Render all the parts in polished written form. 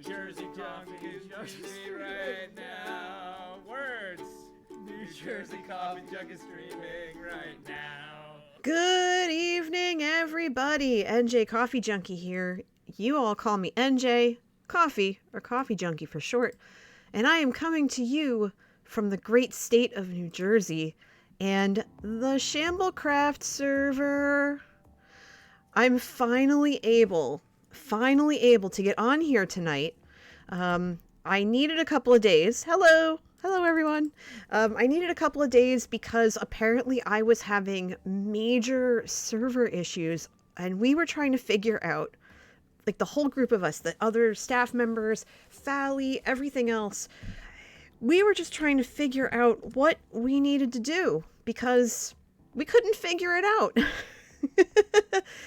Jersey coffee is streaming right now. Words. New Jersey coffee jug is streaming right now. Good evening, everybody. NJ Coffee Junkie here. You all call me NJ Coffee, or Coffee Junkie for short. And I am coming to you from the great state of New Jersey and the Shamblecraft server. I'm finally able to get on here tonight. I needed a couple of days. Hello everyone. I needed a couple of days because apparently I was having major server issues and we were trying to figure out, like the whole group of us, the other staff members, Fally, everything else. We were just trying to figure out what we needed to do because we couldn't figure it out.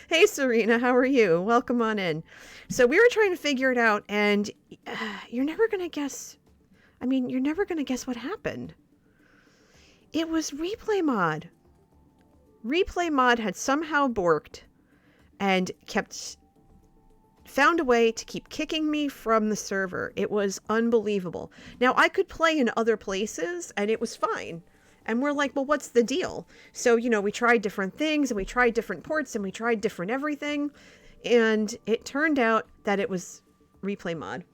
Hey Serena, how are you? Welcome on in. So we were trying to figure it out and you're never going to guess what happened. It was Replay Mod. Replay Mod had somehow borked and found a way to keep kicking me from the server. It was unbelievable. Now, I could play in other places and it was fine. And we're like, well, what's the deal? So, we tried different things and we tried different ports and we tried different everything. And it turned out that it was Replay Mod.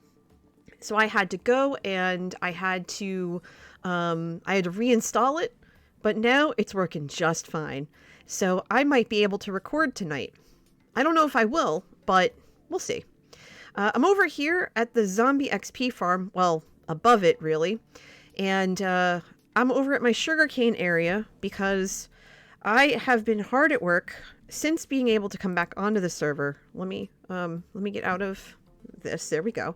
So I had to go and I had to reinstall it, but now it's working just fine. So I might be able to record tonight. I don't know if I will, but we'll see. I'm over here at the Zombie XP farm, well, above it really, and I'm over at my sugarcane area because I have been hard at work since being able to come back onto the server. Let me get out of this. There we go.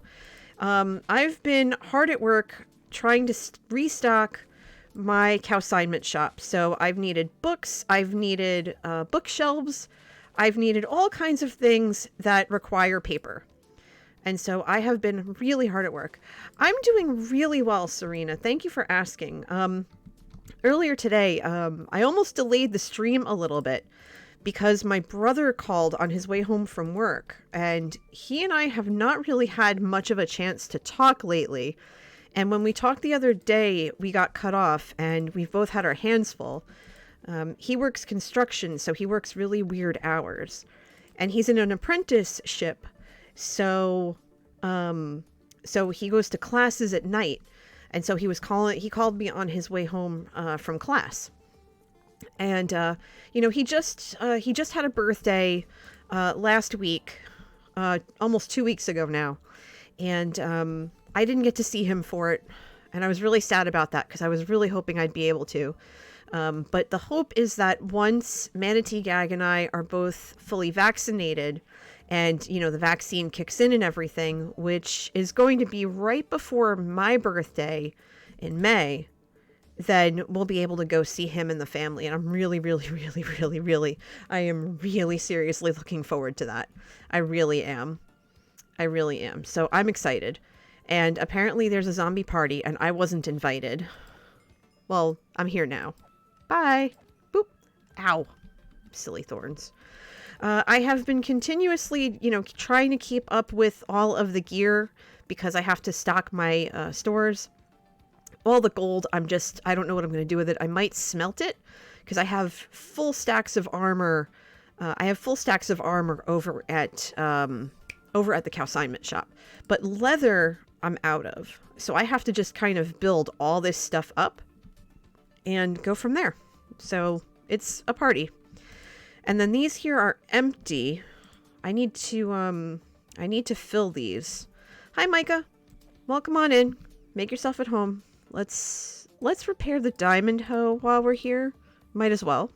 I've been hard at work trying to restock my consignment shop. So I've needed books, I've needed bookshelves, I've needed all kinds of things that require paper. And so I have been really hard at work. I'm doing really well, Serena. Thank you for asking. Earlier today, I almost delayed the stream a little bit because my brother called on his way home from work, and he and I have not really had much of a chance to talk lately. And when we talked the other day, we got cut off, and we've both had our hands full. He works construction, so he works really weird hours. And he's in an apprenticeship, so he goes to classes at night. And so he called me on his way home from class. And, he just had a birthday, last week, almost 2 weeks ago now. And, I didn't get to see him for it. And I was really sad about that because I was really hoping I'd be able to. But the hope is that once Manatee Gag and I are both fully vaccinated and, the vaccine kicks in and everything, which is going to be right before my birthday in May, then we'll be able to go see him and the family. And I'm really, really, really, really, really, I am really seriously looking forward to that. I really am. So I'm excited. And apparently there's a zombie party and I wasn't invited. Well, I'm here now. Bye. Boop. Ow. Silly thorns. I have been continuously, trying to keep up with all of the gear because I have to stock my stores. All the gold, I don't know what I'm going to do with it. I might smelt it because I have full stacks of armor. I have full stacks of armor over at the consignment shop. But leather, I'm out of. So I have to just kind of build all this stuff up and go from there. So it's a party. And then these here are empty. I need to fill these. Hi, Micah. Welcome on in. Make yourself at home. Let's repair the diamond hoe while we're here. Might as well.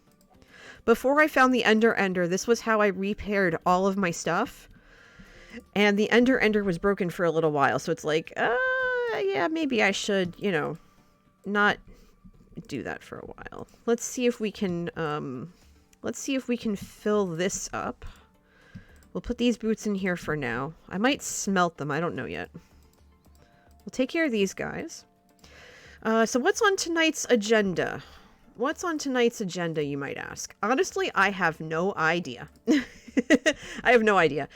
Before I found the Ender, this was how I repaired all of my stuff. And the Ender was broken for a little while. So it's like, yeah, maybe I should, not do that for a while. Let's see if we can fill this up. We'll put these boots in here for now. I might smelt them. I don't know yet. We'll take care of these guys. So what's on tonight's agenda? What's on tonight's agenda, you might ask? Honestly, I have no idea. I have no idea.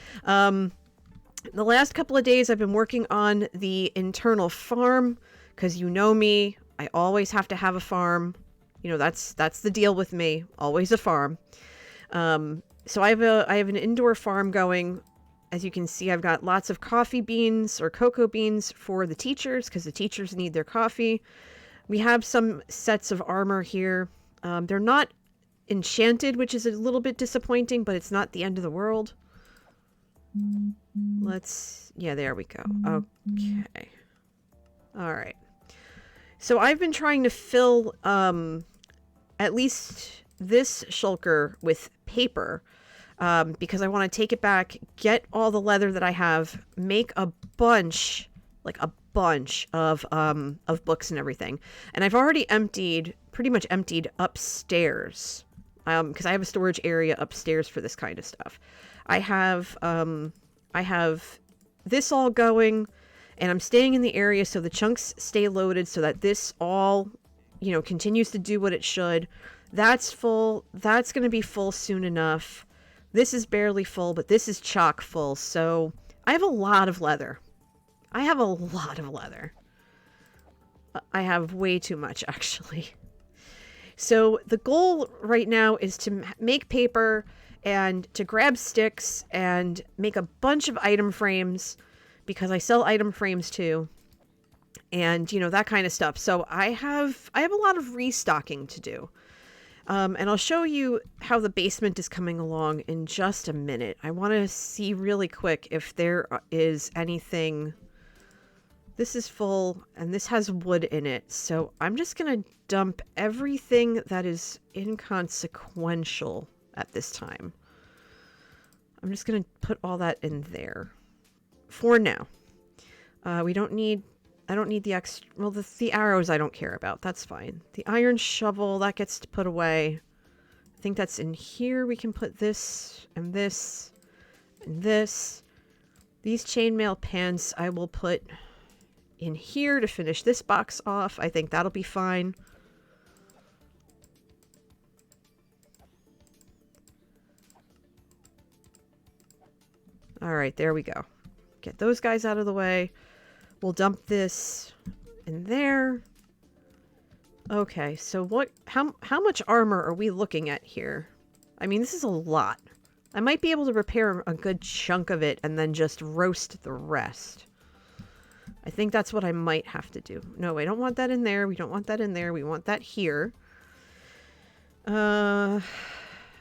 The last couple of days I've been working on the internal farm because you know me, I always have to have a farm. You know, that's the deal with me, always a farm. So I have an indoor farm going. As you can see, I've got lots of coffee beans or cocoa beans for the teachers because the teachers need their coffee. We have some sets of armor here. They're not enchanted, which is a little bit disappointing, but it's not the end of the world. Yeah, there we go. Okay. All right. So I've been trying to fill at least this shulker with paper because I want to take it back, get all the leather that I have, make a bunch, like a bunch of books and everything. And I've already pretty much emptied upstairs because I have a storage area upstairs for this kind of stuff. I have this all going, and I'm staying in the area so the chunks stay loaded so that this all, you know, continues to do what it should. That's full. That's going to be full soon enough. This is barely full, but this is chock full. So I have a lot of leather. I have way too much, actually. So the goal right now is to make paper and to grab sticks and make a bunch of item frames because I sell item frames too. And, you know, that kind of stuff. So I have a lot of restocking to do. And I'll show you how the basement is coming along in just a minute. I want to see really quick if there is anything. This is full and this has wood in it. So I'm just going to dump everything that is inconsequential at this time. I'm just going to put all that in there for now. I don't need the extra, well, the arrows I don't care about. That's fine. The iron shovel, that gets to put away. I think that's in here. We can put this and this and this. These chainmail pants I will put in here to finish this box off. I think that'll be fine. All right, there we go. Get those guys out of the way. We'll dump this in there. Okay, so how much armor are we looking at here? I mean, this is a lot. I might be able to repair a good chunk of it and then just roast the rest. I think that's what I might have to do. No, I don't want that in there. We don't want that in there. We want that here. Oh,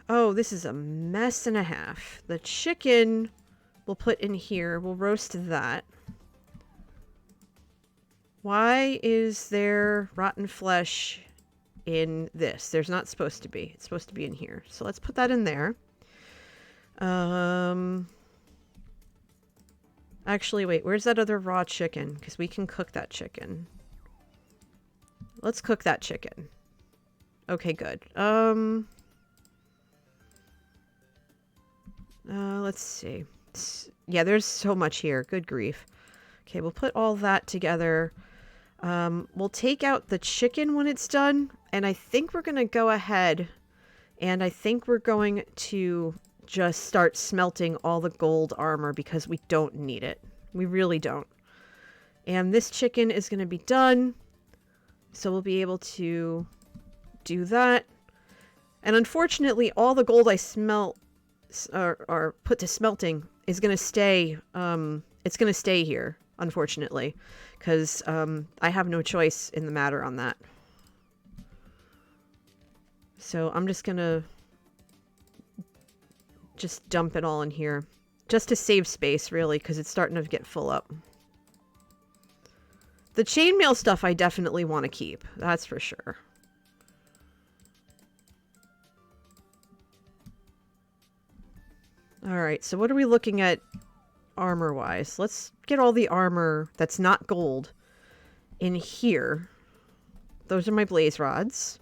this is a mess and a half. The chicken we'll put in here. We'll roast that. Why is there rotten flesh in this? There's not supposed to be. It's supposed to be in here. So let's put that in there. Actually, wait. Where's that other raw chicken? Because we can cook that chicken. Let's cook that chicken. Okay, good. Let's see. Yeah, there's so much here. Good grief. Okay, we'll put all that together. We'll take out the chicken when it's done, and I think we're going to go ahead, and I think we're going to just start smelting all the gold armor because we don't need it. We really don't. And this chicken is going to be done, so we'll be able to do that. And unfortunately, all the gold I smelt or put to smelting is going to stay, it's going to stay here, unfortunately, because I have no choice in the matter on that. So I'm just going to just dump it all in here, just to save space, really, because it's starting to get full up. The chainmail stuff I definitely want to keep, that's for sure. Alright, so what are we looking at armor-wise? Let's get all the armor that's not gold in here. Those are my blaze rods.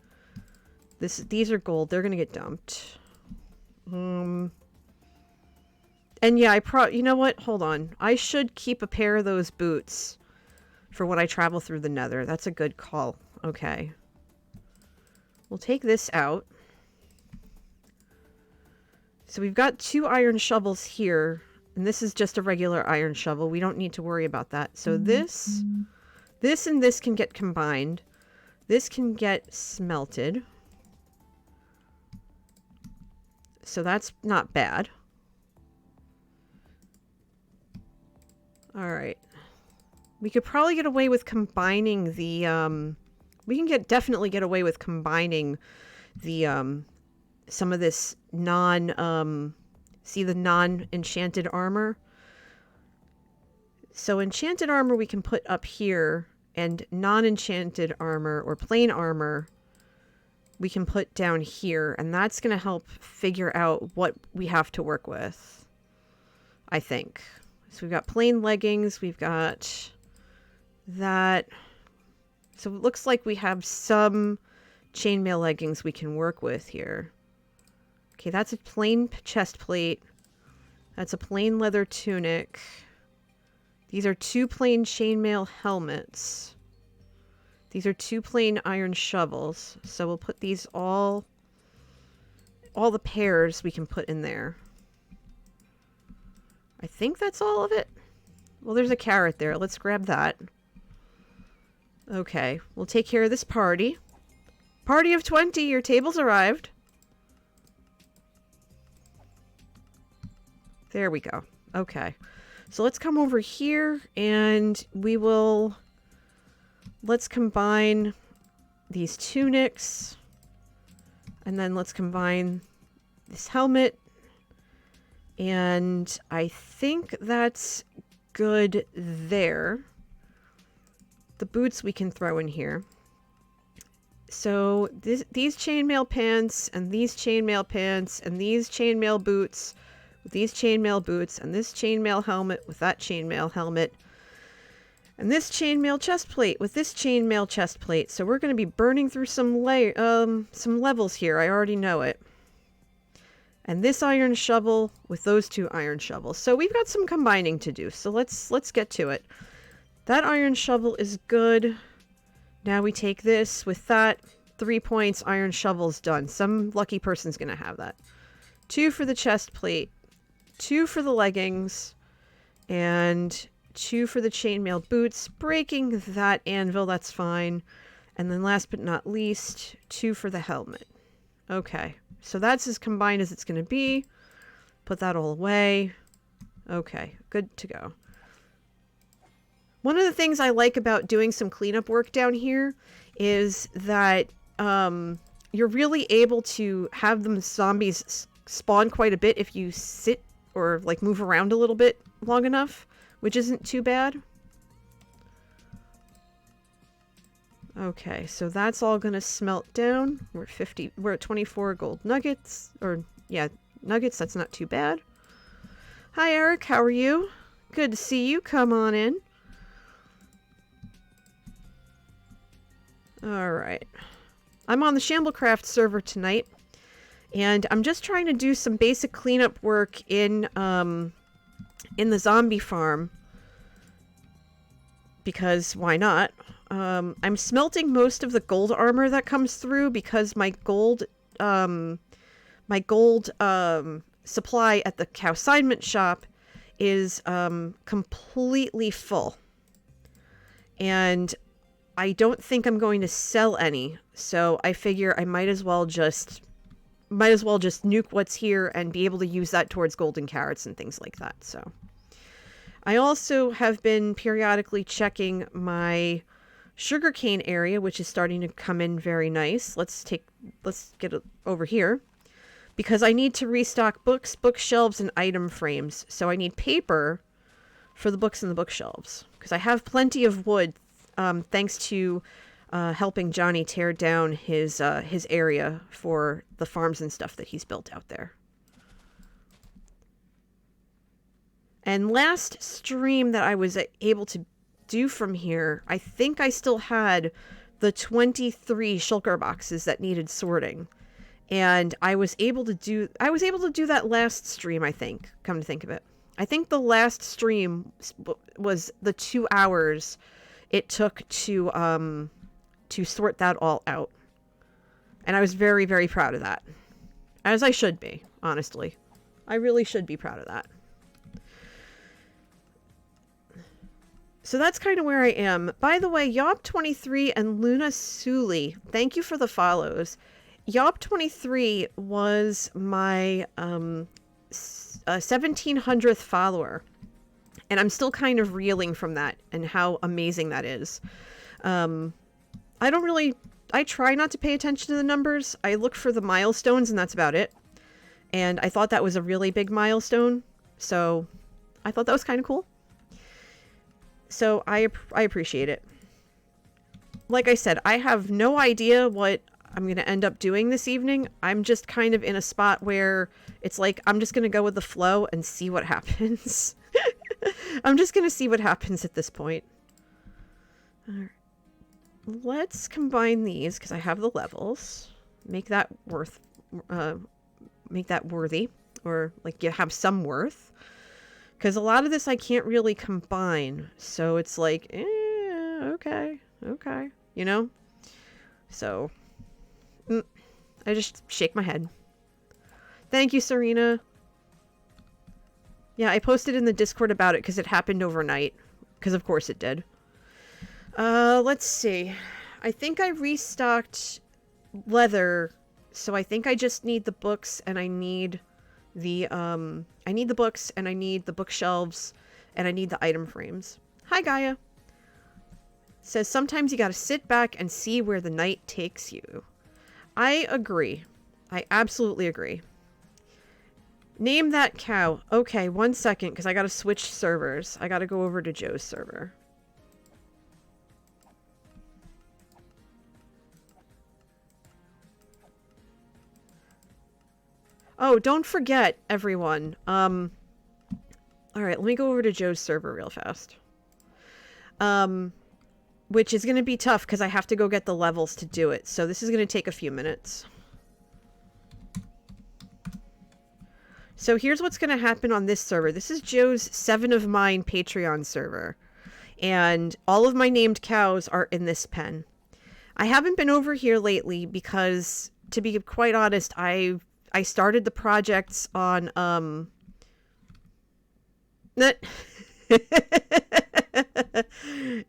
These are gold. They're going to get dumped. And yeah, you know what? Hold on. I should keep a pair of those boots for when I travel through the nether. That's a good call. Okay. We'll take this out. So we've got 2 iron shovels here. And this is just a regular iron shovel. We don't need to worry about that. So this and this can get combined. This can get smelted. So that's not bad. All right. We could probably get away with combining the, we can definitely get away with combining the, some of this see the non-enchanted armor? So enchanted armor we can put up here, and non-enchanted armor or plain armor we can put down here, and that's going to help figure out what we have to work with, I think. So we've got plain leggings, we've got that. So it looks like we have some chainmail leggings we can work with here. Okay, that's a plain chest plate. That's a plain leather tunic. These are 2 plain chainmail helmets. These are 2 plain iron shovels. So we'll put these all the pairs we can put in there. I think that's all of it. Well, there's a carrot there. Let's grab that. Okay, we'll take care of this party. Party of 20, your table's arrived. There we go. Okay. So let's come over here and let's combine these tunics. And then let's combine this helmet. And I think that's good there. The boots we can throw in here. So these chainmail pants and these chainmail pants and these chainmail boots with these chainmail boots and this chainmail helmet with that chainmail helmet and this chainmail chest plate with this chainmail chest plate. So we're going to be burning through some levels here. I already know it. And this iron shovel with those 2 iron shovels. So we've got some combining to do. So let's get to it. That iron shovel is good. Now we take this with that. 3 points, iron shovel's done. Some lucky person's going to have that. 2 for the chest plate. 2 for the leggings. And 2 for the chainmail boots. Breaking that anvil, that's fine. And then last but not least, 2 for the helmet. Okay. So that's as combined as it's going to be. Put that all away. Okay. Good to go. One of the things I like about doing some cleanup work down here is that you're really able to have them zombies spawn quite a bit if you sit or like move around a little bit long enough, which isn't too bad. Okay, so that's all gonna smelt down. We're at 24 gold nuggets, or yeah, nuggets, that's not too bad. Hi Eric, how are you? Good to see you, come on in. Alright. I'm on the Shamblecraft server tonight, and I'm just trying to do some basic cleanup work in the zombie farm. Because why not? I'm smelting most of the gold armor that comes through because my gold supply at the consignment shop is completely full. And I don't think I'm going to sell any, so I figure I might as well just nuke what's here and be able to use that towards golden carrots and things like that. So I also have been periodically checking my sugarcane area, which is starting to come in very nice. Let's get it over here because I need to restock books, bookshelves, and item frames. So I need paper for the books and the bookshelves because I have plenty of wood. Thanks to helping Johnny tear down his area for the farms and stuff that he's built out there. And last stream that I was able to do from here, I think I still had the 23 shulker boxes that needed sorting. And I was able to do that last stream, I think, come to think of it. I think the last stream was the 2 hours it took to sort that all out. And I was very, very proud of that. As I should be, honestly. I really should be proud of that. So that's kind of where I am. By the way, Yob23 and Luna Suli, thank you for the follows. Yob23 was my 1700th follower. And I'm still kind of reeling from that and how amazing that is. I try not to pay attention to the numbers. I look for the milestones and that's about it. And I thought that was a really big milestone. So I thought that was kind of cool. So I appreciate it. Like I said, I have no idea what I'm going to end up doing this evening. I'm just kind of in a spot where it's like, I'm just going to go with the flow and see what happens. I'm just going to see what happens at this point. All right. Let's combine these because I have the levels. Make that worthy, or like you have some worth. Because a lot of this I can't really combine. So it's like, okay, you know? So, I just shake my head. Thank you, Serena. Yeah, I posted in the Discord about it because it happened overnight. Because of course it did. Let's see. I think I restocked leather. So I think I just need the books and I need the books and I need the bookshelves and I need the item frames. Hi, Gaia. Says sometimes you gotta sit back and see where the night takes you. I agree. I absolutely agree. Name that cow. Okay, 1 second, because I gotta switch servers. I gotta go over to Joe's server. Oh, don't forget, everyone. Alright, let me go over to Joe's server real fast. Which is going to be tough because I have to go get the levels to do it. So this is going to take a few minutes. So here's what's going to happen on this server. This is Joe's 7 of Mine Patreon server. And all of my named cows are in this pen. I haven't been over here lately because, to be quite honest, I started the projects on,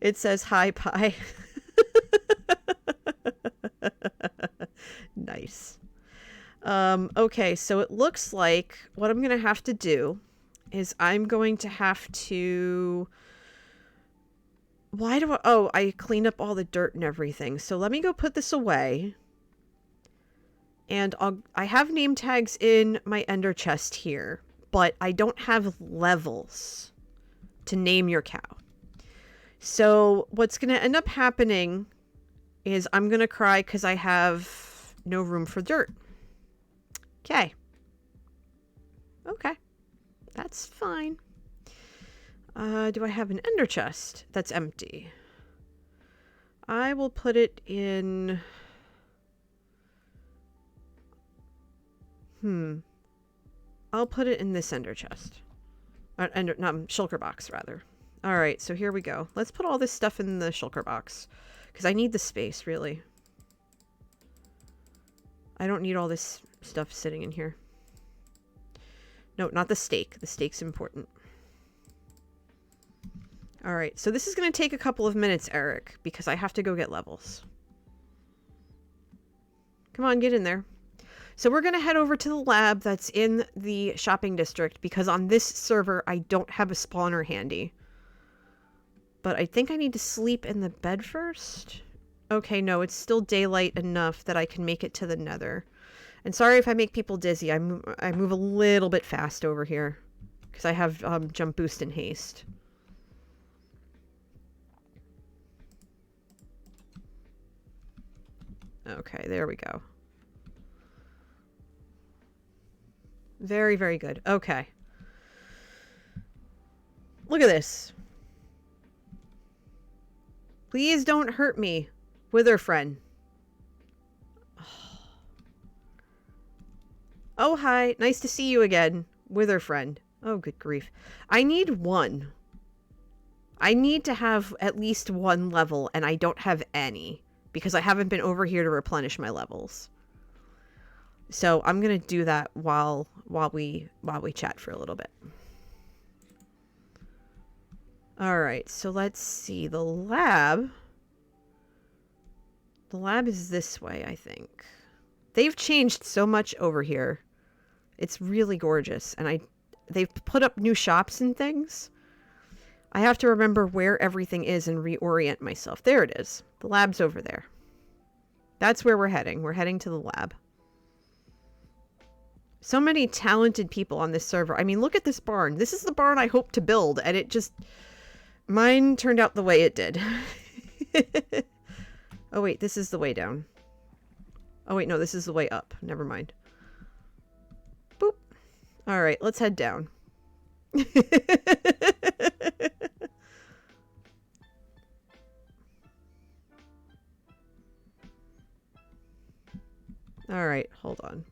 It says hi pie. Nice. Okay, so it looks like what I'm gonna have to do is I'm going to have to... Why do I... Oh, I cleaned up all the dirt and everything. So let me go put this away. And I have name tags in my ender chest here, but I don't have levels to name your cow. So what's going to end up happening is I'm going to cry because I have no room for dirt. Okay. Okay. That's fine. Do I have an ender chest that's empty? I will put it in... I'll put it in this ender chest. Shulker box, rather. Alright, so here we go. Let's put all this stuff in the shulker box. Because I need the space, really. I don't need all this stuff sitting in here. No, not the steak. The steak's important. Alright, so this is going to take a couple of minutes, Eric. Because I have to go get levels. Come on, get in there. So we're going to head over to the lab that's in the shopping district. Because on this server, I don't have a spawner handy. But I think I need to sleep in the bed first. Okay, no, it's still daylight enough that I can make it to the nether. And sorry if I make people dizzy. I move a little bit fast over here. Because I have jump boost and haste. Okay, there we go. Very, very good. Okay. Look at this. Please don't hurt me, Wither friend. Oh, hi. Nice to see you again, Wither friend. Oh, good grief. I need one. I need to have at least one level, and I don't have any. Because I haven't been over here to replenish my levels. So I'm going to do that while we chat for a little bit. Alright, so let's see. The lab is this way, I think. They've changed so much over here. It's really gorgeous. And they've put up new shops and things. I have to remember where everything is and reorient myself. There it is. The lab's over there. That's where we're heading. We're heading to the lab. So many talented people on this server. I mean, look at this barn. This is the barn I hope to build, and it just... Mine turned out the way it did. Oh, wait, this is the way down. Oh, wait, no, this is the way up. Never mind. Boop. All right, let's head down. All right, hold on.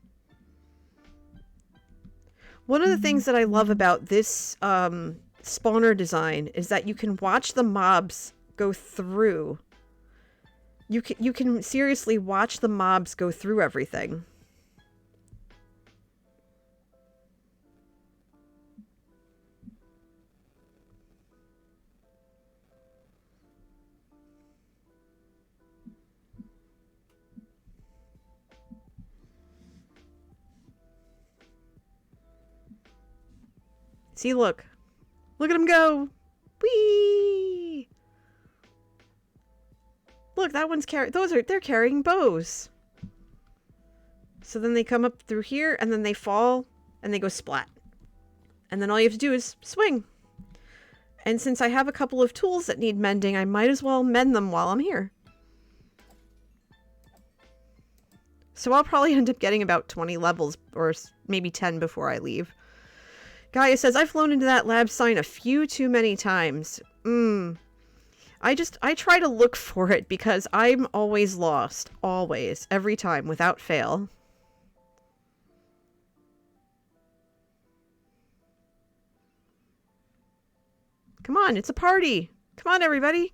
One of the things that I love about this spawner design is that you can watch the mobs go through. You can seriously watch the mobs go through everything. See, look. Look at them go. Whee! Look, that one's they're carrying bows. So then they come up through here, and then they fall, and they go splat. And then all you have to do is swing. And since I have a couple of tools that need mending, I might as well mend them while I'm here. So I'll probably end up getting about 20 levels, or maybe 10 before I leave. Gaia says, I've flown into that lab sign a few too many times. I try to look for it because I'm always lost. Always. Every time. Without fail. Come on, it's a party. Come on, everybody.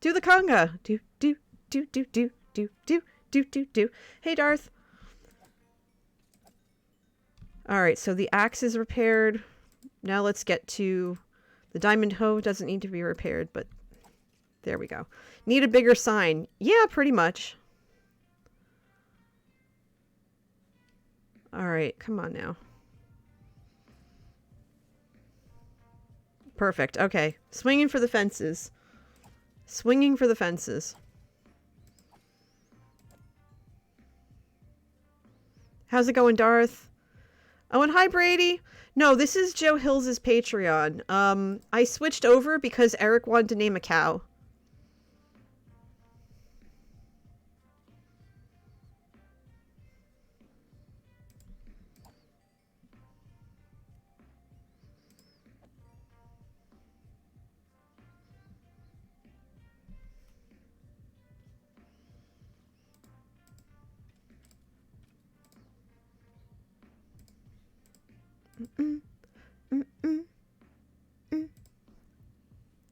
Do the conga. Do, do, do, do, do, do, do, do, do, do. Hey, Darth. Alright, so the axe is repaired. Now let's get to... The diamond hoe doesn't need to be repaired, but... There we go. Need a bigger sign. Yeah, pretty much. Alright, come on now. Perfect, okay. Swinging for the fences. Swinging for the fences. How's it going, Darth? Oh, and hi, Brady. No, this is Joe Hills' Patreon. I switched over because Eric wanted to name a cow.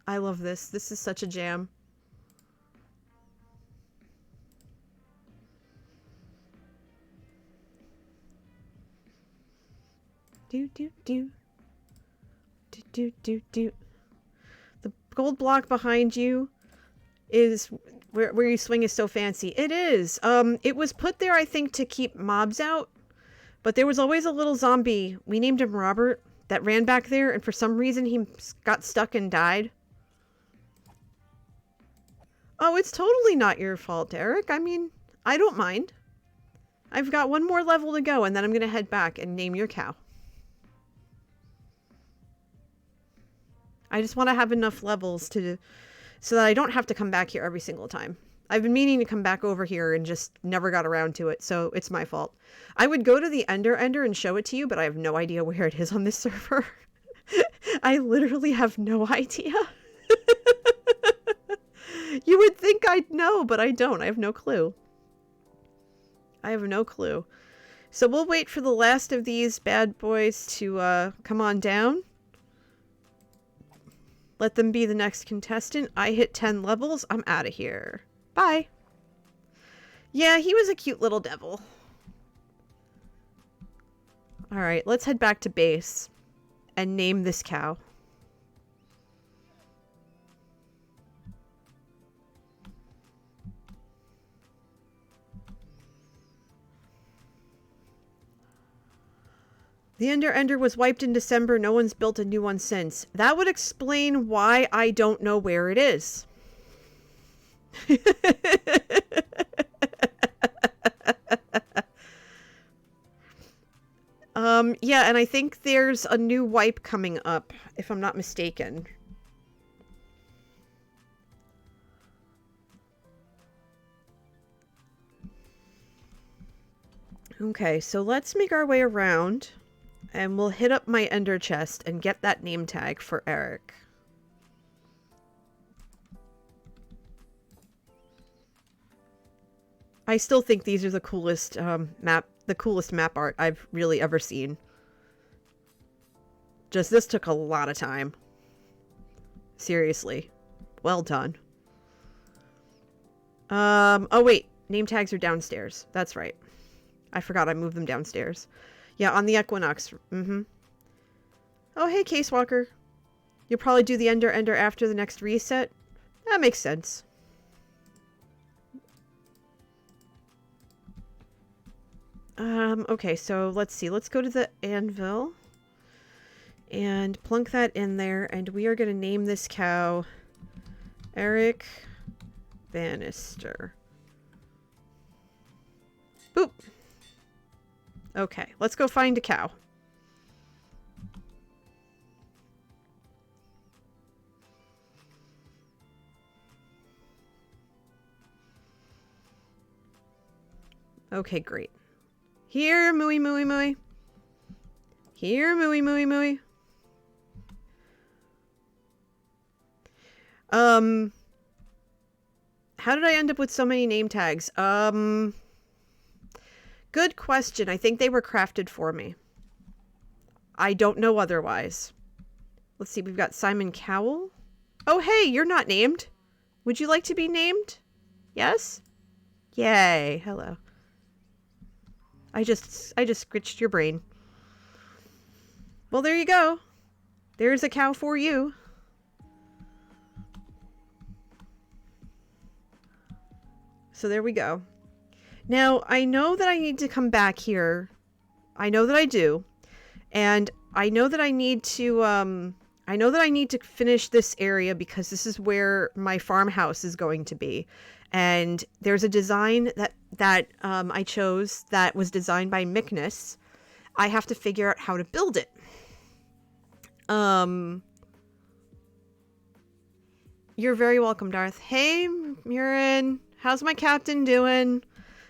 I love this. This is such a jam. Do do do. Do do do do. The gold block behind you is where you swing is so fancy. It is. It was put there, I think, to keep mobs out. But there was always a little zombie, we named him Robert, that ran back there, and for some reason he got stuck and died. Oh, it's totally not your fault, Eric. I mean, I don't mind. I've got one more level to go, and then I'm going to head back and name your cow. I just want to have enough levels so that I don't have to come back here every single time. I've been meaning to come back over here and just never got around to it, so it's my fault. I would go to the Ender and show it to you, but I have no idea where it is on this server. I literally have no idea. You would think I'd know, but I don't. I have no clue. I have no clue. So we'll wait for the last of these bad boys to come on down. Let them be the next contestant. I hit 10 levels. I'm out of here. Bye. Yeah, he was a cute little devil. Alright, let's head back to base and name this cow. The Ender was wiped in December. No one's built a new one since. That would explain why I don't know where it is. Yeah, and I think there's a new wipe coming up, if I'm not mistaken. Okay, so let's make our way around, and we'll hit up my ender chest and get that name tag for Eric. I still think these are the coolest map art I've really ever seen. Just this took a lot of time. Seriously. Well done. Oh wait, name tags are downstairs. That's right. I forgot I moved them downstairs. Yeah, on the Equinox. Mm-hmm. Oh, hey, Case Walker. You'll probably do the Ender after the next reset. That makes sense. Okay, so let's see. Let's go to the anvil and plunk that in there, and we are going to name this cow Eric Bannister. Boop. Okay, let's go find a cow. Okay, great. Here, mooey, mooey, mooey. Here, mooey, mooey, mooey. How did I end up with so many name tags? Good question. I think they were crafted for me. I don't know otherwise. Let's see, we've got Simon Cowell. Oh, hey, you're not named. Would you like to be named? Yes? Yay. Hello. I just scritched your brain. Well, there you go. There's a cow for you. So there we go. Now, I know that I need to come back here. I know that I do. And I know that I need to, finish this area because this is where my farmhouse is going to be. And there's a design that I chose that was designed by Mickness. I have to figure out how to build it. You're very welcome, Darth. Hey, Murin. How's my captain doing?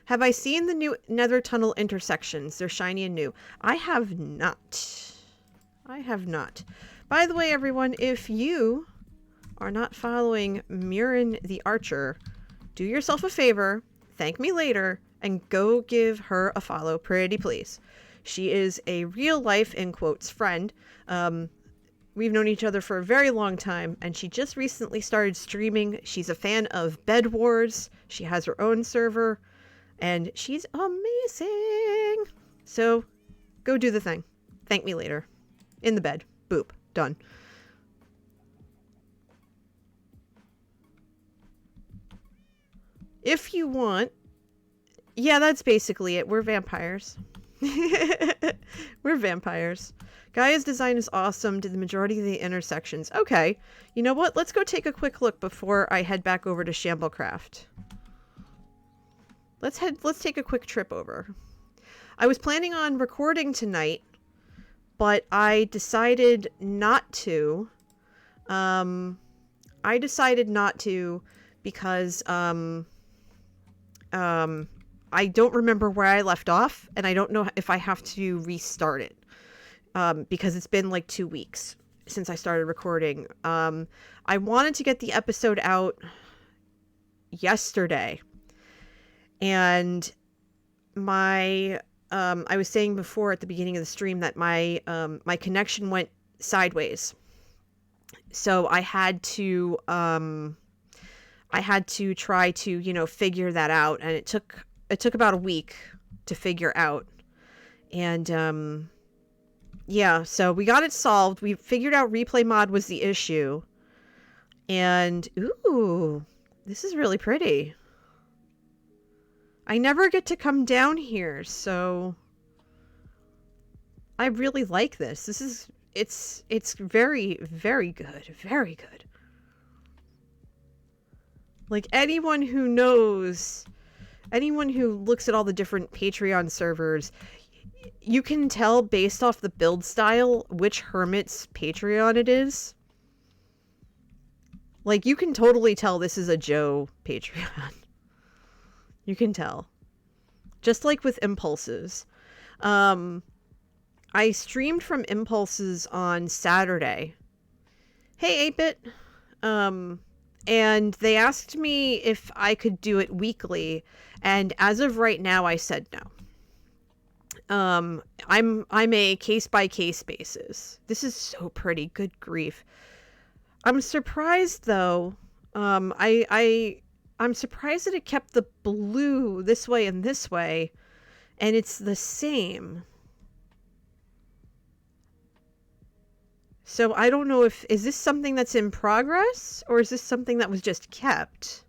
Have I seen the new nether tunnel intersections? They're shiny and new. I have not. I have not. By the way, everyone, if you are not following Murin the Archer, do yourself a favor, thank me later, and go give her a follow, pretty please. She is a real life, in quotes, friend. We've known each other for a very long time, and she just recently started streaming. She's a fan of Bed Wars. She has her own server, and she's amazing. So, go do the thing. Thank me later. In the bed. Boop. Done. If you want... Yeah, that's basically it. We're vampires. We're vampires. Gaia's design is awesome. Did the majority of the intersections. Okay. You know what? Let's go take a quick look before I head back over to Shamblecraft. Let's take a quick trip over. I was planning on recording tonight, but I decided not to. I decided not to because I don't remember where I left off, and I don't know if I have to restart it. Because it's been like 2 weeks since I started recording. I wanted to get the episode out yesterday. And I was saying before at the beginning of the stream that my connection went sideways. So I had to try to, figure that out. And it took about a week to figure out. And, yeah, so we got it solved. We figured out replay mod was the issue. And, ooh, this is really pretty. I never get to come down here, so I really like this. It's very, very good. Very good. Like, anyone who knows, anyone who looks at all the different Patreon servers, you can tell based off the build style which Hermit's Patreon it is. Like, you can totally tell this is a Joe Patreon. You can tell. Just like with Impulses. I streamed from Impulses on Saturday. Hey, 8-Bit. And they asked me if I could do it weekly, and as of right now, I said no. I'm a case-by-case basis. This is so pretty. Good grief. I'm surprised, though. I'm surprised that it kept the blue this way and this way, and it's the same. So I don't know is this something that's in progress, or is this something that was just kept?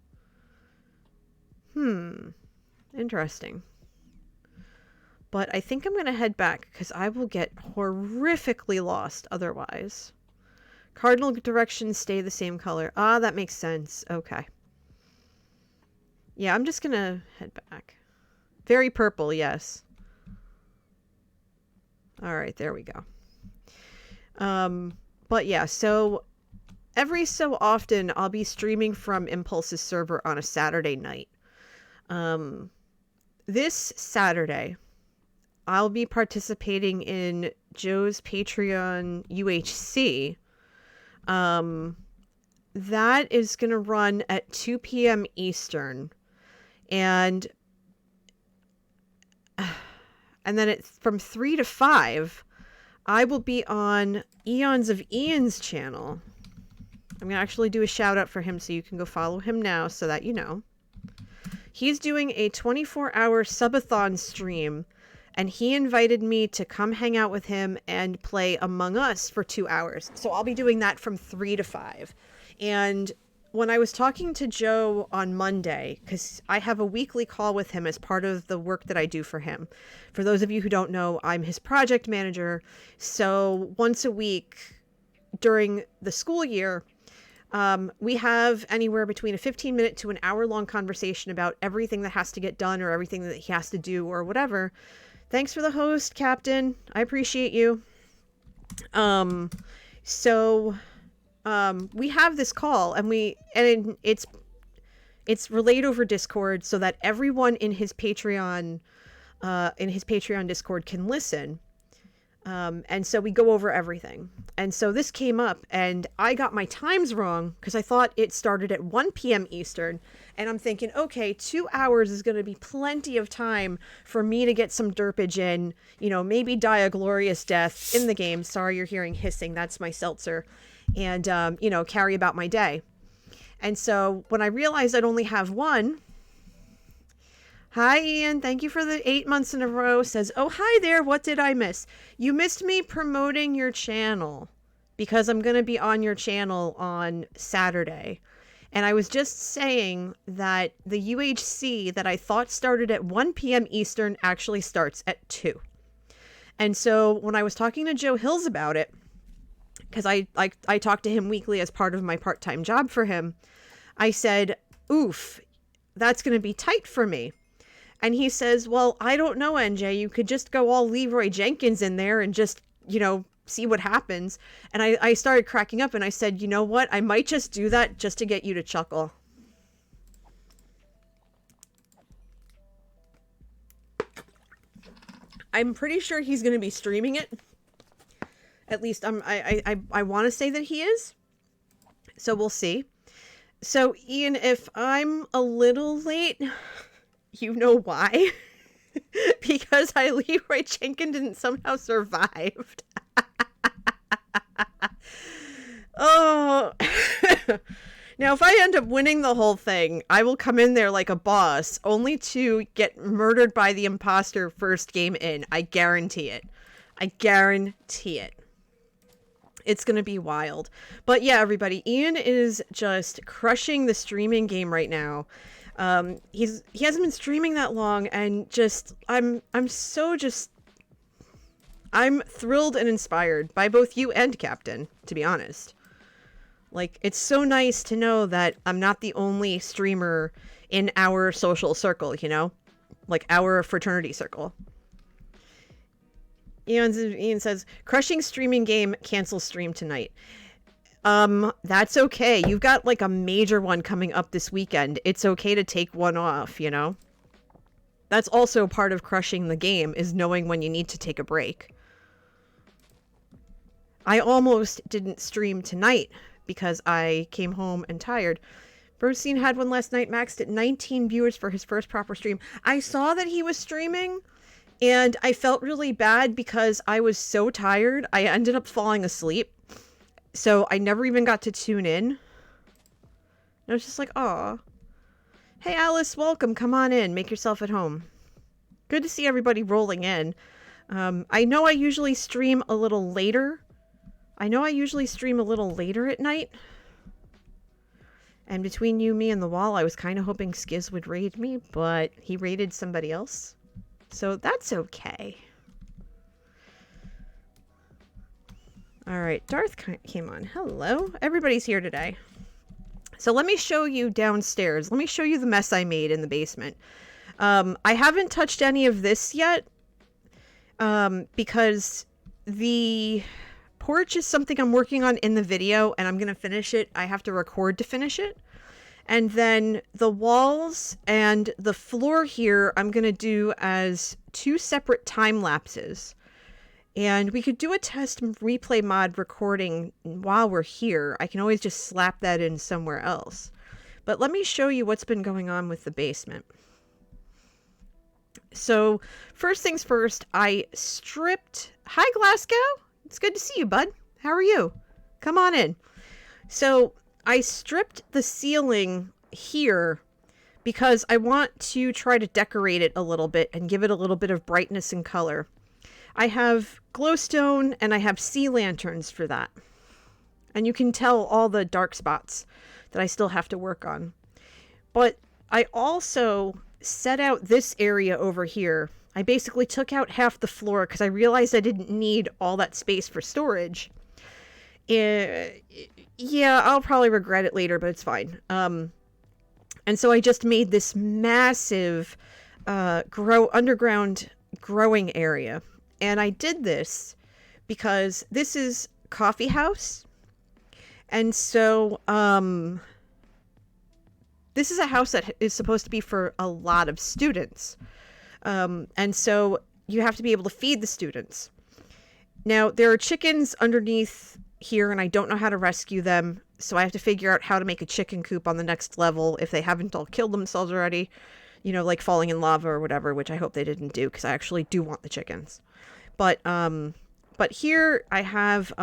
Interesting. But I think I'm going to head back, because I will get horrifically lost otherwise. Cardinal directions stay the same color. Ah, that makes sense. Okay. Yeah, I'm just going to head back. Very purple, yes. All right, there we go. But yeah, so every so often I'll be streaming from Impulse's server on a Saturday night. This Saturday, I'll be participating in Joe's Patreon UHC. That is going to run at 2 p.m. Eastern. And then it's from 3 to 5. I will be on Eons of Ian's channel. I'm going to actually do a shout out for him, so you can go follow him now so that you know. He's doing a 24-hour subathon stream, and he invited me to come hang out with him and play Among Us for 2 hours. So I'll be doing that from 3 to 5. And when I was talking to Joe on Monday, because I have a weekly call with him as part of the work that I do for him. For those of you who don't know, I'm his project manager. So once a week during the school year, we have anywhere between a 15-minute to an hour-long conversation about everything that has to get done or everything that he has to do or whatever. Thanks for the host, Captain. I appreciate you. We have this call, and it's relayed over Discord so that everyone in his Patreon Discord can listen. And so we go over everything. And so this came up, and I got my times wrong because I thought it started at 1 p.m. Eastern. And I'm thinking, okay, 2 hours is going to be plenty of time for me to get some derpage in, maybe die a glorious death in the game. Sorry, you're hearing hissing. That's my seltzer. And, carry about my day. And so when I realized I'd only have one, hi, Ian. Thank you for the 8 months in a row. Says, oh, hi there. What did I miss? You missed me promoting your channel because I'm going to be on your channel on Saturday. And I was just saying that the UHC that I thought started at 1 p.m. Eastern actually starts at 2. And so when I was talking to Joe Hills about it, because I talk to him weekly as part of my part-time job for him, I said, oof, that's going to be tight for me. And he says, well, I don't know, NJ. You could just go all Leroy Jenkins in there and just, see what happens. And I started cracking up and I said, you know what? I might just do that just to get you to chuckle. I'm pretty sure he's going to be streaming it. At least I want to say that he is. So we'll see. So, Ian, if I'm a little late, you know why. Because Leroy Jenkins didn't somehow survived. Oh. Now, if I end up winning the whole thing, I will come in there like a boss, only to get murdered by the imposter first game in. I guarantee it. I guarantee it. It's going to be wild. But yeah, everybody, Ian is just crushing the streaming game right now. He hasn't been streaming that long, and just I'm so just I'm thrilled and inspired by both you and Captain, to be honest. Like, it's so nice to know that I'm not the only streamer in our social circle, you know? Like, our fraternity circle. Ian says, crushing streaming game, cancel stream tonight. That's okay. You've got, like, a major one coming up this weekend. It's okay to take one off, you know? That's also part of crushing the game, is knowing when you need to take a break. I almost didn't stream tonight because I came home and tired. Bernstein had one last night, maxed at 19 viewers for his first proper stream. I saw that he was streaming, and I felt really bad because I was so tired. I ended up falling asleep, so I never even got to tune in. I was just like, aw. Hey, Alice, welcome. Come on in. Make yourself at home. Good to see everybody rolling in. I know I usually stream a little later. at night. And between you, me, and the wall, I was kind of hoping Skiz would raid me, but he raided somebody else. So that's okay. Alright, Darth came on. Hello. Everybody's here today. So let me show you downstairs. Let me show you the mess I made in the basement. I haven't touched any of this yet, because the porch is something I'm working on in the video, and I'm going to finish it. I have to record to finish it. And then the walls and the floor here, I'm going to do as 2 separate time lapses. And we could do a test replay mod recording while we're here. I can always just slap that in somewhere else. But let me show you what's been going on with the basement. So first things first, I stripped... Hi, Glasgow. It's good to see you, bud. How are you? Come on in. So I stripped the ceiling here because I want to try to decorate it a little bit and give it a little bit of brightness and color. I have glowstone and I have sea lanterns for that. And you can tell all the dark spots that I still have to work on. But I also set out this area over here. I basically took out half the floor because I realized I didn't need all that space for storage. Yeah, I'll probably regret it later, but it's fine. And so I just made this massive underground growing area. And I did this because this is coffee house. And so this is a house that is supposed to be for a lot of students. And so you have to be able to feed the students. Now, there are chickens underneath here, and I don't know how to rescue them. So I have to figure out how to make a chicken coop on the next level if they haven't all killed themselves already. You know, like falling in lava or whatever, which I hope they didn't do because I actually do want the chickens. But here I have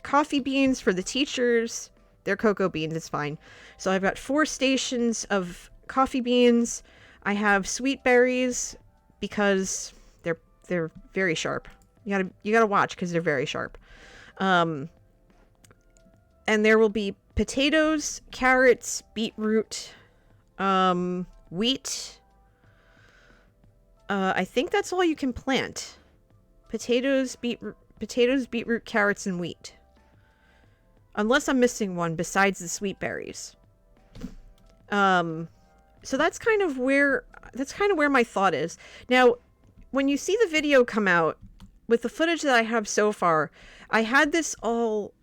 coffee beans for the teachers. They're cocoa beans, it's fine. So I've got 4 stations of coffee beans. I have sweet berries because they're very sharp. You gotta watch because they're very sharp. And there will be potatoes, carrots, beetroot, wheat. I think that's all you can plant. Potatoes, beetroot, carrots, and wheat. Unless I'm missing one besides the sweet berries. So that's kind of where my thought is. Now, when you see the video come out with the footage that I have so far, I had this all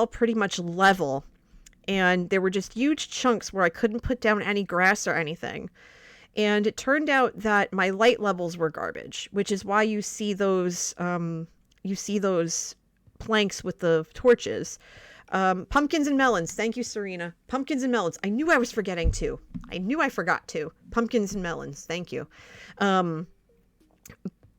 pretty much level, and there were just huge chunks where I couldn't put down any grass or anything. And it turned out that my light levels were garbage, which is why you see those planks with the torches. Pumpkins and melons. Thank you, Serena. Pumpkins and melons. I knew I was forgetting to. I knew I forgot to. Pumpkins and melons. Thank you.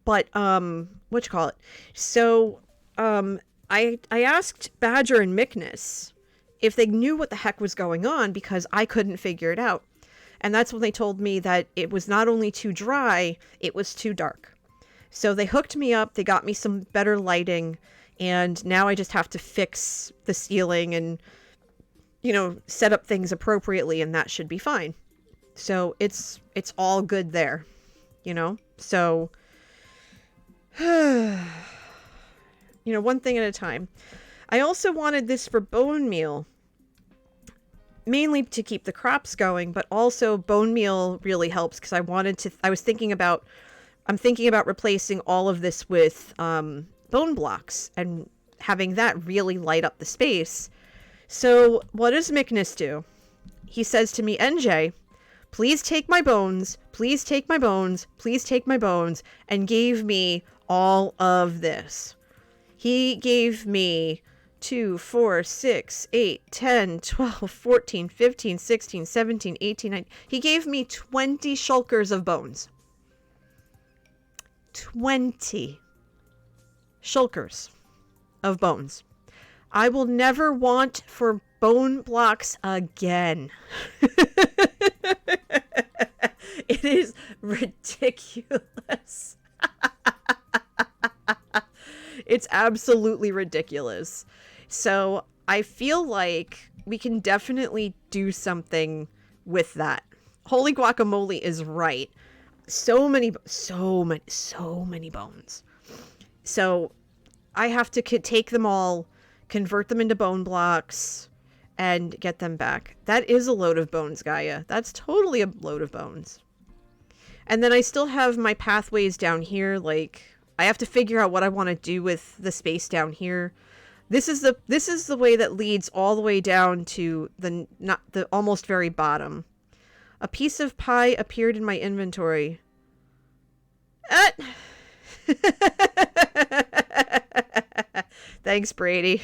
Whatchamacallit? So, I asked Badger and Mickness if they knew what the heck was going on because I couldn't figure it out. And that's when they told me that it was not only too dry, it was too dark. So they hooked me up, they got me some better lighting, and now I just have to fix the ceiling and, you know, set up things appropriately, and that should be fine. So it's all good there, you know? So One thing at a time. I also wanted this for bone meal. Mainly to keep the crops going, but also bone meal really helps because I'm thinking about replacing all of this with bone blocks and having that really light up the space. So what does Mickness do? He says to me, NJ, please take my bones, please take my bones, please take my bones, and gave me all of this. He gave me 2, 4, 6, 8, 10, 12, 14, 15, 16, 17, 18, 19. He gave me 20 shulkers of bones. 20 shulkers of bones. I will never want for bone blocks again. It is ridiculous. It's absolutely ridiculous. So I feel like we can definitely do something with that. Holy guacamole is right. So many bones. So I have to take them all, convert them into bone blocks, and get them back. That is a load of bones, Gaia. That's totally a load of bones. And then I still have my pathways down here. Like, I have to figure out what I want to do with the space down here. This is the way that leads all the way down to the almost very bottom. A piece of pie appeared in my inventory. Thanks, Brady.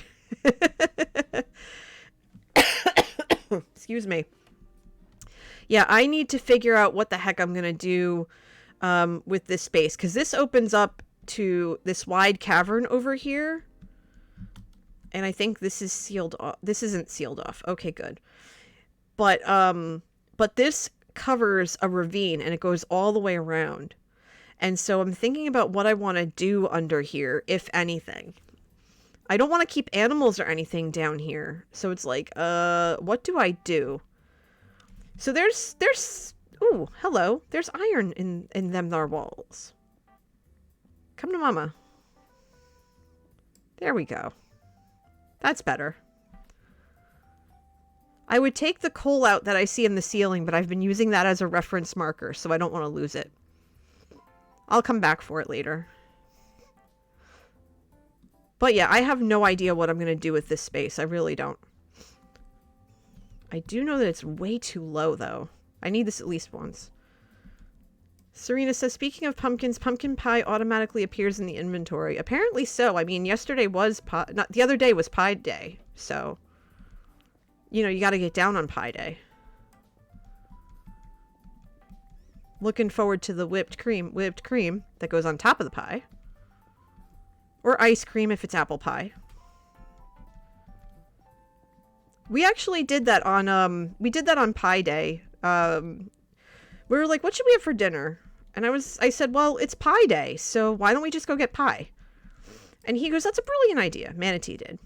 Excuse me. Yeah, I need to figure out what the heck I'm going to do with this space. Because this opens up to this wide cavern over here. And I think this is sealed off. This isn't sealed off. Okay, good. But this covers a ravine and it goes all the way around. And so I'm thinking about what I want to do under here, if anything. I don't want to keep animals or anything down here. So it's like, what do I do? So there's, ooh, hello. There's iron in them thar walls. Come to mama. There we go. That's better. I would take the coal out that I see in the ceiling, but I've been using that as a reference marker, so I don't want to lose it. I'll come back for it later. But yeah, I have no idea what I'm going to do with this space. I really don't. I do know that it's way too low, though. I need this at least once. Serena says, speaking of pumpkins, pumpkin pie automatically appears in the inventory. Apparently so. I mean, yesterday was the other day was pie day. So, you got to get down on pie day. Looking forward to the whipped cream that goes on top of the pie. Or ice cream if it's apple pie. We actually did that on pie day. We were like, what should we have for dinner? And I said, well, it's pie day, so why don't we just go get pie? And he goes, that's a brilliant idea. Manatee did.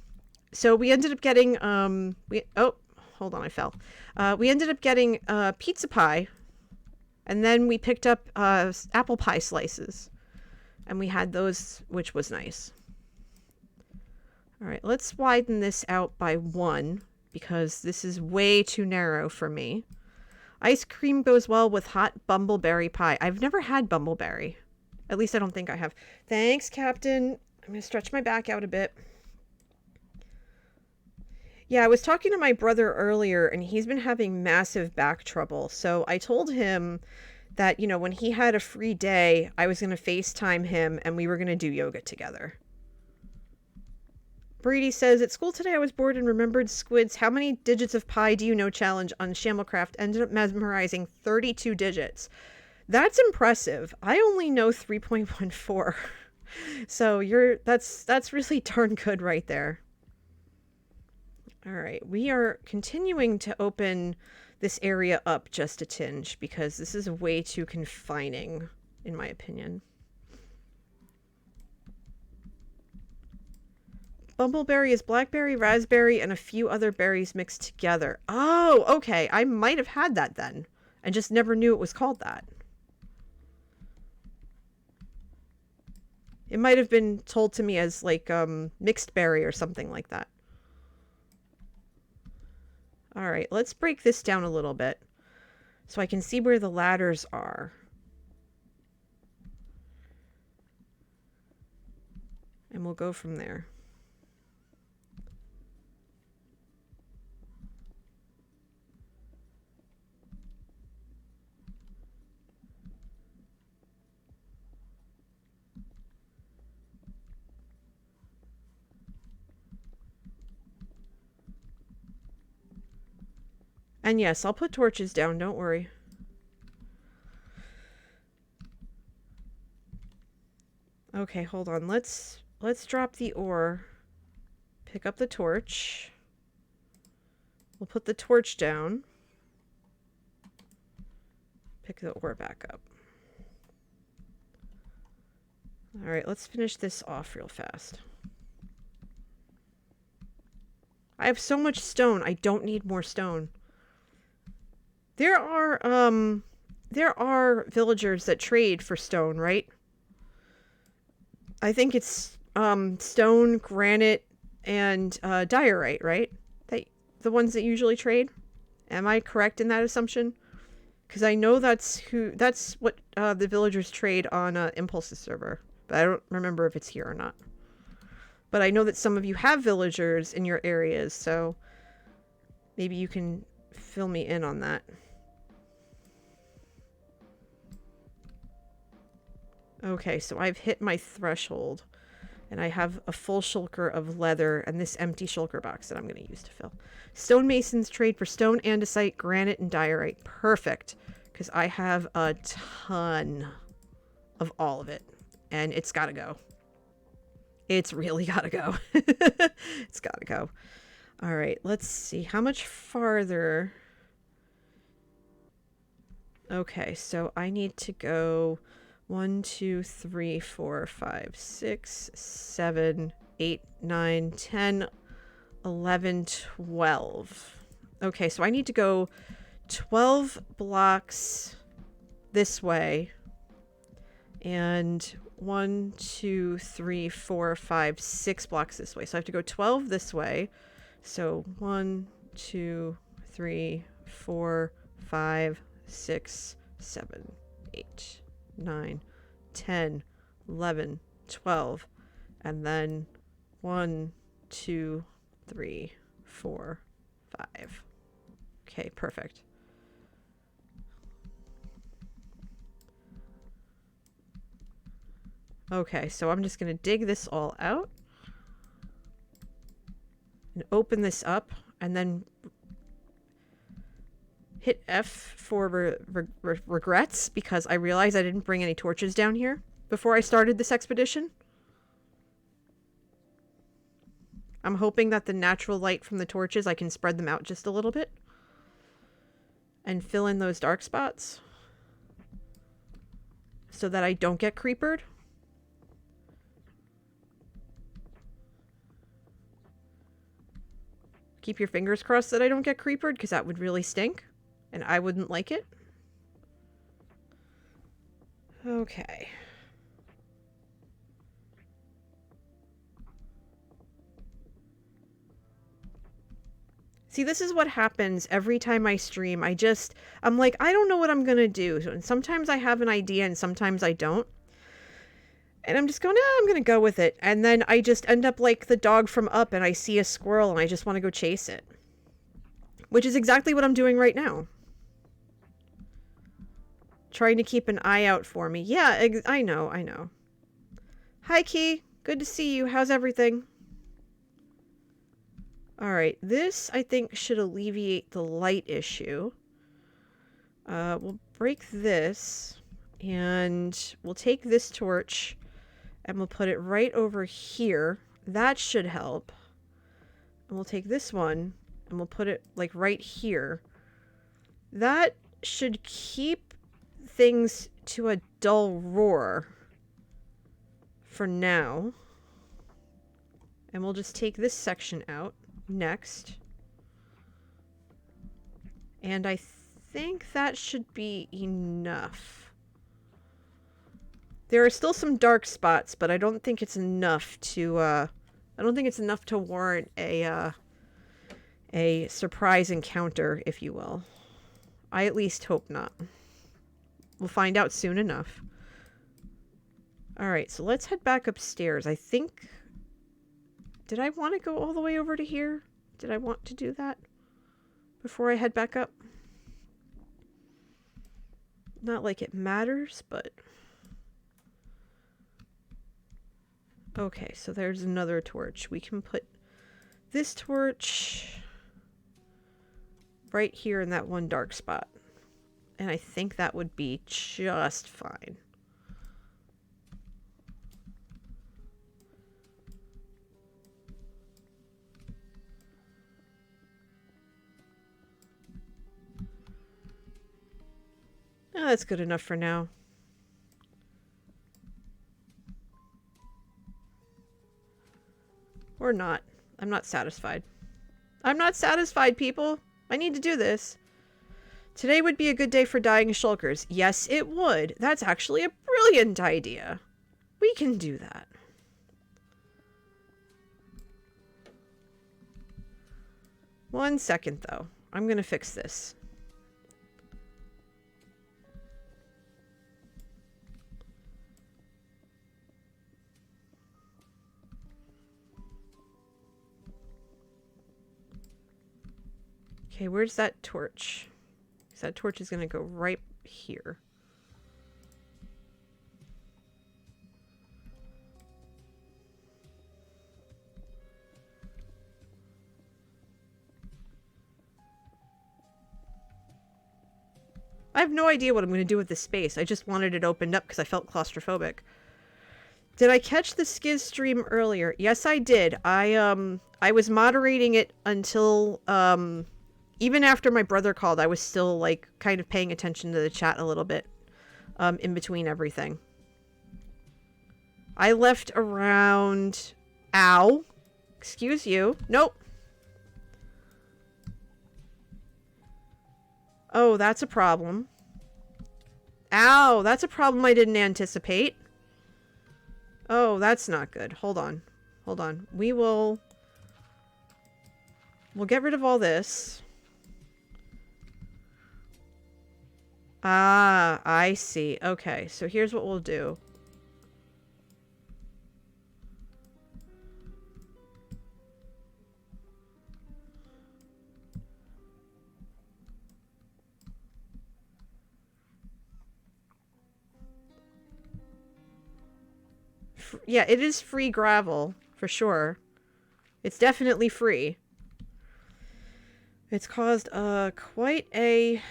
So we ended up getting, hold on, I fell. We ended up getting pizza pie, and then we picked up apple pie slices. And we had those, which was nice. All right, let's widen this out by 1, because this is way too narrow for me. Ice cream goes well with hot bumbleberry pie. I've never had bumbleberry. At least I don't think I have. Thanks, Captain. I'm going to stretch my back out a bit. Yeah, I was talking to my brother earlier, and he's been having massive back trouble. So I told him that, when he had a free day, I was going to FaceTime him, and we were going to do yoga together. Brady says, at school today I was bored and remembered Squid's How Many Digits of Pi Do You Know challenge on Shamblecraft. Ended up memorizing 32 digits. That's impressive. I only know 3.14. So that's really darn good right there. All right, we are continuing to open this area up just a tinge because this is way too confining, in my opinion. Bumbleberry is blackberry, raspberry, and a few other berries mixed together. Oh, okay. I might have had that then and just never knew it was called that. It might have been told to me as like mixed berry or something like that. All right, let's break this down a little bit so I can see where the ladders are. And we'll go from there. And yes, I'll put torches down, don't worry. Okay, hold on. Let's drop the ore. Pick up the torch. We'll put the torch down. Pick the ore back up. All right, let's finish this off real fast. I have so much stone. I don't need more stone. There are villagers that trade for stone, right? I think it's stone, granite, and diorite, right? The ones that usually trade. Am I correct in that assumption? Because I know that's what the villagers trade on Impulse's server, but I don't remember if it's here or not. But I know that some of you have villagers in your areas, so maybe you can fill me in on that. Okay, so I've hit my threshold, and I have a full shulker of leather and this empty shulker box that I'm going to use to fill. Stonemasons trade for stone, andesite, granite, and diorite. Perfect, because I have a ton of all of it, and it's got to go. It's really got to go. It's got to go. All right, let's see. How much farther? Okay, so I need to go 1, 2, 3, 4, 5, 6, 7, 8, 9, 10, 11, 12. Okay, so I need to go 12 blocks this way. And 1, 2, 3, 4, 5, 6 blocks this way. So I have to go 12 this way. So 1, 2, 3, 4, 5, 6, 7, 8, 9, 10, 11, 12. And then 1, 2, 3, 4, 5. Okay, perfect. Okay, so I'm just going to dig this all out and open this up and then hit F for regrets because I realized I didn't bring any torches down here before I started this expedition. I'm hoping that the natural light from the torches, I can spread them out just a little bit and fill in those dark spots so that I don't get creepered. Keep your fingers crossed that I don't get creepered, because that would really stink, and I wouldn't like it. Okay. See, this is what happens every time I stream. I'm like, I don't know what I'm gonna do. And sometimes I have an idea, and sometimes I don't. And I'm just going, no, I'm going to go with it. And then I just end up like the dog from Up and I see a squirrel and I just want to go chase it. Which is exactly what I'm doing right now. Trying to keep an eye out for me. Yeah, I know. Hi, Key. Good to see you. How's everything? Alright, this I think should alleviate the light issue. We'll break this and we'll take this torch and we'll put it right over here. That should help. And we'll take this one and we'll put it like right here. That should keep things to a dull roar for now. And we'll just take this section out next. And I think that should be enough. There are still some dark spots, but I don't think it's enough to, warrant a surprise encounter, if you will. I at least hope not. We'll find out soon enough. Alright, so let's head back upstairs. I think... Did I want to go all the way over to here? Did I want to do that before I head back up? Not like it matters, but... Okay, so there's another torch. We can put this torch right here in that one dark spot. And I think that would be just fine. Oh, that's good enough for now. Or not. I'm not satisfied. I'm not satisfied, people. I need to do this. Today would be a good day for dying shulkers. Yes, it would. That's actually a brilliant idea. We can do that. One second, though. I'm going to fix this. Okay, where's that torch? Because that torch is going to go right here. I have no idea what I'm going to do with this space. I just wanted it opened up because I felt claustrophobic. Did I catch the Skiz stream earlier? Yes, I did. I was moderating it until, even after my brother called, I was still, like, kind of paying attention to the chat a little bit, in between everything. I left around... Ow. Excuse you. Nope. Oh, that's a problem. Ow, that's a problem I didn't anticipate. Oh, that's not good. Hold on. Hold on. We'll get rid of all this. Ah, I see. Okay, so here's what we'll do. Yeah, it is free gravel, for sure. It's definitely free. It's caused quite a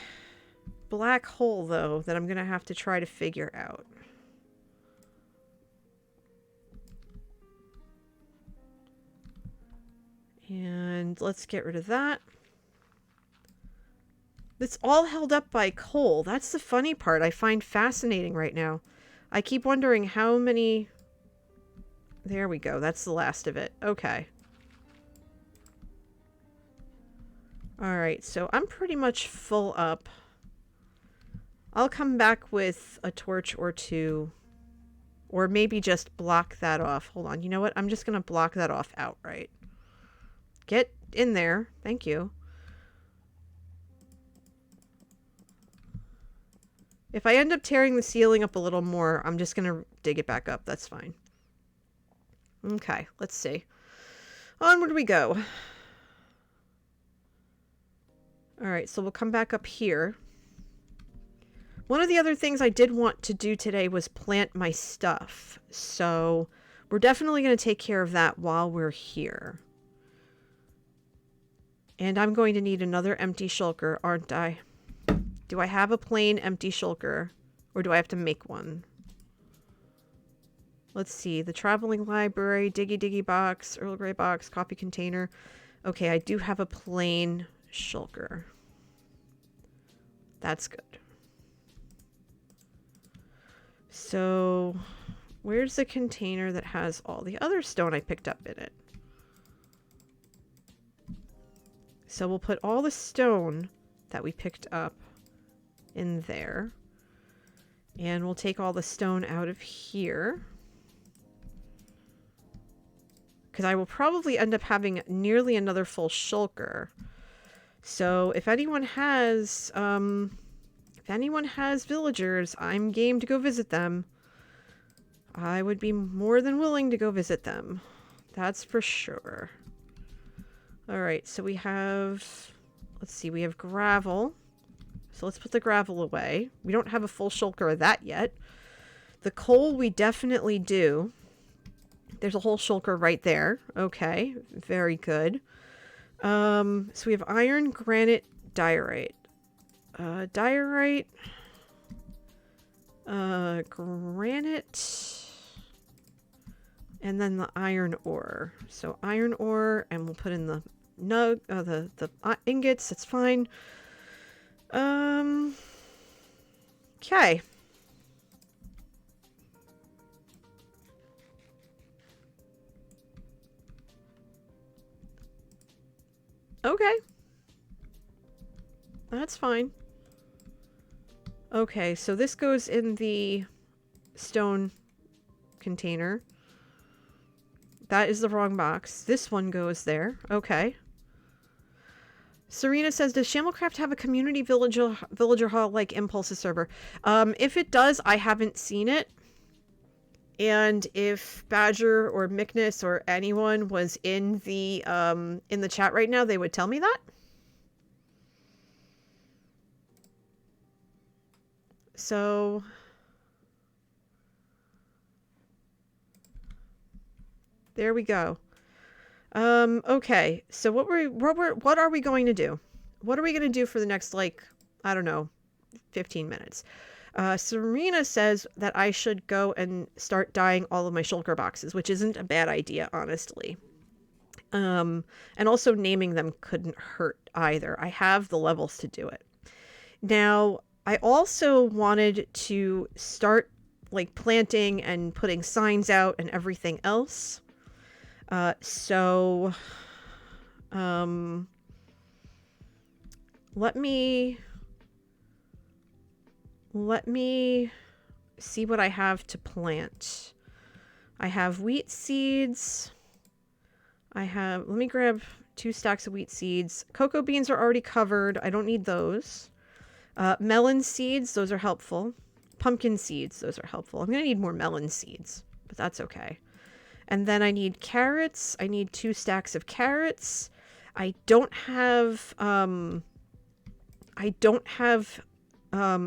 black hole, though, that I'm going to have to try to figure out. And let's get rid of that. It's all held up by coal. That's the funny part I find fascinating right now. I keep wondering how many... There we go. That's the last of it. Okay. Alright, so I'm pretty much full up. I'll come back with a torch or two. Or maybe just block that off. Hold on. You know what? I'm just going to block that off outright. Get in there. Thank you. If I end up tearing the ceiling up a little more, I'm just going to dig it back up. That's fine. Okay, let's see. Onward we go. Alright, so we'll come back up here. One of the other things I did want to do today was plant my stuff. So we're definitely going to take care of that while we're here. And I'm going to need another empty shulker, aren't I? Do I have a plain empty shulker? Or do I have to make one? Let's see. The traveling library, diggy diggy box, Earl Grey box, coffee container. Okay, I do have a plain shulker. That's good. So, where's the container that has all the other stone I picked up in it? So we'll put all the stone that we picked up in there. And we'll take all the stone out of here. Because I will probably end up having nearly another full shulker. So if anyone has villagers, I'm game to go visit them. I would be more than willing to go visit them. That's for sure. Alright, so we have... Let's see, we have gravel. So let's put the gravel away. We don't have a full shulker of that yet. The coal we definitely do. There's a whole shulker right there. Okay, very good. So we have iron, granite, diorite. Diorite... granite... And then the iron ore. So iron ore, and we'll put in the ingots. That's fine. Okay. Okay. That's fine. Okay, so this goes in the stone container. That is the wrong box. This one goes there. Okay. Serena says, does Shamblecraft have a community villager hall like Impulse's server? If it does, I haven't seen it. And if Badger or Mickness or anyone was in the chat right now, they would tell me that. So there we go. Okay. So what are we going to do? What are we going to do for the next, like, I don't know, 15 minutes? Serena says that I should go and start dyeing all of my shulker boxes, which isn't a bad idea, honestly. And also naming them couldn't hurt either. I have the levels to do it. Now, I also wanted to start, like, planting and putting signs out and everything else. Let me see what I have to plant. I have wheat seeds. Let me grab 2 stacks of wheat seeds. Cocoa beans are already covered. I don't need those. Melon seeds, those are helpful. Pumpkin seeds, those are helpful. I'm going to need more melon seeds, but that's okay. And then I need carrots. I need 2 stacks of carrots. I don't have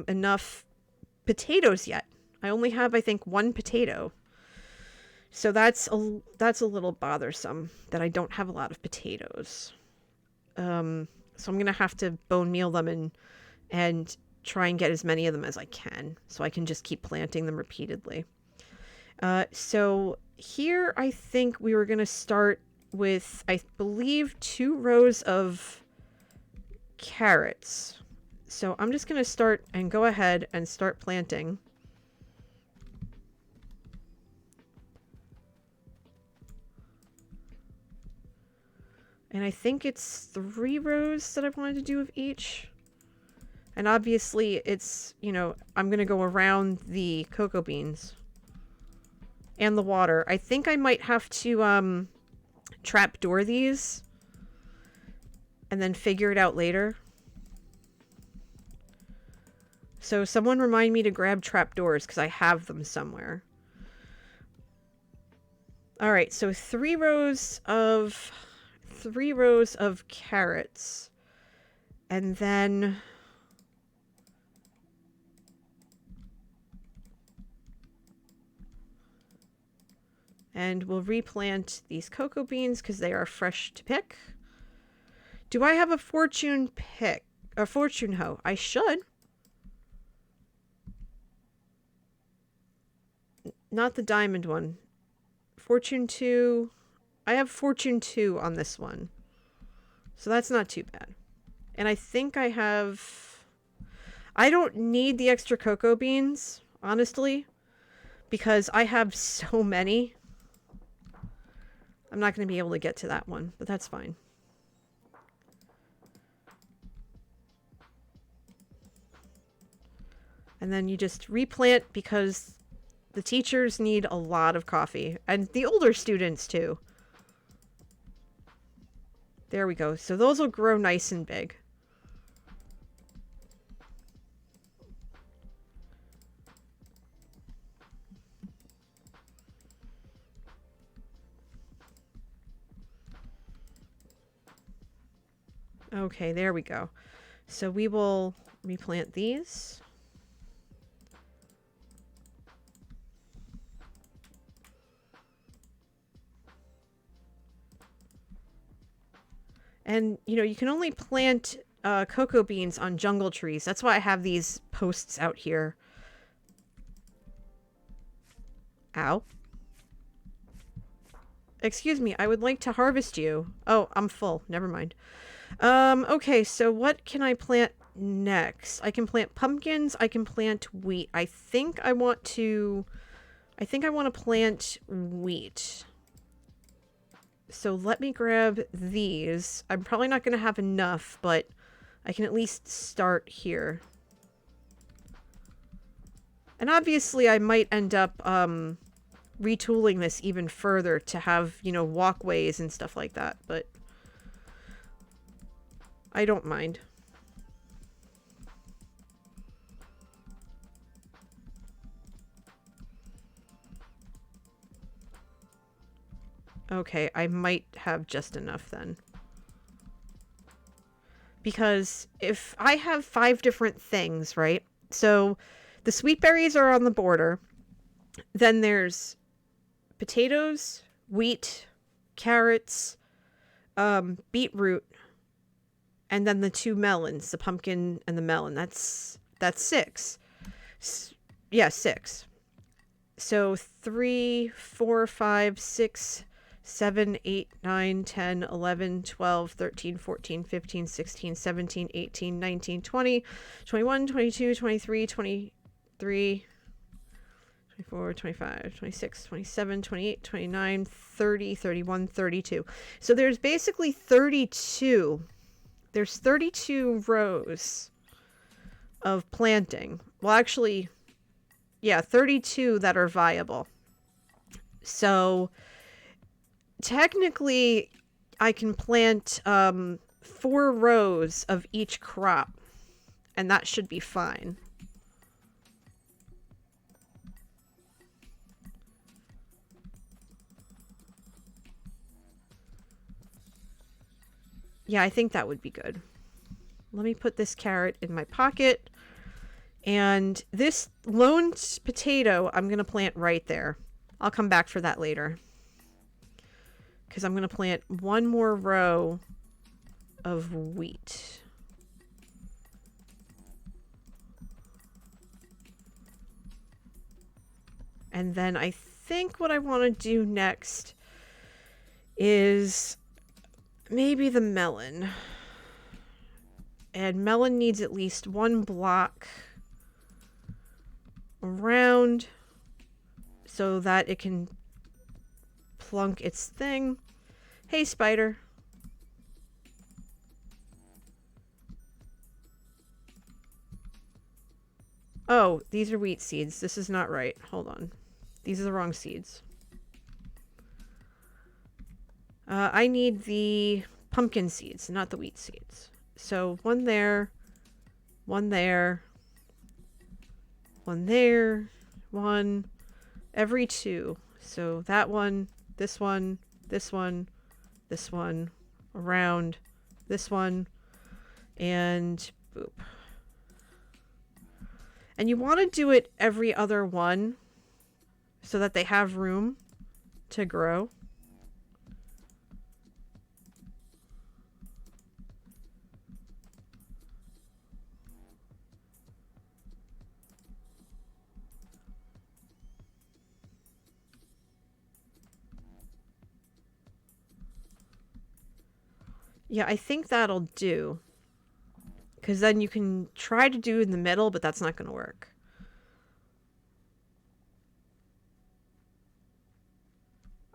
enough potatoes yet. I only have, I think, 1 potato. So that's a little bothersome that I don't have a lot of potatoes. So I'm going to have to bone meal them and try and get as many of them as I can, so I can just keep planting them repeatedly. So here I think we were going to start with, I believe, 2 rows of carrots. So I'm just going to start and go ahead and start planting. And I think it's 3 rows that I wanted to do of each. And obviously it's, you know, I'm going to go around the cocoa beans and the water. I think I might have to trapdoor these and then figure it out later. So someone remind me to grab trapdoors because I have them somewhere. All right, so 3 rows of carrots. And then we'll replant these cocoa beans because they are fresh to pick. Do I have a fortune hoe? I should. Not the diamond one. Fortune 2. I have fortune 2 on this one. So that's not too bad. And I think I don't need the extra cocoa beans, honestly, because I have so many. I'm not going to be able to get to that one, but that's fine. And then you just replant because the teachers need a lot of coffee. And the older students too. There we go. So those will grow nice and big. Okay, there we go. So we will replant these. And, you know, you can only plant cocoa beans on jungle trees. That's why I have these posts out here. Ow. Excuse me, I would like to harvest you. Oh, I'm full. Never mind. Okay, so what can I plant next? I can plant pumpkins. I can plant wheat. I think I want to plant wheat. So let me grab these. I'm probably not going to have enough, but I can at least start here. And obviously I might end up retooling this even further to have, you know, walkways and stuff like that, but I don't mind. Okay, I might have just enough then. Because if I have 5 different things, right? So the sweet berries are on the border. Then there's potatoes, wheat, carrots, beetroot, and then the 2 melons, the pumpkin and the melon. That's 6. Yeah, 6. So 3, 4, 5, 6, 7, 8, 9, 10, 11, 12, 13, 14, 15, 16, 17, 18, 19, 20, 21, 22, 23, 23, 24, 25, 26, 27, 28, 29, 30, 31, 32. So there's basically 32. There's 32 rows of planting. Well, actually, yeah, 32 that are viable. So technically, I can plant 4 rows of each crop, and that should be fine. Yeah, I think that would be good. Let me put this carrot in my pocket. And this lone potato, I'm going to plant right there. I'll come back for that later. Because I'm going to plant 1 more row of wheat. And then I think what I want to do next is maybe the melon. And melon needs at least 1 block around so that it can plunk its thing. Hey, spider. Oh, these are wheat seeds. This is not right. Hold on. These are the wrong seeds. I need the pumpkin seeds, not the wheat seeds. So 1 there, 1 there, 1 there, 1 every 2. So that one, this one, this one, this one, around, this one, and boop. And you want to do it every other one so that they have room to grow. Yeah, I think that'll do. Because then you can try to do in the middle, but that's not going to work.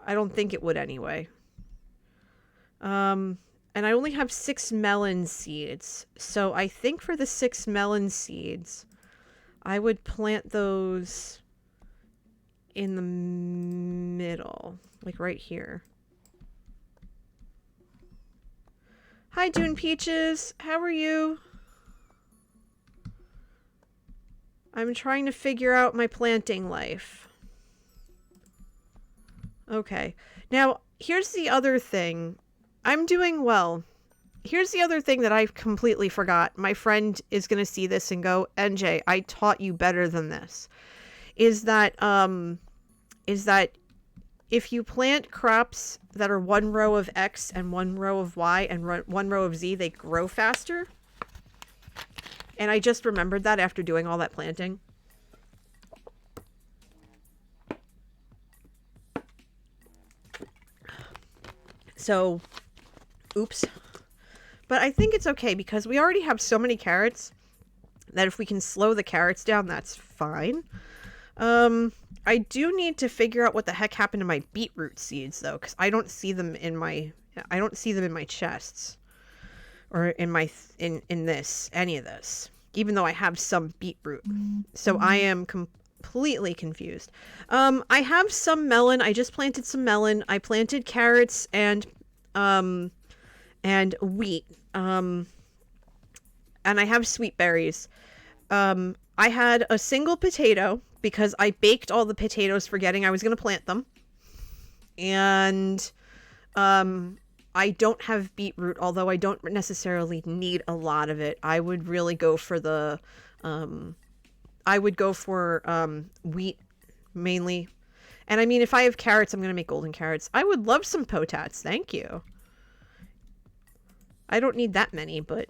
I don't think it would anyway. And I only have 6 melon seeds. So I think for the 6 melon seeds, I would plant those in the middle, like right here. Hi, Dune Peaches. How are you? I'm trying to figure out my planting life. Okay. Now, here's the other thing. I'm doing well. Here's the other thing that I completely forgot. My friend is going to see this and go, NJ, I taught you better than this. Is that if you plant crops that are one row of X and one row of Y and one row of Z, they grow faster. And I just remembered that after doing all that planting. So, oops. But I think it's okay because we already have so many carrots that if we can slow the carrots down, that's fine. I do need to figure out what the heck happened to my beetroot seeds though, because I don't see them in my chests or in any of this, even though I have some beetroot. So I am completely confused. I have some melon. I just planted some melon. I planted carrots and wheat. And I have sweet berries. I had a single potato because I baked all the potatoes forgetting I was going to plant them. And I don't have beetroot, although I don't necessarily need a lot of it. I would really go for the wheat mainly. And I mean, if I have carrots, I'm going to make golden carrots. I would love some potats. Thank you. I don't need that many, but...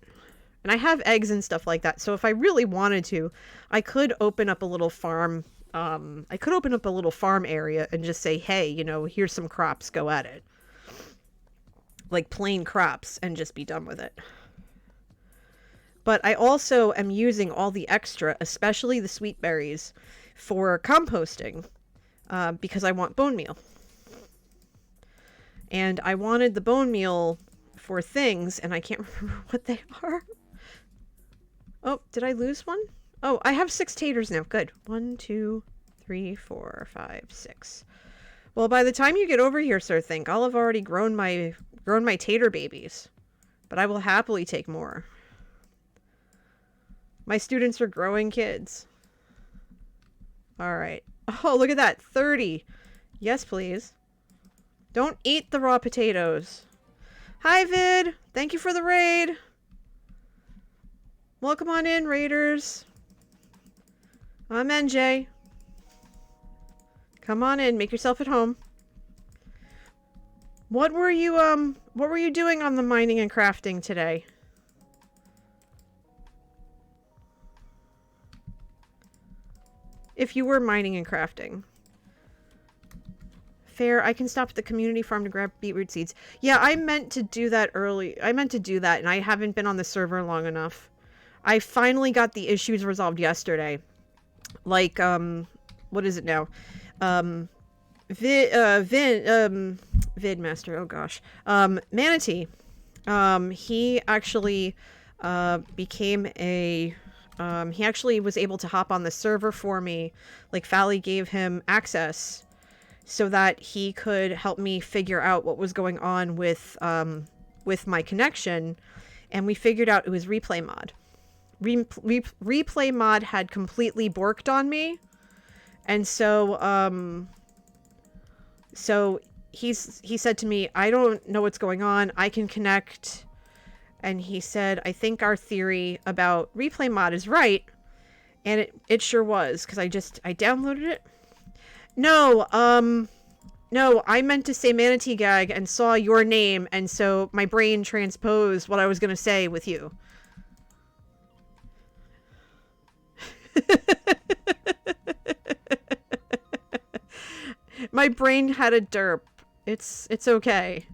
And I have eggs and stuff like that. So if I really wanted to, I could open up a little farm. I could open up a little farm area and just say, hey, you know, here's some crops. Go at it. Like plain crops and just be done with it. But I also am using all the extra, especially the sweet berries, for composting because I want bone meal. And I wanted the bone meal for things, and I can't remember what they are. Oh, did I lose one? Oh, I have 6 taters now. Good. 1, 2, 3, 4, 5, 6. Well, by the time you get over here, Sir Think, I'll have already grown my tater babies. But I will happily take more. My students are growing kids. All right. Oh, look at that. 30. Yes, please. Don't eat the raw potatoes. Hi, Vid. Thank you for the raid. Welcome on in, raiders. I'm NJ. Come on in. Make yourself at home. What were you doing on the mining and crafting today? If you were mining and crafting. Fair, I can stop at the community farm to grab beetroot seeds. Yeah, I meant to do that early. I meant to do that, and I haven't been on the server long enough. I finally got the issues resolved yesterday. Like, what is it now? Vidmaster, oh gosh. Manatee. He actually, became a... he actually was able to hop on the server for me. Like, Fally gave him access so that he could help me figure out what was going on with my connection. And we figured out it was replay mod. Replay mod had completely borked on me. And so, he said to me, I don't know what's going on. I can connect. And he said, I think our theory about replay mod is right. And it sure was, because I downloaded it. No, I meant to say Manatee Gag and saw your name, and so my brain transposed what I was going to say with you. My brain had a derp. It's okay.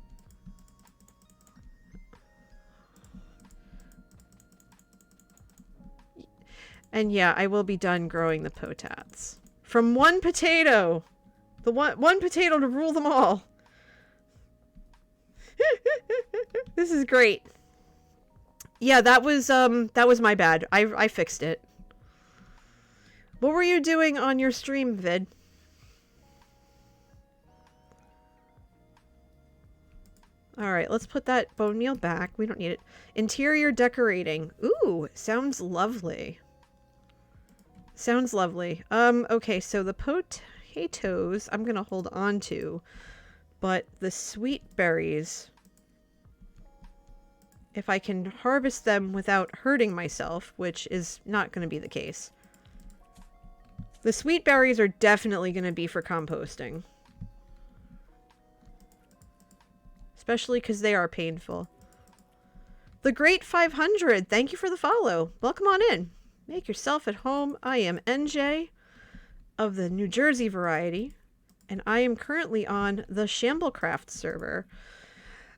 And yeah, I will be done growing the potats. From one potato! The one potato to rule them all! This is great. Yeah, that was my bad. I fixed it. What were you doing on your stream, Vid? Alright, let's put that bone meal back. We don't need it. Interior decorating. Ooh, sounds lovely. Sounds lovely. Okay, so the potatoes I'm gonna hold on to. But the sweet berries, if I can harvest them without hurting myself, which is not going to be the case. The sweet berries are definitely going to be for composting. Especially because they are painful. The Great 500, thank you for the follow. Welcome on in. Make yourself at home. I am NJ of the New Jersey variety, and I am currently on the Shamblecraft server.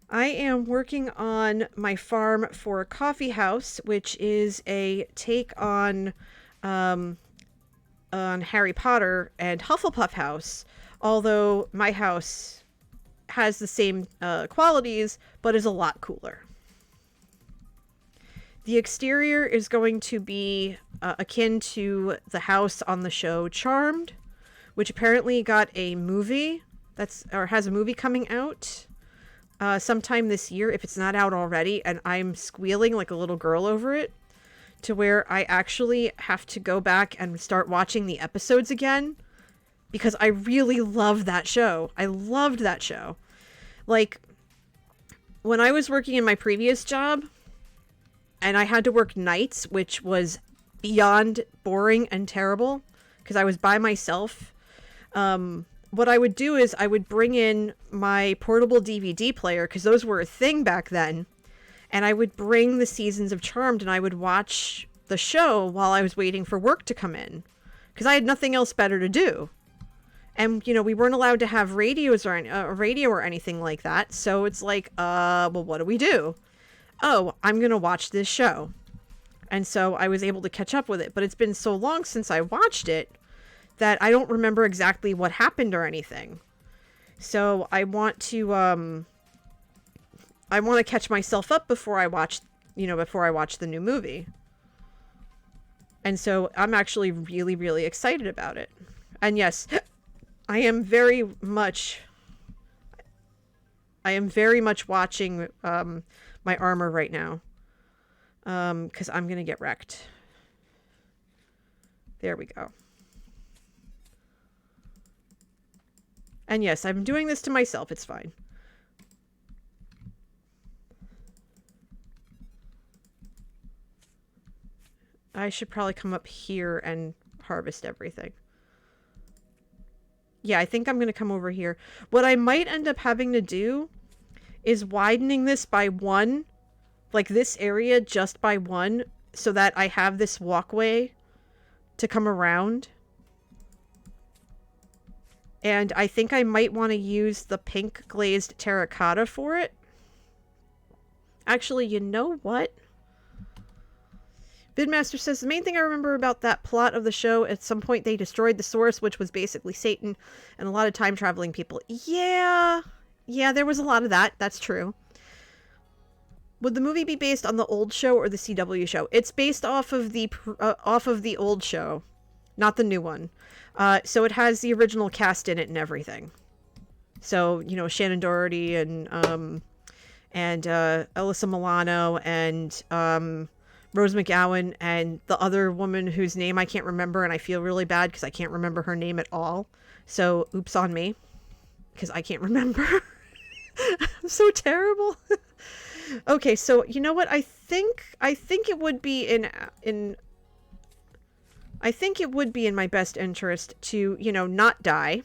I am working on my farm for a coffee house, which is a take on Harry Potter and Hufflepuff House, although my house has the same qualities, but is a lot cooler. The exterior is going to be akin to the house on the show Charmed, which apparently got a movie has a movie coming out sometime this year, if it's not out already, and I'm squealing like a little girl over it, to where I actually have to go back and start watching the episodes again, because I really love that show. I loved that show. Like, when I was working in my previous job, and I had to work nights, which was beyond boring and terrible, because I was by myself, what I would do is I would bring in my portable DVD player, because those were a thing back then, and I would bring the seasons of Charmed, and I would watch the show while I was waiting for work to come in, because I had nothing else better to do. And, you know, we weren't allowed to have radios or a radio or anything like that, so it's like, well, what do we do? Oh, I'm going to watch this show. And so I was able to catch up with it, but it's been so long since I watched it that I don't remember exactly what happened or anything. So I want to catch myself up before I watch the new movie. And so I'm actually really, really excited about it. And yes, I am very much watching my armor right now. Because I'm going to get wrecked. There we go. And yes, I'm doing this to myself. It's fine. I should probably come up here and harvest everything. Yeah, I think I'm going to come over here. What I might end up having to do is widening this by 1, like this area just by 1, so that I have this walkway to come around. And I think I might want to use the pink glazed terracotta for it. Actually, you know what? Vidmaster says, the main thing I remember about that plot of the show, at some point they destroyed the source, which was basically Satan, and a lot of time-traveling people. Yeah, there was a lot of that. That's true. Would the movie be based on the old show or the CW show? It's based off of the old show, not the new one. So it has the original cast in it and everything. So, you know, Shannon Doherty and Alyssa Milano and Rose McGowan and the other woman whose name I can't remember, and I feel really bad because I can't remember her name at all. So, oops on me, because I can't remember. I'm so terrible. Okay, so you know what? I think it would be in my best interest to, you know, not die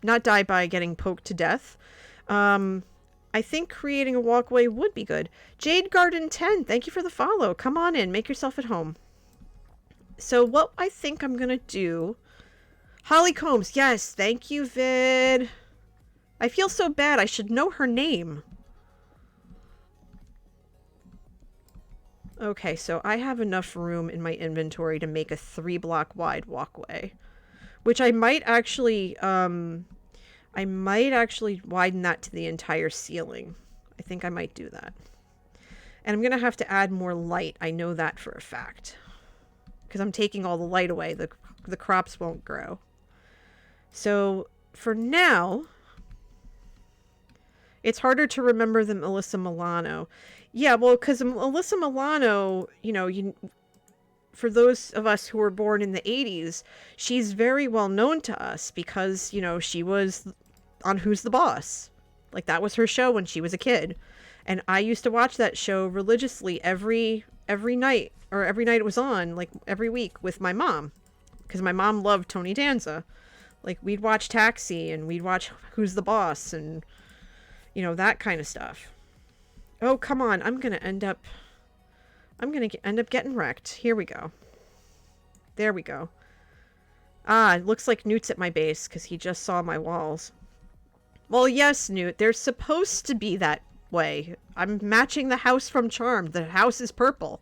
by getting poked to death. I think creating a walkway would be good. Jade Garden 10, thank you for the follow. Come on in, make yourself at home. So what I think I'm gonna do... Holly Combs, yes, thank you, Vid. I feel so bad, I should know her name. Okay, so I have enough room in my inventory to make a 3-block wide walkway. Which I might actually widen that to the entire ceiling. I think I might do that. And I'm going to have to add more light. I know that for a fact. Because I'm taking all the light away. The the crops won't grow. So for now, it's harder to remember than Alyssa Milano. Yeah, well, because Alyssa Milano, for those of us who were born in the 80s, she's very well known to us because, she was on Who's the Boss. Like, that was her show when she was a kid. And I used to watch that show religiously every night, or every night it was on, like, every week with my mom. Because my mom loved Tony Danza. Like, we'd watch Taxi, and we'd watch Who's the Boss, and, that kind of stuff. Oh, come on. I'm going to end up getting wrecked. Here we go. There we go. Ah, it looks like Newt's at my base because he just saw my walls. Well, yes, Newt. They're supposed to be that way. I'm matching the house from Charmed. The house is purple.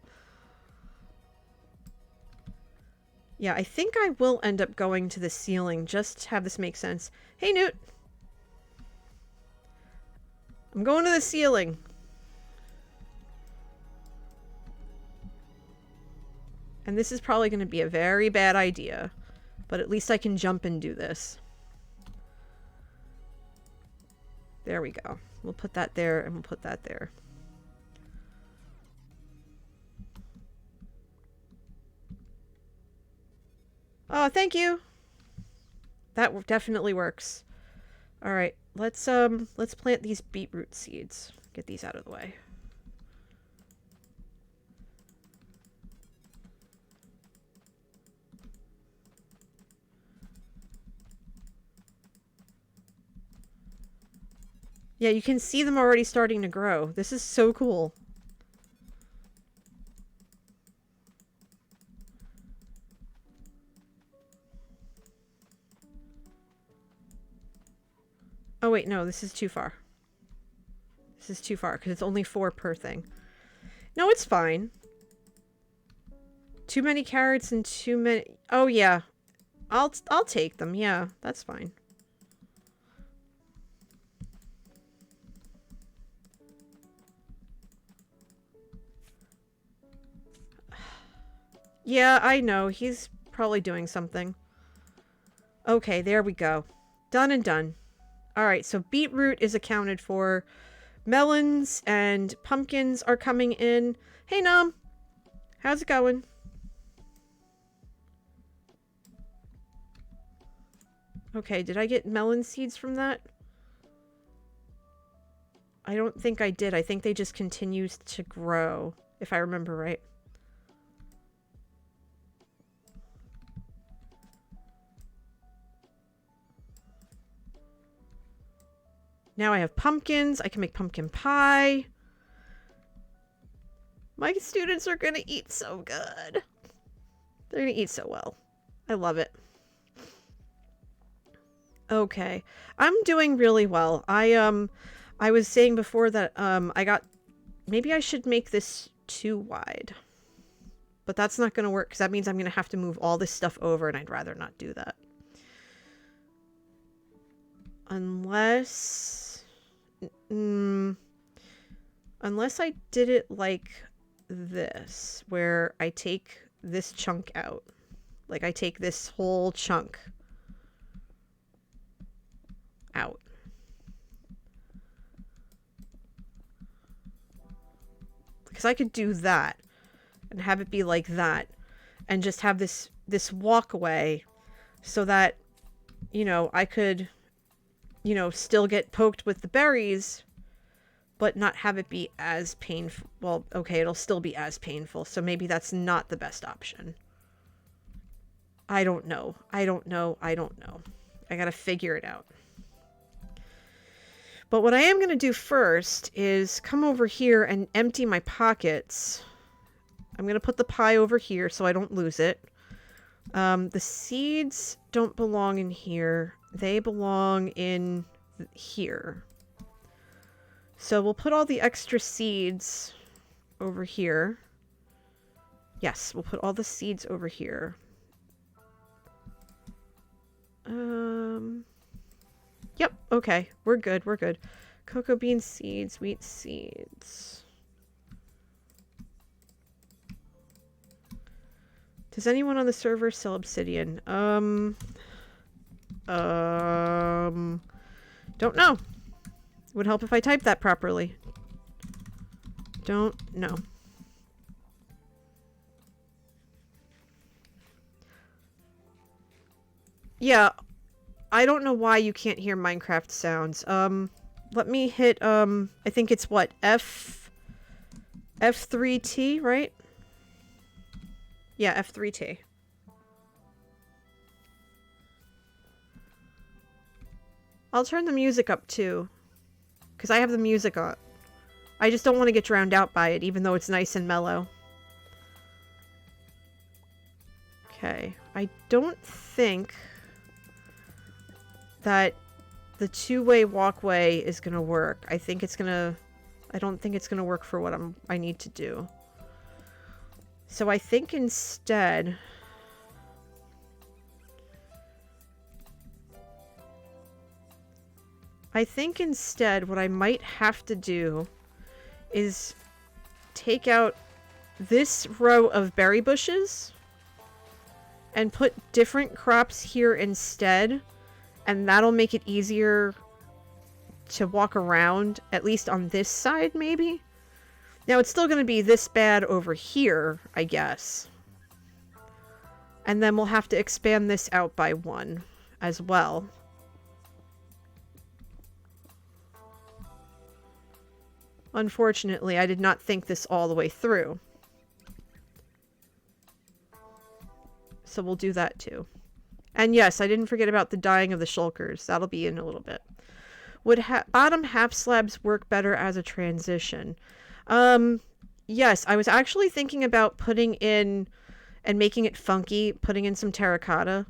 Yeah, I think I will end up going to the ceiling just to have this make sense. Hey, Newt. I'm going to the ceiling. And this is probably going to be a very bad idea. But at least I can jump and do this. There we go. We'll put that there and we'll put that there. Oh, thank you. That definitely works. All right, let's plant these beetroot seeds. Get these out of the way. Yeah, you can see them already starting to grow. This is so cool. Oh wait, no, this is too far. This is too far because it's only 4 per thing. No, it's fine. Too many carrots and too many... Oh yeah. I'll take them. Yeah, that's fine. Yeah, I know. He's probably doing something. Okay, there we go. Done and done. Alright, so beetroot is accounted for. Melons and pumpkins are coming in. Hey, Nom. How's it going? Okay, did I get melon seeds from that? I don't think I did. I think they just continue to grow, if I remember right. Now I have pumpkins. I can make pumpkin pie. My students are going to eat so good. They're going to eat so well. I love it. Okay. I'm doing really well. I was saying before that maybe I should make this too wide. But that's not going to work because that means I'm going to have to move all this stuff over and I'd rather not do that. Unless I did it like this, where I take this chunk out. Like I take this whole chunk out. Because I could do that and have it be like that and just have this walkway so that, I could, still get poked with the berries, but not have it be as painful. Well, okay, it'll still be as painful, so maybe that's not the best option. I don't know. I gotta figure it out. But what I am gonna do first is come over here and empty my pockets. I'm gonna put the pie over here so I don't lose it. The seeds don't belong in here. They belong in here. So we'll put all the extra seeds over here. Yes, we'll put all the seeds over here. Yep, okay. We're good, we're good. Cocoa bean seeds, wheat seeds. Does anyone on the server sell obsidian? Don't know. Would help if I typed that properly. Don't know. Yeah, I don't know why you can't hear Minecraft sounds. Let me hit, I think it's what, F3T, right? Yeah, F3T. I'll turn the music up too, because I have the music on. I just don't want to get drowned out by it, even though it's nice and mellow. Okay, I don't think that the two-way walkway is gonna work. I think it's gonna... I don't think it's gonna work for what I need to do. So I think instead... what I might have to do is take out this row of berry bushes and put different crops here instead, and that'll make it easier to walk around, at least on this side, maybe? Now, it's still going to be this bad over here, I guess. And then we'll have to expand this out by 1 as well. Unfortunately, I did not think this all the way through. So we'll do that too. And yes, I didn't forget about the dyeing of the shulkers. That'll be in a little bit. Would bottom half slabs work better as a transition? Yes, I was actually thinking about putting in and making it funky, putting in some terracotta.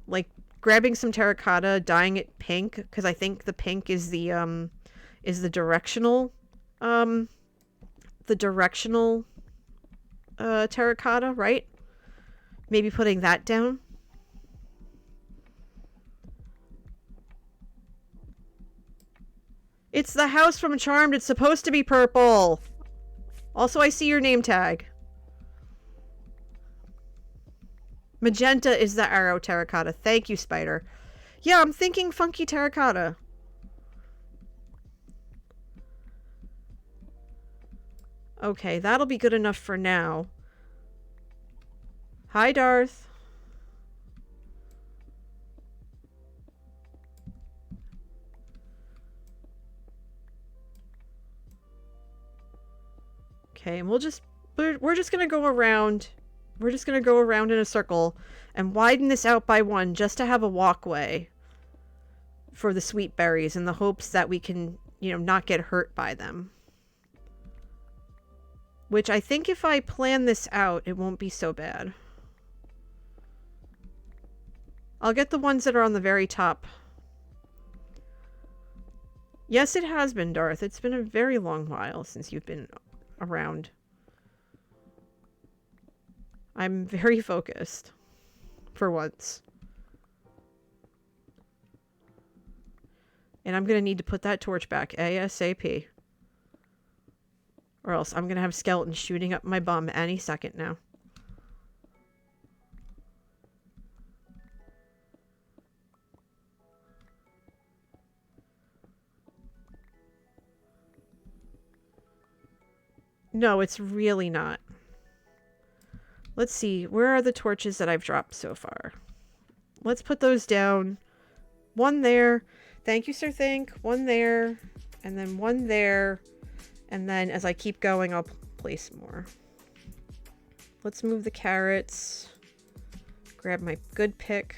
Like grabbing some terracotta, dyeing it pink, because I think the pink is the directional terracotta, right? Maybe putting that down. It's the house from Charmed. It's supposed to be purple. Also, I see your name tag. Magenta is the arrow terracotta. Thank you, Spider. Yeah, I'm thinking funky terracotta. Okay, that'll be good enough for now. Hi, Darth. Okay, and we're just gonna go around. We're just gonna go around in a circle and widen this out by 1 just to have a walkway for the sweet berries in the hopes that we can, you know, not get hurt by them. Which I think if I plan this out, it won't be so bad. I'll get the ones that are on the very top. Yes, it has been, Darth. It's been a very long while since you've been around. I'm very focused. For once. And I'm going to need to put that torch back ASAP. Or else I'm going to have skeletons shooting up my bum any second now. No, it's really not. Let's see. Where are the torches that I've dropped so far? Let's put those down. 1 there. Thank you, Sir Think. 1 there. And then 1 there. And then as I keep going, I'll place more. Let's move the carrots. Grab my good pick.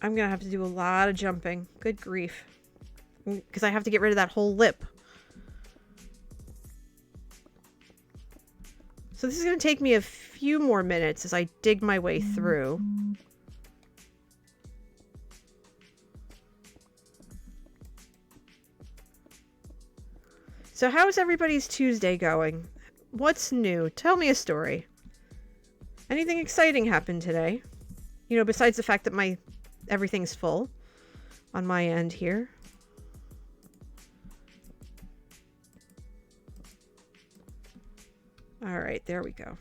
I'm gonna have to do a lot of jumping. Good grief. Because I have to get rid of that whole lip. So this is gonna take me a few more minutes as I dig my way through. So how is everybody's Tuesday going? What's new? Tell me a story. Anything exciting happened today? You know, besides the fact that everything's full on my end here. All right, there we go.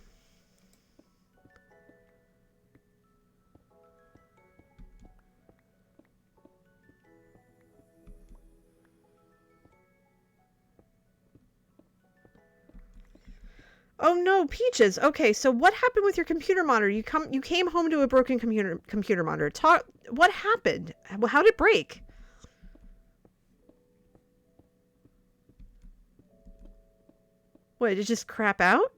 Oh no, Peaches. Okay, so what happened with your computer monitor? You came home to a broken computer monitor. What happened? How did it break? What, did it just crap out?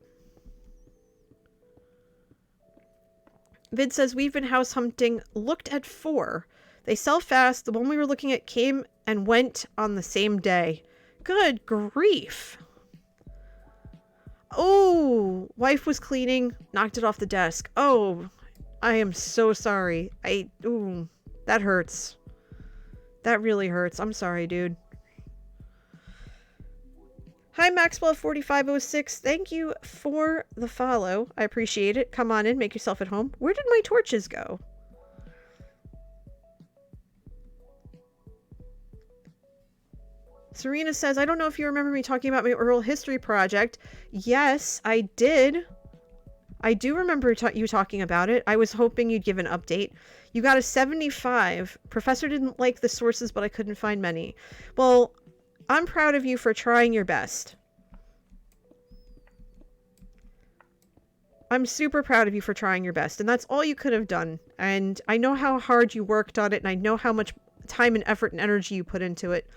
Vid says, we've been house hunting, looked at 4. They sell fast. The one we were looking at came and went on the same day. Good grief. Oh, wife was cleaning, knocked it off the desk. Oh, I am so sorry. Ooh, that hurts. That really hurts. I'm sorry, dude. Hi, Maxwell4506. Thank you for the follow. I appreciate it. Come on in, make yourself at home. Where did my torches go? Serena says, I don't know if you remember me talking about my oral history project. Yes, I did. I do remember you talking about it. I was hoping you'd give an update. You got a 75. Professor didn't like the sources, but I couldn't find many. Well, I'm proud of you for trying your best. I'm super proud of you for trying your best, and that's all you could have done. And I know how hard you worked on it, and I know how much time and effort and energy you put into it.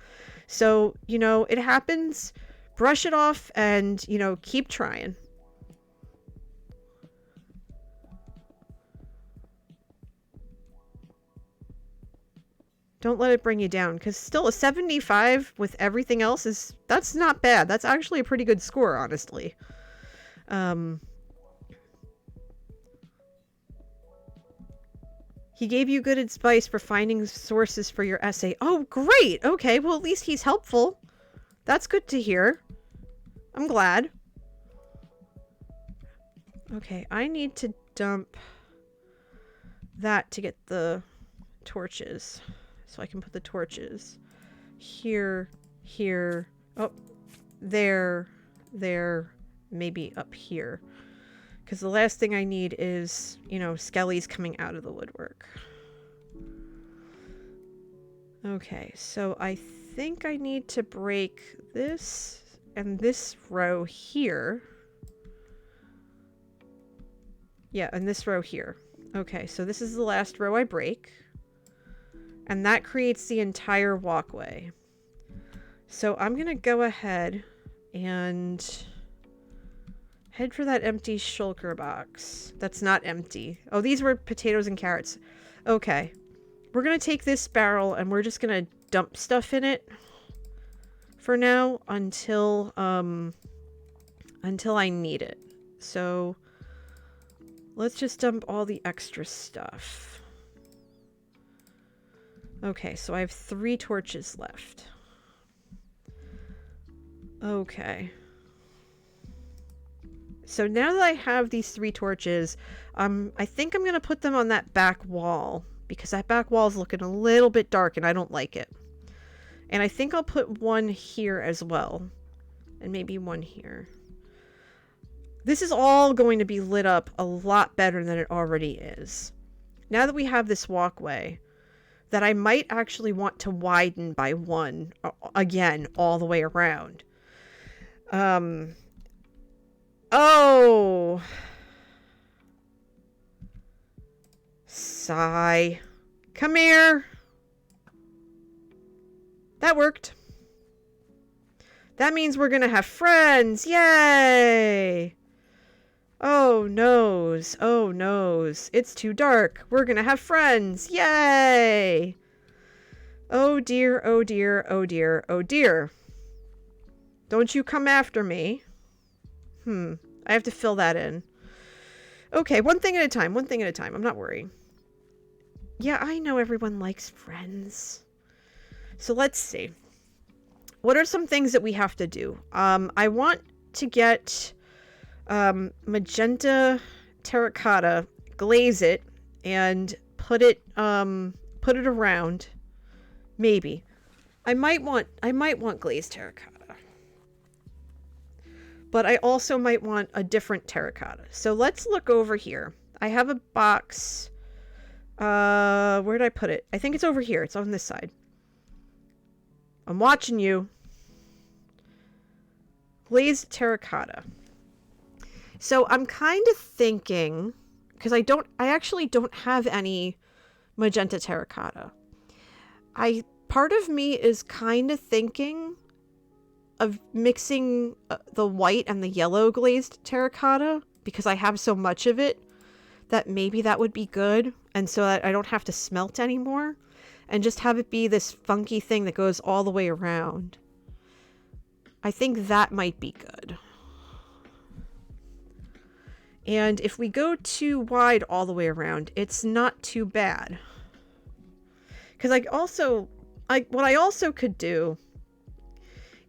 So, you know, it happens. Brush it off and, you know, keep trying. Don't let it bring you down, because still a 75 with everything else that's not bad. That's actually a pretty good score, honestly. He gave you good advice for finding sources for your essay. Oh, great! Okay, well, at least he's helpful. That's good to hear. I'm glad. Okay, I need to dump that to get the torches. So I can put the torches here, here, oh, there, maybe up here. Because the last thing I need is, you know, skellies coming out of the woodwork. Okay, so I think I need to break this and this row here. Yeah, and this row here. Okay, so this is the last row I break. And that creates the entire walkway. So I'm going to go ahead and head for that empty shulker box. That's not empty. Oh, these were potatoes and carrots. Okay. We're going to take this barrel and we're just going to dump stuff in it for now until I need it. So let's just dump all the extra stuff. Okay, so I have 3 torches left. Okay. So now that I have these 3 torches, I think I'm going to put them on that back wall, because that back wall is looking a little bit dark and I don't like it. And I think I'll put one here as well. And maybe one here. This is all going to be lit up a lot better than it already is. Now that we have this walkway, that I might actually want to widen by 1, again, all the way around. Oh! Sigh. Come here! That worked. That means we're gonna have friends! Yay! Oh, noes. Oh, noes. It's too dark. We're gonna have friends. Yay! Oh dear, oh dear, oh dear, oh dear. Don't you come after me. I have to fill that in. Okay, one thing at a time, one thing at a time. I'm not worried. Yeah, I know everyone likes friends. So let's see. What are some things that we have to do? I want to get magenta terracotta, glaze it, and put it around. Maybe. I might want glazed terracotta. But I also might want a different terracotta. So let's look over here. I have a box. Where did I put it? I think it's over here. It's on this side. I'm watching you. Glazed terracotta. So I'm kind of thinking, because I actually don't have any magenta terracotta. Part of me is kind of thinking of mixing the white and the yellow glazed terracotta, because I have so much of it that maybe that would be good, and so that I don't have to smelt anymore, and just have it be this funky thing that goes all the way around. I think that might be good. And if we go too wide all the way around, it's not too bad. Because what I also could do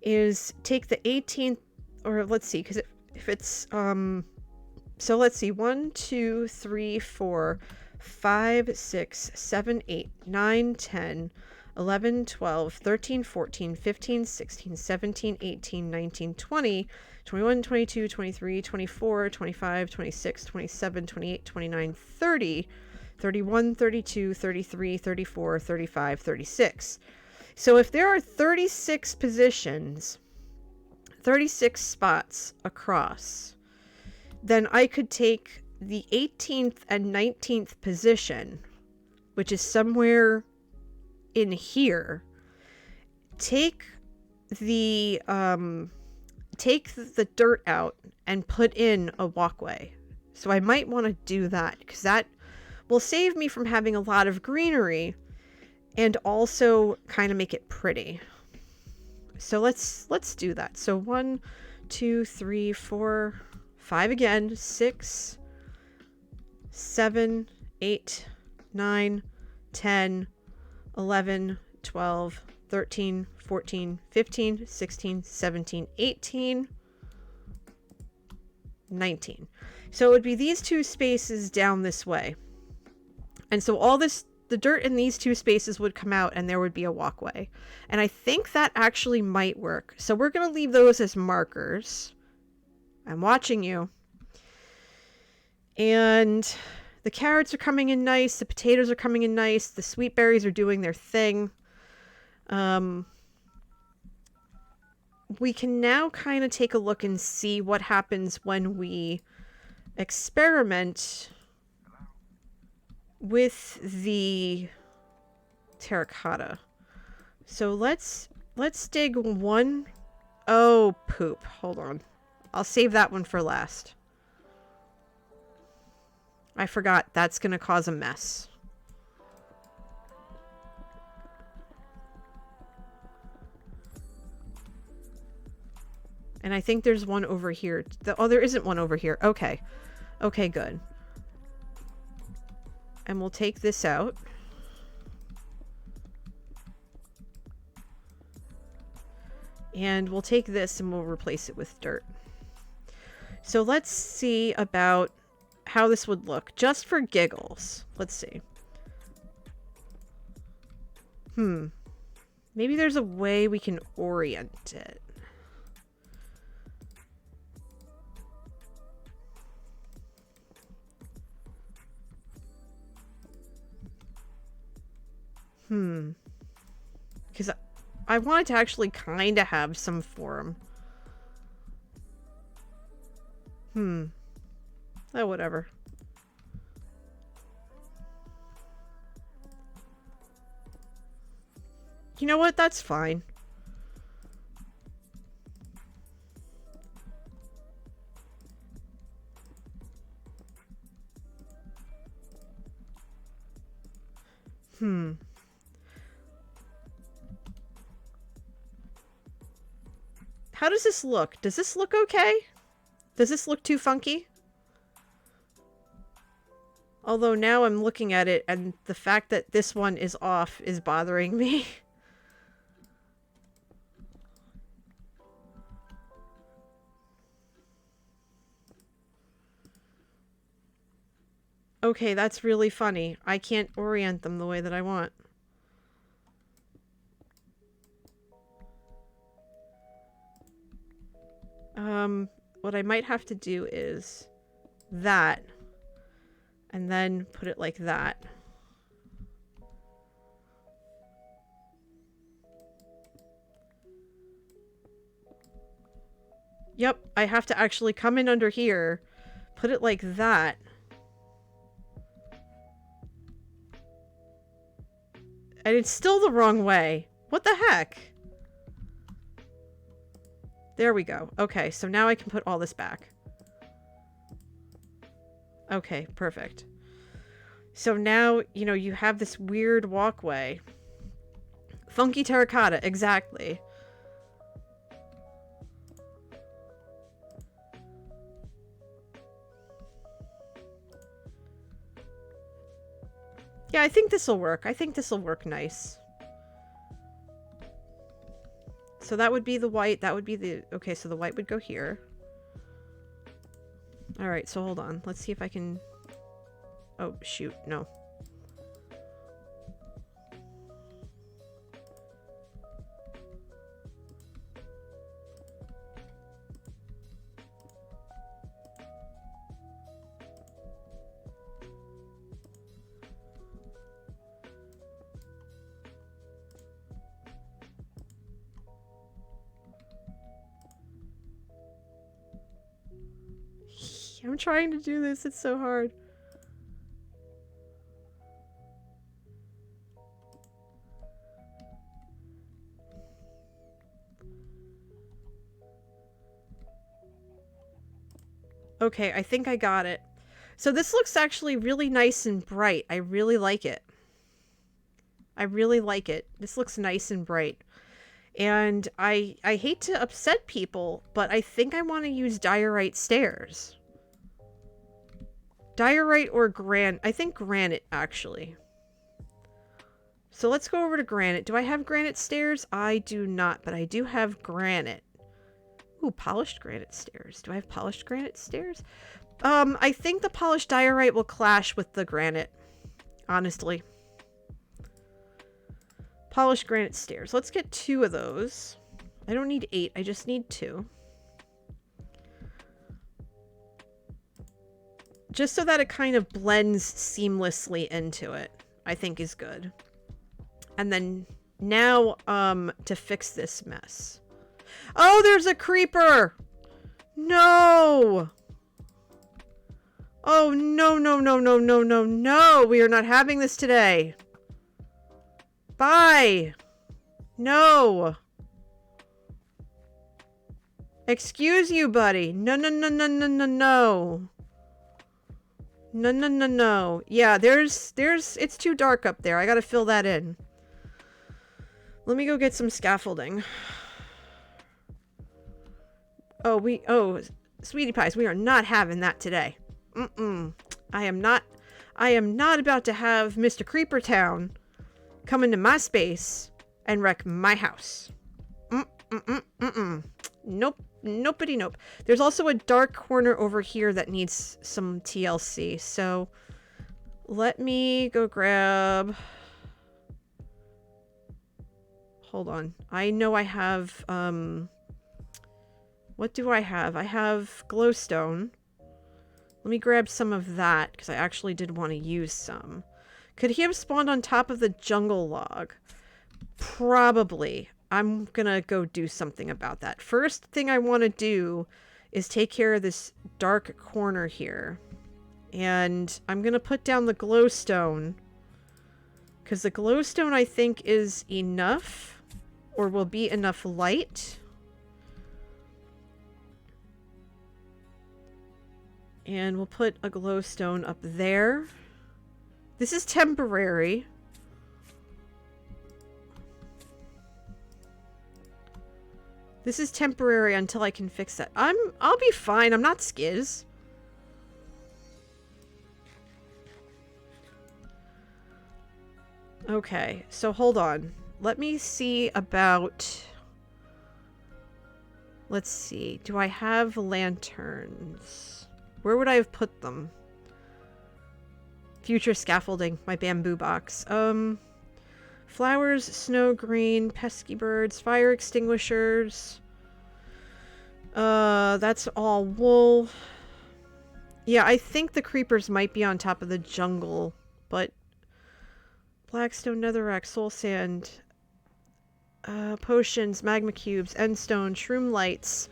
is take the 18th, or let's see, because if it's, so let's see, 1, 2, 3, 4, 5, 6, 7, 8, 9, 10, 11, 12, 13, 14, 15, 16, 17, 18, 19, 20, 21, 22, 23, 24, 25, 26, 27, 28, 29, 30, 31, 32, 33, 34, 35, 36. So if there are 36 positions, 36 spots across, then I could take the 18th and 19th position, which is somewhere in here, take the dirt out and put in a walkway. So I might want to do that, because that will save me from having a lot of greenery and also kind of make it pretty. So let's do that. So 1, 2, 3, 4, 5 again, 6, 7, 8, 9, 10, 11, 12, 13, 14, 15, 16, 17, 18, 19. So it would be these two spaces down this way. And so the dirt in these two spaces would come out and there would be a walkway. And I think that actually might work. So we're going to leave those as markers. I'm watching you. And the carrots are coming in nice. The potatoes are coming in nice. The sweet berries are doing their thing. We can now kind of take a look and see what happens when we experiment with the terracotta. So let's dig one. Oh, poop. Hold on. I'll save that one for last. I forgot. That's going to cause a mess. And I think there's one over here. Oh, there isn't one over here. Okay. Okay, good. And we'll take this out. And we'll take this and we'll replace it with dirt. So let's see about how this would look, just for giggles. Let's see. Maybe there's a way we can orient it. Because I wanted to actually kind of have some form. Oh, whatever. You know what? That's fine. How does this look? Does this look okay? Does this look too funky? Although now I'm looking at it and the fact that this one is off is bothering me. Okay, that's really funny. I can't orient them the way that I want. What I might have to do is that, and then put it like that. Yep, I have to actually come in under here, put it like that. And it's still the wrong way. What the heck? There we go. Okay, so now I can put all this back. Okay, perfect. So now, you know, you have this weird walkway. Funky terracotta, exactly. Yeah, I think this'll work. I think this'll work nice. So that would be the white. That would be the... Okay, so the white would go here. Alright, so hold on. Let's see if I can... Oh, shoot. No. I'm trying to do this. It's so hard. Okay, I think I got it. So this looks actually really nice and bright. I really like it. I really like it. This looks nice and bright. And I hate to upset people, but I think I want to use diorite stairs. Diorite or granite. I think granite, actually. So let's go over to granite. Do I have granite stairs? I do not, but I do have granite. Ooh, polished granite stairs. Do I have polished granite stairs? I think the polished diorite will clash with the granite. Honestly. Polished granite stairs. Let's get 2 of those. I don't need 8. I just need 2. Just so that it kind of blends seamlessly into it, I think is good. And then now, to fix this mess. Oh, there's a creeper! No! Oh, no, no, no, no, no, no, no! We are not having this today. Bye! No! Excuse you, buddy. No, no, no, no, no, no, no. No, no, no, no. Yeah, it's too dark up there. I gotta fill that in. Let me go get some scaffolding. Oh, sweetie pies, we are not having that today. I am not about to have Mr. Creeper Town come into my space and wreck my house. Nope. Nopety nope. There's also a dark corner over here that needs some TLC. So let me go grab... Hold on. I know I have... What do I have? I have glowstone. Let me grab some of that because I actually did want to use some. Could he have spawned on top of the jungle log? Probably. I'm gonna go do something about that. First thing I want to do is take care of this dark corner here. And I'm gonna put down the glowstone. Because the glowstone, I think, is enough. Or will be enough light. And we'll put a glowstone up there. This is temporary. This is temporary until I can fix that. I'll be fine. I'm not Skiz. Okay, so hold on. Let me see about... Let's see. Do I have lanterns? Where would I have put them? Future scaffolding. My bamboo box. Flowers, snow green, pesky birds, fire extinguishers. That's all wool. Yeah, I think the creepers might be on top of the jungle, but... Blackstone, netherrack, soul sand, potions, magma cubes, endstone, shroom lights.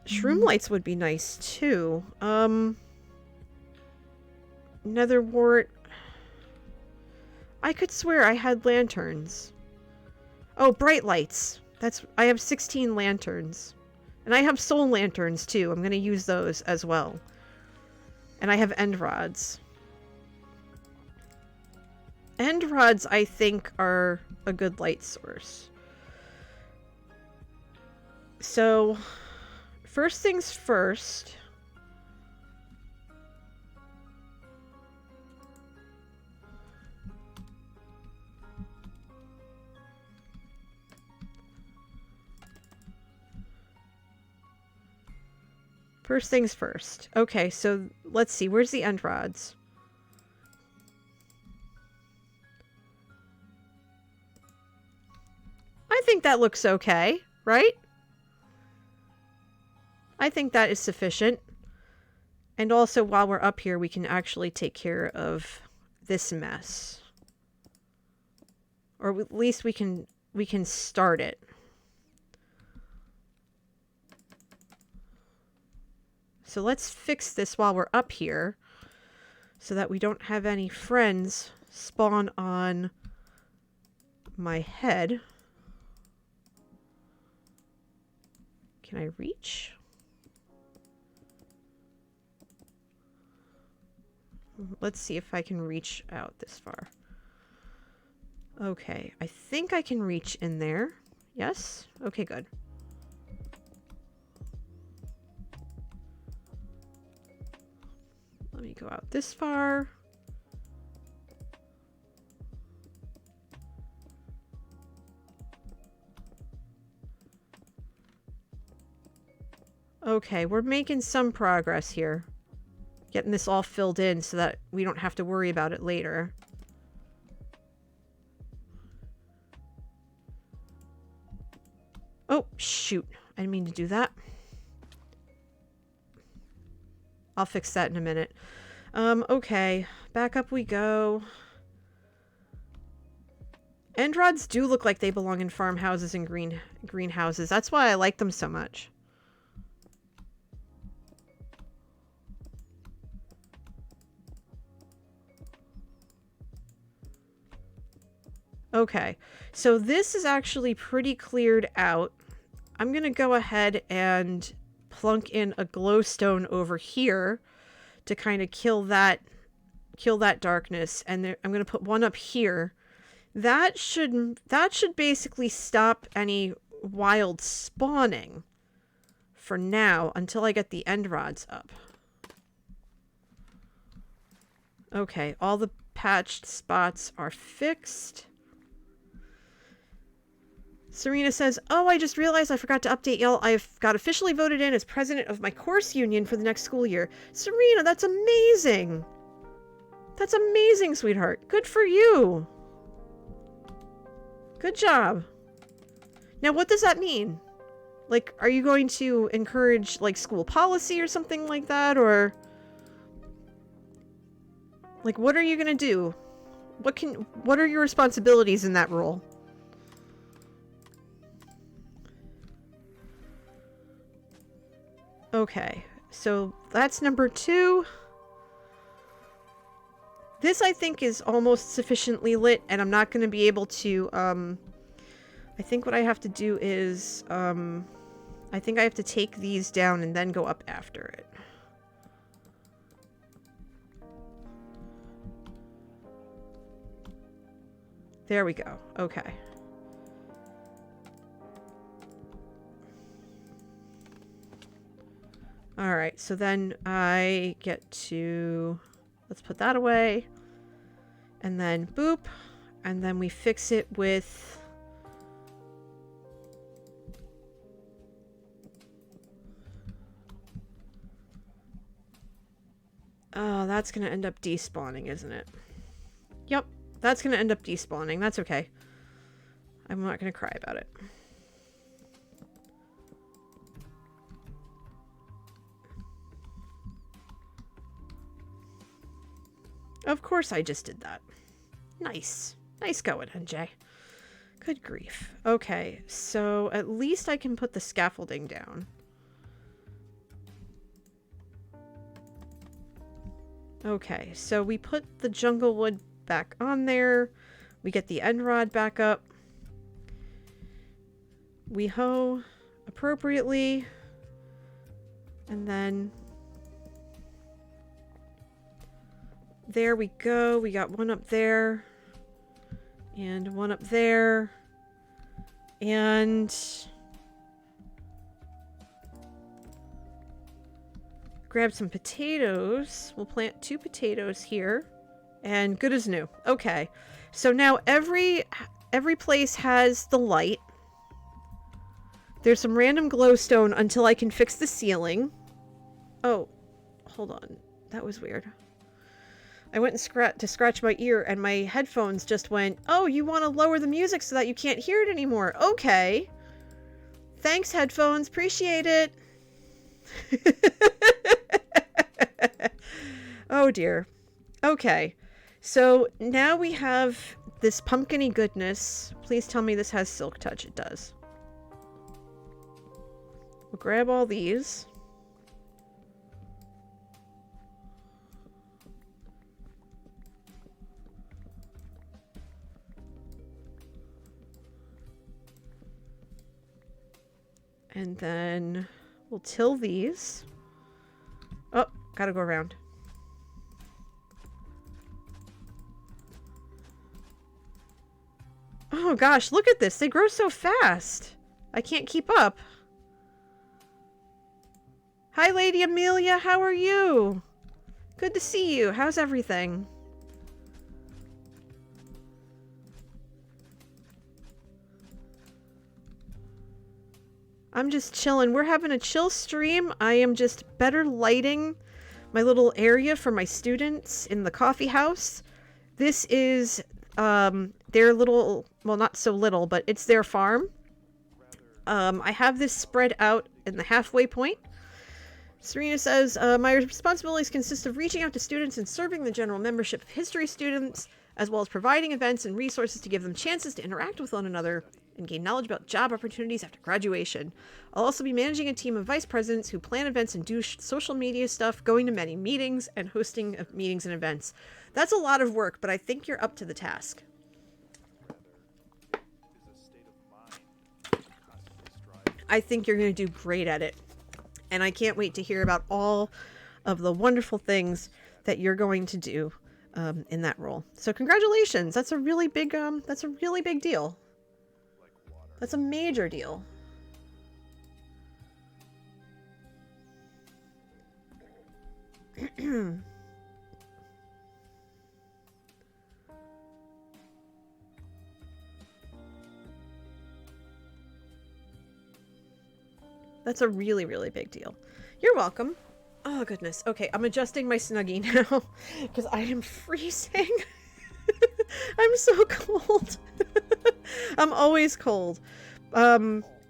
Shroom lights would be nice too. Netherwort. I could swear I had lanterns. Oh, bright lights. I have 16 lanterns. And I have soul lanterns too. I'm gonna use those as well. And I have end rods. End rods, I think, are a good light source. So, first things first. First things first. Okay, so let's see. Where's the end rods? I think that looks okay, right? I think that is sufficient. And also, while we're up here, we can actually take care of this mess. Or at least we can start it. So let's fix this while we're up here, so that we don't have any friends spawn on my head. Can I reach? Let's see if I can reach out this far. Okay, I think I can reach in there. Yes? Okay, good. Let me go out this far. Okay, we're making some progress here. Getting this all filled in so that we don't have to worry about it later. Oh, shoot. I didn't mean to do that. I'll fix that in a minute. Okay. Back up we go. End rods do look like they belong in farmhouses and greenhouses. That's why I like them so much. Okay, so this is actually pretty cleared out. I'm gonna go ahead and plunk in a glowstone over here to kind of kill that darkness, and there, I'm gonna put one up here. That should basically stop any wild spawning for now until I get the end rods up. Okay, all the patched spots are fixed. Serena says, oh, I just realized I forgot to update y'all. I've got officially voted in as president of my course union for the next school year. Serena, that's amazing. That's amazing, sweetheart. Good for you. Good job. Now, what does that mean? Like, are you going to encourage, like, school policy or something like that? Or, like, what are you going to do? What are your responsibilities in that role? Okay, so that's number 2. This, I think, is almost sufficiently lit, and I'm not going to be able to, I think what I have to do is, I think I have to take these down and then go up after it. There we go. Okay. All right, so then I get to, let's put that away. And then boop. And then we fix it with, oh, that's going to end up despawning, isn't it? Yep, that's going to end up despawning. That's okay. I'm not going to cry about it. Of course I just did that. Nice. Nice going, NJ. Good grief. Okay, so at least I can put the scaffolding down. Okay, so we put the jungle wood back on there. We get the end rod back up. We hoe appropriately. And then there we go. We got one up there. And one up there. And grab some potatoes. We'll plant 2 potatoes here. And good as new. Okay. So now every place has the light. There's some random glowstone until I can fix the ceiling. Oh, hold on. That was weird. I went and scratch my ear, and my headphones just went, oh, you want to lower the music so that you can't hear it anymore. Okay. Thanks, headphones. Appreciate it. Oh, dear. Okay. So now we have this pumpkin-y goodness. Please tell me this has silk touch. It does. We'll grab all these. And then we'll till these. Oh, gotta go around. Oh gosh, look at this. They grow so fast. I can't keep up. Hi, Lady Amelia. How are you? Good to see you. How's everything? I'm just chilling. We're having a chill stream. I am just better lighting my little area for my students in the coffee house. This is their little, well, not so little, but it's their farm. I have this spread out in the halfway point. Serena says, my responsibilities consist of reaching out to students and serving the general membership of history students, as well as providing events and resources to give them chances to interact with one another and gain knowledge about job opportunities after graduation. I'll also be managing a team of vice presidents who plan events and do social media stuff, going to many meetings, and hosting meetings and events. That's a lot of work, but I think you're up to the task. I think you're going to do great at it. And I can't wait to hear about all of the wonderful things that you're going to do in that role. So congratulations. That's a really big deal. That's a major deal. That's a really, really big deal. You're welcome. Oh, goodness. Okay, I'm adjusting my Snuggie now because I am freezing. I'm so cold. I'm always cold.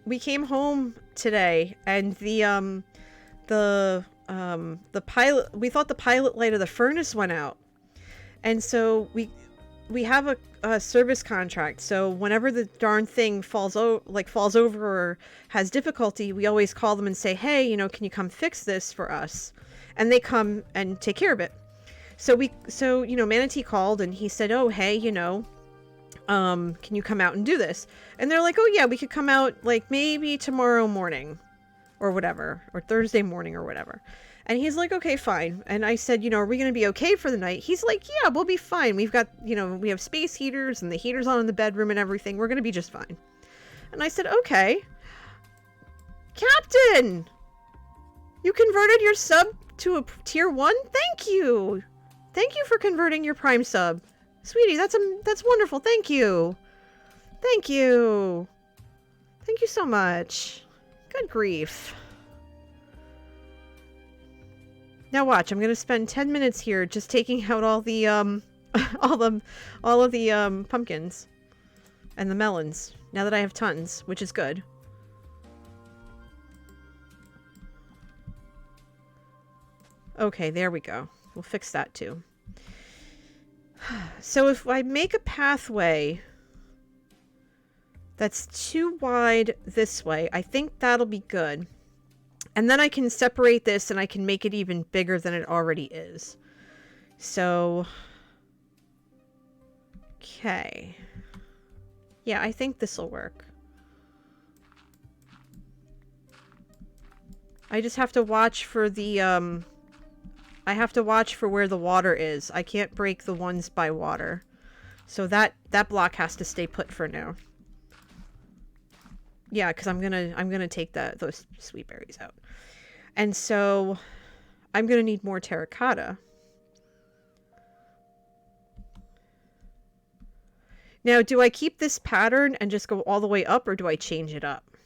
We came home today and the pilot, we thought the pilot light of the furnace went out. And so we have a service contract, so whenever the darn thing falls over or has difficulty, we always call them and say, hey, you know, can you come fix this for us? And they come and take care of it. So you know, Manatee called and he said, oh, hey, you know, can you come out and do this? And they're like, oh yeah, we could come out like maybe tomorrow morning or whatever, or Thursday morning or whatever. And he's like, okay, fine. And I said, you know, are we going to be okay for the night? He's like, yeah, we'll be fine. We've got, you know, we have space heaters and the heater's on in the bedroom and everything. We're going to be just fine. And I said, okay. Captain! You converted your sub to a tier 1? Thank you! Thank you for converting your Prime sub. Sweetie, that's wonderful. Thank you. Thank you. Thank you so much. Good grief. Now watch, I'm going to spend 10 minutes here just taking out all the all of the pumpkins and the melons. Now that I have tons, which is good. Okay, there we go. We'll fix that too. So if I make a pathway that's too wide this way, I think that'll be good. And then I can separate this and I can make it even bigger than it already is. So, okay. Yeah, I think this will work. I just have to watch for the, I have to watch for where the water is. I can't break the ones by water. So that block has to stay put for now. Yeah, because I'm gonna take those sweet berries out. And so I'm gonna need more terracotta. Now, do I keep this pattern and just go all the way up, or do I change it up?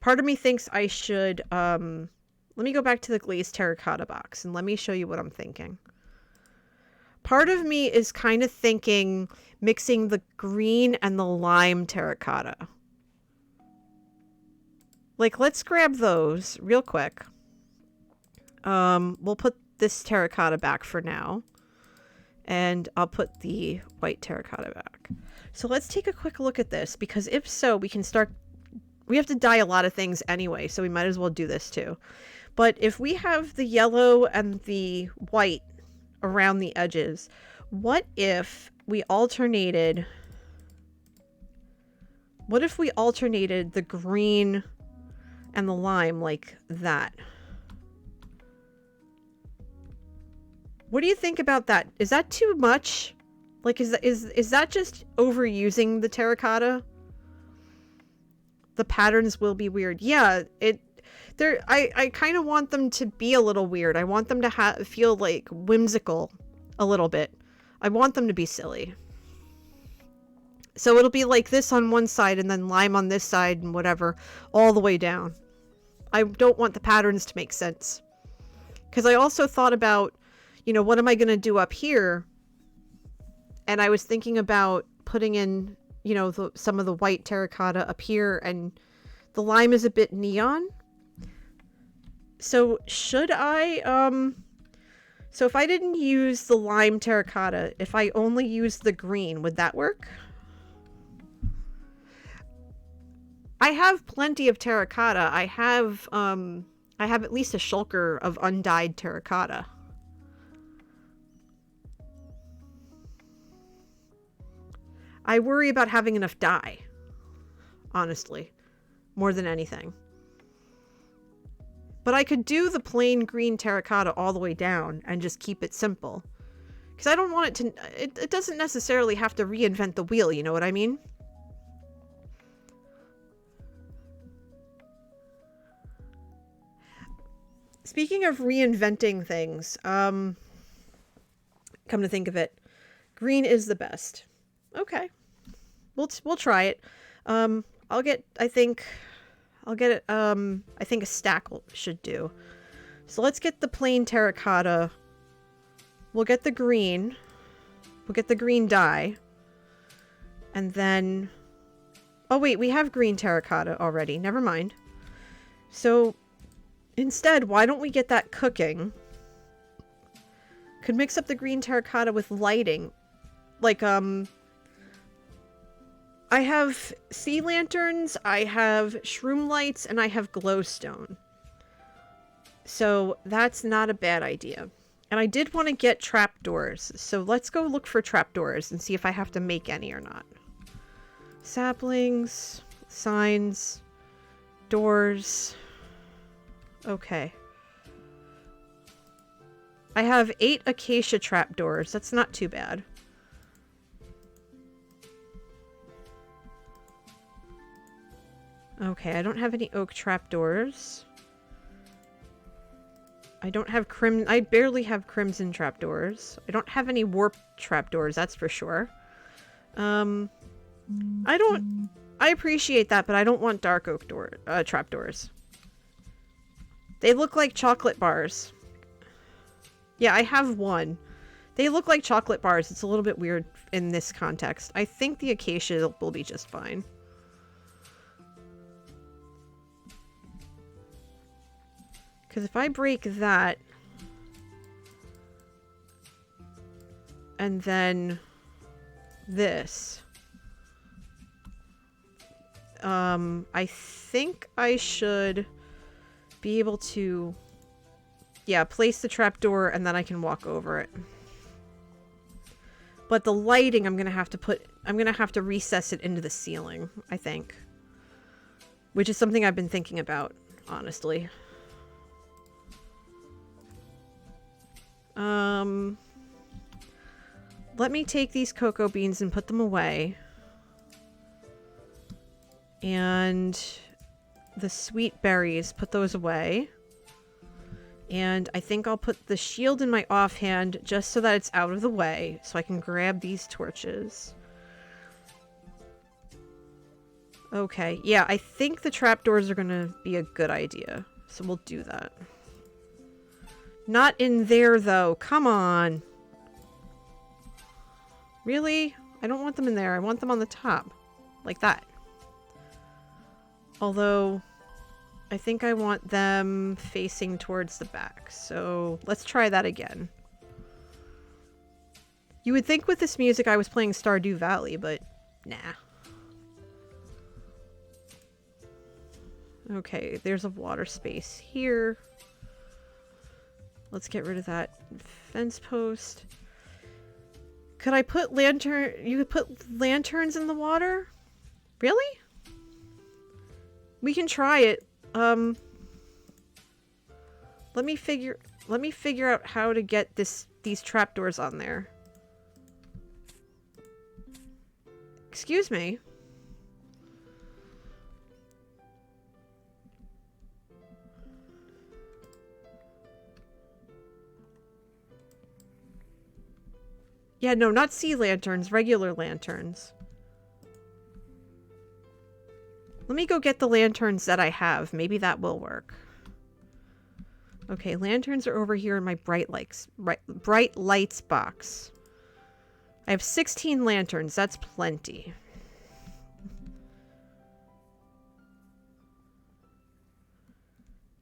Part of me thinks I should, let me go back to the glazed terracotta box and let me show you what I'm thinking. Part of me is kind of thinking mixing the green and the lime terracotta. Like, let's grab those real quick. We'll put this terracotta back for now. And I'll put the white terracotta back. So let's take a quick look at this, because if so, we can start... We have to dye a lot of things anyway, so we might as well do this too. But if we have the yellow and the white around the edges, what if we alternated... What if we alternated the green and the lime like that? What do you think about that? Is that too much? Like, is that just overusing the terracotta? The patterns will be weird. Yeah, I kind of want them to be a little weird. I want them to feel like whimsical a little bit. I want them to be silly. So it'll be like this on one side and then lime on this side and whatever, all the way down. I don't want the patterns to make sense. Because I also thought about, you know, what am I going to do up here? And I was thinking about putting in, you know, some of the white terracotta up here, and the lime is a bit neon. So should I, so if I didn't use the lime terracotta, if I only used the green, would that work? I have plenty of terracotta. I have at least a shulker of undyed terracotta. I worry about having enough dye, honestly, more than anything. But I could do the plain green terracotta all the way down and just keep it simple. Because I don't want it to... It doesn't necessarily have to reinvent the wheel, you know what I mean? Speaking of reinventing things, come to think of it, green is the best. Okay, we'll try it. I'll get, I think a stack should do. So let's get the plain terracotta. We'll get the green. We'll get the green dye. And then, oh wait, we have green terracotta already. Never mind. So instead, why don't we get that cooking? Could mix up the green terracotta with lighting. Like, I have sea lanterns, I have shroom lights, and I have glowstone. So that's not a bad idea. And I did want to get trapdoors, so let's go look for trapdoors and see if I have to make any or not. Saplings, signs, doors. Okay. I have 8 acacia trapdoors. That's not too bad. Okay, I don't have any oak trapdoors. I don't have I barely have crimson trapdoors. I don't have any warp trapdoors, that's for sure. I appreciate that, but I don't want dark oak trapdoors. They look like chocolate bars. Yeah, I have one. They look like chocolate bars. It's a little bit weird in this context. I think the acacia will be just fine. Because if I break that, and then this, I think I should be able to, yeah, place the trapdoor and then I can walk over it. But the lighting I'm gonna have to recess it into the ceiling, I think. Which is something I've been thinking about, honestly. Let me take these cocoa beans and put them away. And the sweet berries, put those away. And I think I'll put the shield in my offhand just so that it's out of the way, so I can grab these torches. Okay, yeah, I think the trapdoors are gonna be a good idea, so we'll do that. Not in there, though. Come on. Really? I don't want them in there. I want them on the top. Like that. Although, I think I want them facing towards the back. So, let's try that again. You would think with this music I was playing Stardew Valley, but nah. Okay, there's a water space here. Let's get rid of that fence post. Could I put you could put lanterns in the water? Really? We can try it. Let me figure out how to get these trapdoors on there. Excuse me. Yeah, no, not sea lanterns, regular lanterns. Let me go get the lanterns that I have. Maybe that will work. Okay, lanterns are over here in my bright lights box. I have 16 lanterns. That's plenty.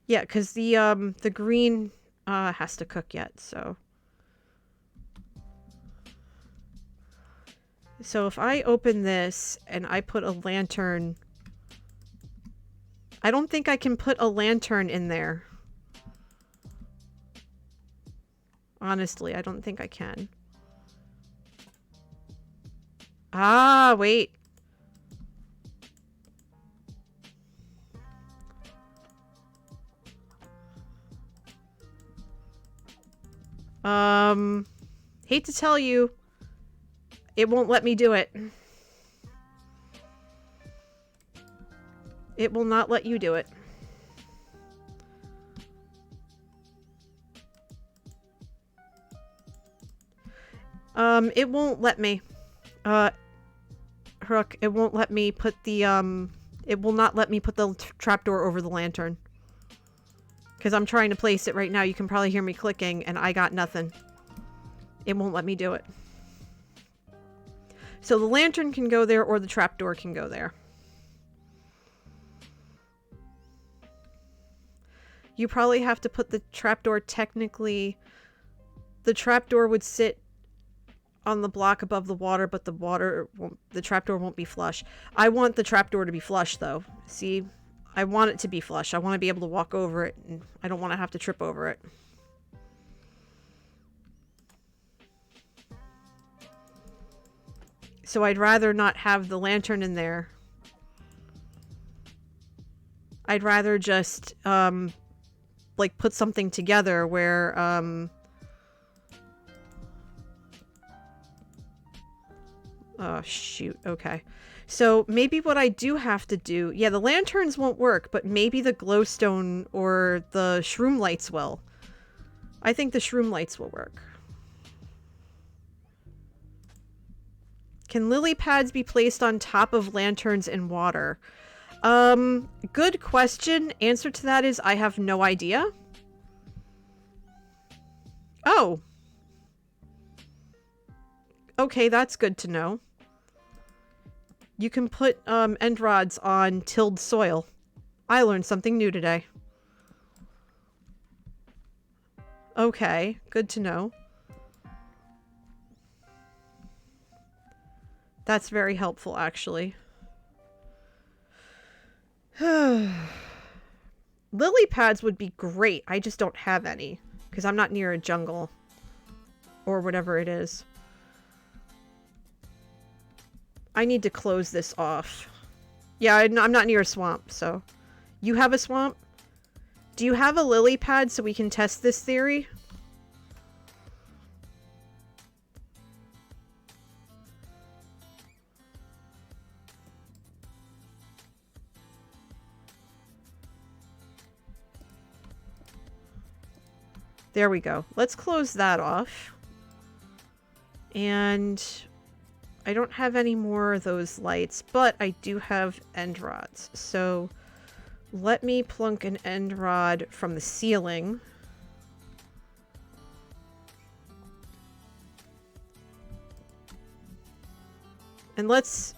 Yeah, because the green has to cook yet, so. So if I open this and I put a lantern, I don't think I can put a lantern in there. Honestly, I don't think I can. Ah, wait. Hate to tell you, it won't let me do it. It will not let you do it. It won't let me. Hook, it won't let me put the, it will not let me put the trapdoor over the lantern. Because I'm trying to place it right now. You can probably hear me clicking, and I got nothing. It won't let me do it. So the lantern can go there, or the trapdoor can go there. You probably have to put the trapdoor technically... The trapdoor would sit on the block above the water, but the trapdoor won't be flush. I want the trapdoor to be flush, though. See? I want it to be flush. I want to be able to walk over it, and I don't want to have to trip over it. So I'd rather not have the lantern in there. I'd rather just, like, put something together where, oh, shoot. Okay. So maybe what I do have to do... Yeah, the lanterns won't work, but maybe the glowstone or the shroom lights will. I think the shroom lights will work. Can lily pads be placed on top of lanterns in water? Good question. Answer to that is I have no idea. Oh. Okay, that's good to know. You can put end rods on tilled soil. I learned something new today. Okay, good to know. That's very helpful, actually. Lily pads would be great. I just don't have any because I'm not near a jungle or whatever it is. I need to close this off. Yeah, I'm not near a swamp, so... You have a swamp? Do you have a lily pad so we can test this theory? There we go. Let's close that off. And... I don't have any more of those lights, but I do have end rods. So let me plunk an end rod from the ceiling. And let's...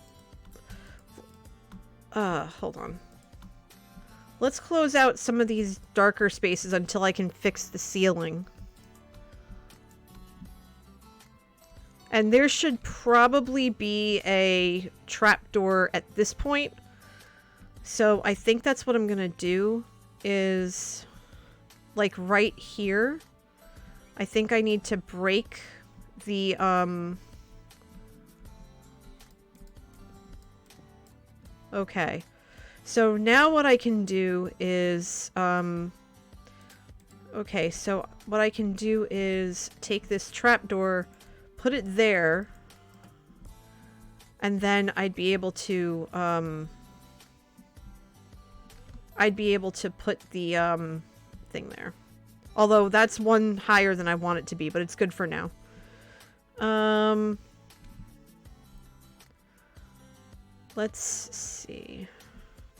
hold on. Let's close out some of these darker spaces until I can fix the ceiling. And there should probably be a trapdoor at this point. So I think that's what I'm gonna do is like right here. I think I need to break the okay. So now what I can do is okay, so what I can do is take this trapdoor, put it there, and then I'd be able to put the thing there. Although that's one higher than I want it to be, but it's good for now. Let's see.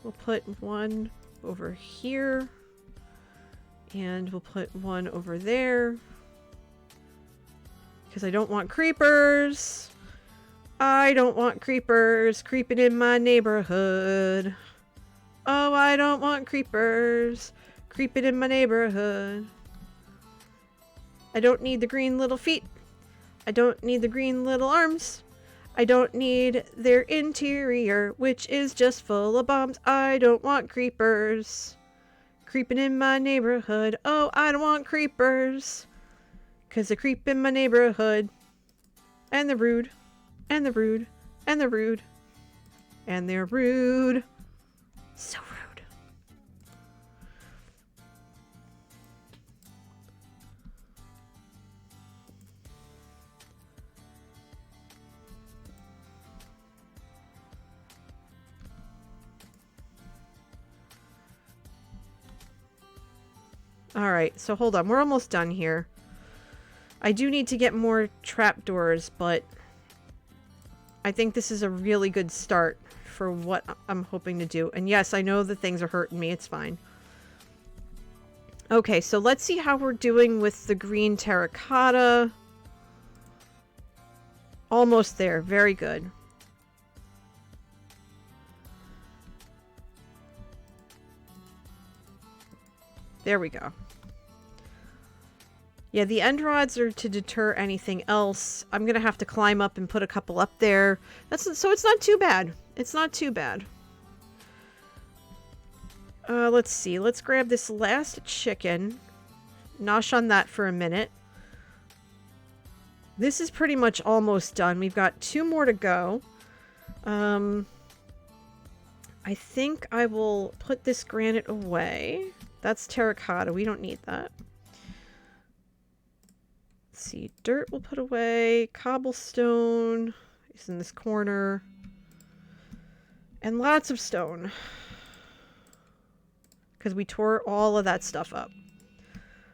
We'll put one over here, and we'll put one over there. Because I don't want creepers. I don't want creepers creeping in my neighborhood. Oh, I don't want creepers creeping in my neighborhood. I don't need the green little feet. I don't need the green little arms. I don't need their interior, which is just full of bombs. I don't want creepers creeping in my neighborhood. Oh, I don't want creepers. 'Cause they creep in my neighborhood. And they're rude. And they're rude. And they're rude. And they're rude. So rude. Alright, so hold on. We're almost done here. I do need to get more trapdoors, but I think this is a really good start for what I'm hoping to do. And yes, I know the things are hurting me. It's fine. Okay, so let's see how we're doing with the green terracotta. Almost there. Very good. There we go. Yeah, the end rods are to deter anything else. I'm gonna have to climb up and put a couple up there. So it's not too bad. It's not too bad. Let's see. Let's grab this last chicken. Nosh on that for a minute. This is pretty much almost done. We've got 2 more to go. I think I will put this granite away. That's terracotta. We don't need that. Let's see. Dirt we'll put away. Cobblestone is in this corner. And lots of stone. Because we tore all of that stuff up.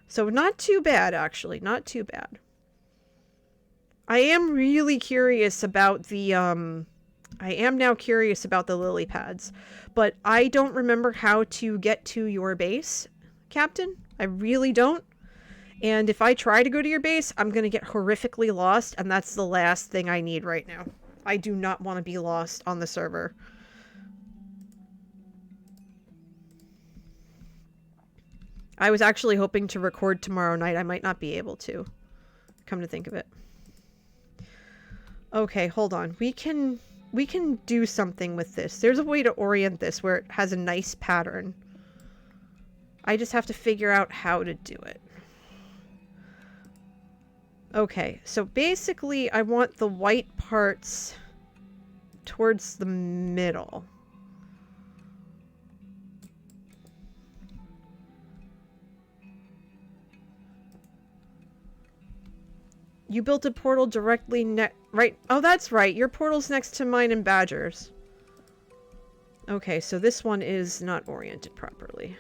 So not too bad, actually. Not too bad. I am really curious about the, I am now curious about the lily pads, but I don't remember how to get to your base, Captain. I really don't. And if I try to go to your base, I'm going to get horrifically lost, and that's the last thing I need right now. I do not want to be lost on the server. I was actually hoping to record tomorrow night. I might not be able to, come to think of it. Okay, hold on. We can do something with this. There's a way to orient this where it has a nice pattern. I just have to figure out how to do it. Okay, so basically I want the white parts towards the middle. You built a portal directly right. Oh, that's right. Your portal's next to mine and Badger's. Okay, so this one is not oriented properly.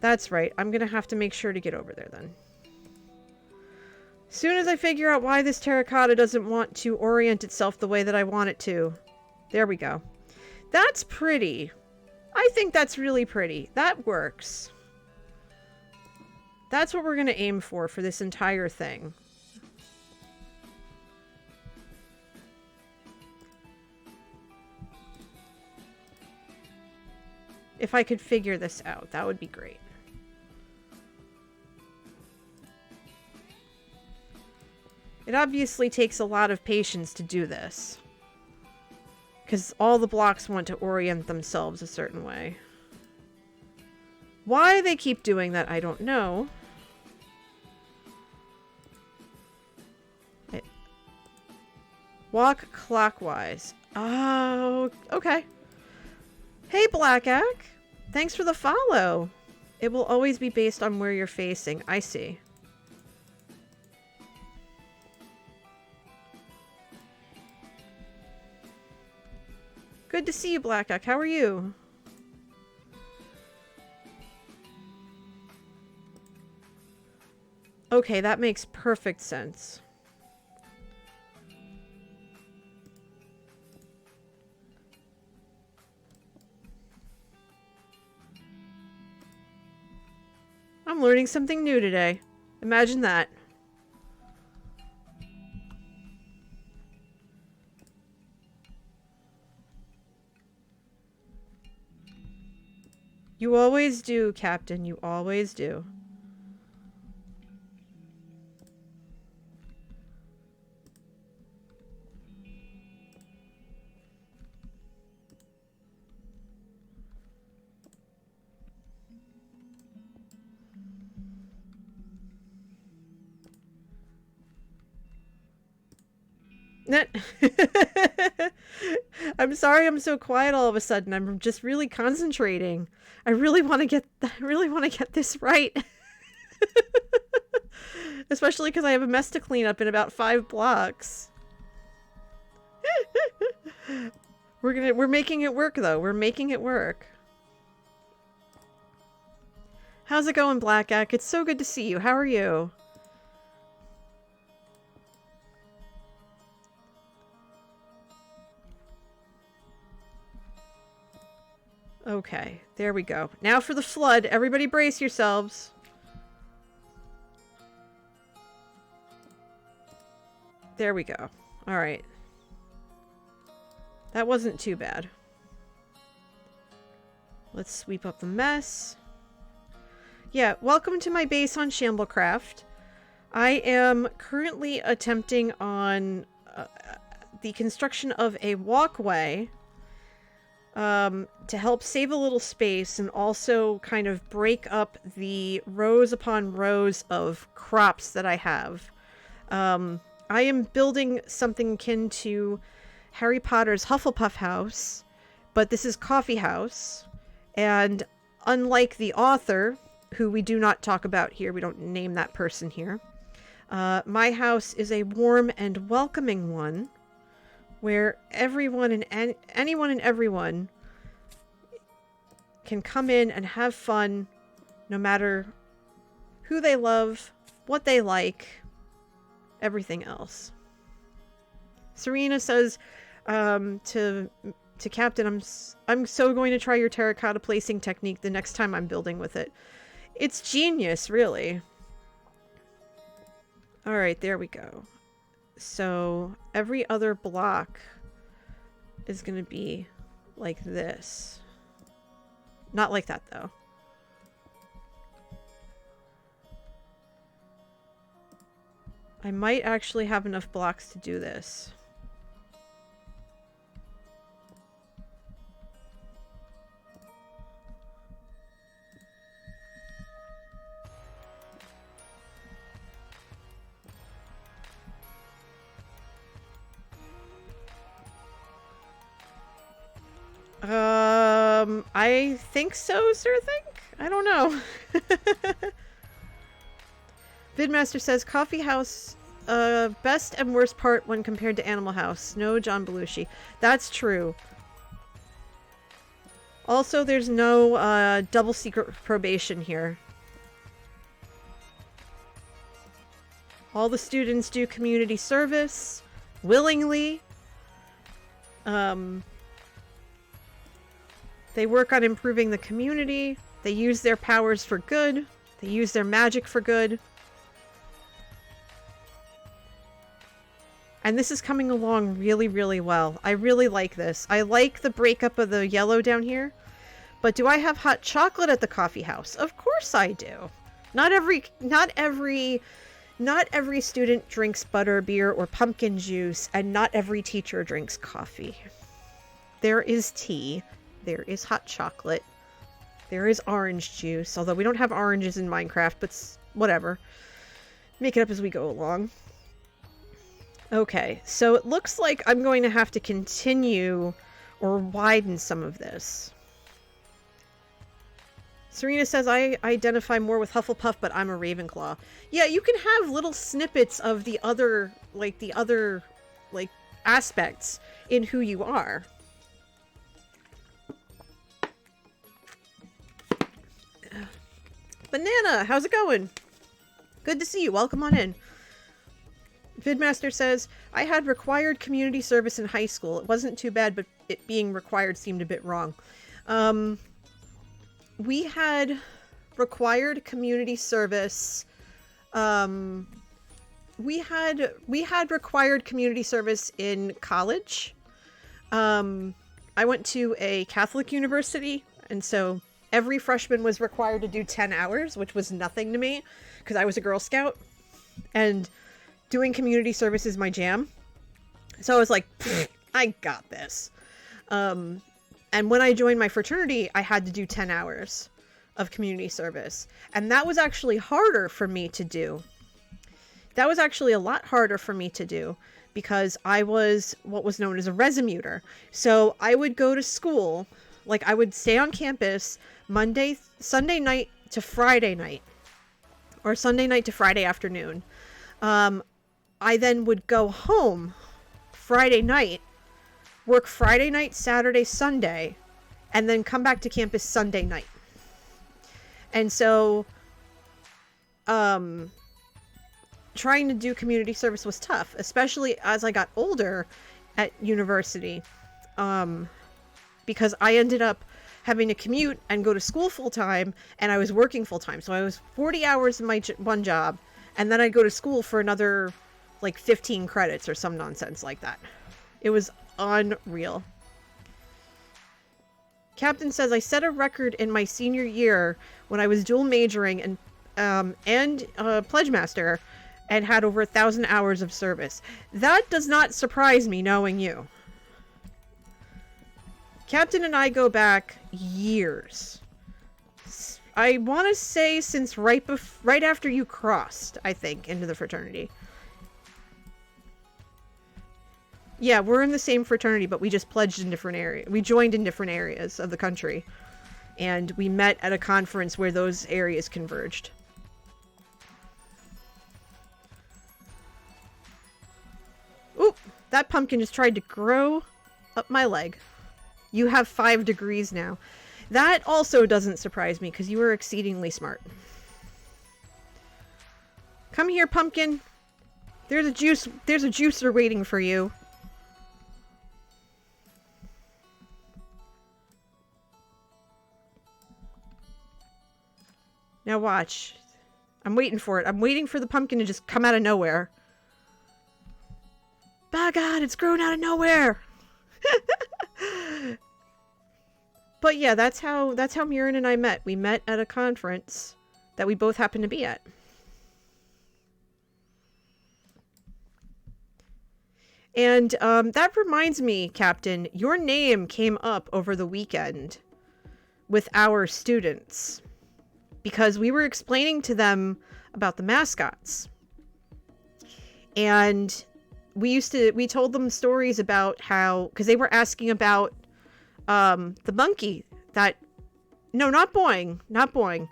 That's right. I'm gonna have to make sure to get over there then. Soon as I figure out why this terracotta doesn't want to orient itself the way that I want it to. There we go. That's pretty. I think that's really pretty. That works. That's what we're going to aim for this entire thing. If I could figure this out, that would be great. It obviously takes a lot of patience to do this, because all the blocks want to orient themselves a certain way. Why they keep doing that, I don't know. Walk clockwise. Oh, okay. Hey, Blackack. Thanks for the follow. It will always be based on where you're facing. I see. Good to see you, Blackack. How are you? Okay, that makes perfect sense. I'm learning something new today. Imagine that. You always do, Captain. You always do. I'm sorry I'm so quiet all of a sudden. I'm just really concentrating. I really want to get this right. Especially because I have a mess to clean up in about 5 blocks. We're making it work though. We're making it work. How's it going, Blackack? It's so good to see you. How are you? Okay, there we go. Now for the flood. Everybody brace yourselves. There we go. All right. That wasn't too bad. Let's sweep up the mess. Yeah, welcome to my base on Shamblecraft. I am currently attempting on the construction of a walkway to help save a little space and also kind of break up the rows upon rows of crops that I have. I am building something akin to Harry Potter's Hufflepuff house, but this is Coffee House, and unlike the author, who we do not talk about here, we don't name that person here, my house is a warm and welcoming one, where everyone and anyone and everyone can come in and have fun No matter who they love, what they like, everything else. Serena says to Captain, I'm so going to try your terracotta placing technique the next time I'm building with it. It's genius, really. Alright, there we go. So every other block is going to be like this. Not like that, though. I might actually have enough blocks to do this. I think so, Sir Think? I don't know. Vidmaster says, Coffee House, best and worst part when compared to Animal House. No John Belushi. That's true. Also, there's no, double secret probation here. All the students do community service willingly. They work on improving the community. They use their powers for good. They use their magic for good. And this is coming along really, really well. I really like this. I like the breakup of the yellow down here. But do I have hot chocolate at the coffee house? Of course I do. Not every student drinks butter beer or pumpkin juice, and not every teacher drinks coffee. There is tea. There is hot chocolate. There is orange juice, although we don't have oranges in Minecraft, but whatever. Make it up as we go along. Okay, so it looks like I'm going to have to continue or widen some of this. Serena says, I identify more with Hufflepuff, but I'm a Ravenclaw. Yeah, you can have little snippets of the other aspects in who you are. Banana, how's it going? Good to see you. Welcome on in. Vidmaster says, I had required community service in high school. It wasn't too bad, but it being required seemed a bit wrong. We had required community service. We had required community service in college. I went to a Catholic university, and so every freshman was required to do 10 hours, which was nothing to me, because I was a Girl Scout, and doing community service is my jam. So I was like, I got this. And when I joined my fraternity, I had to do 10 hours of community service. And that was actually harder for me to do. That was actually a lot harder for me to do because I was what was known as a resumeter. So I would go to school, like I would stay on campus Sunday night to Friday night, or Sunday night to Friday afternoon. I then would go home Friday night, work Friday night, Saturday, Sunday, and then come back to campus Sunday night. And so, trying to do community service was tough, especially as I got older at university, because I ended up having to commute and go to school full-time, and I was working full-time. So I was 40 hours in my one job, and then I'd go to school for another, 15 credits or some nonsense like that. It was unreal. Captain says, I set a record in my senior year when I was dual majoring and Pledge Master and had over 1,000 hours of service. That does not surprise me, knowing you. Captain and I go back years. I want to say since right after you crossed, I think, into the fraternity. Yeah, we're in the same fraternity, but we just pledged in different areas. We joined in different areas of the country. And we met at a conference where those areas converged. Oop! That pumpkin just tried to grow up my leg. You have 5 degrees now. That also doesn't surprise me, because you are exceedingly smart. Come here, pumpkin. There's a juicer waiting for you. Now watch. I'm waiting for it. I'm waiting for the pumpkin to just come out of nowhere. By God, it's grown out of nowhere. But yeah, that's how Murin and I met. We met at a conference that we both happened to be at. And that reminds me, Captain, your name came up over the weekend with our students because we were explaining to them about the mascots. And we told them stories about how, because they were asking about the monkey that, no, not Boing.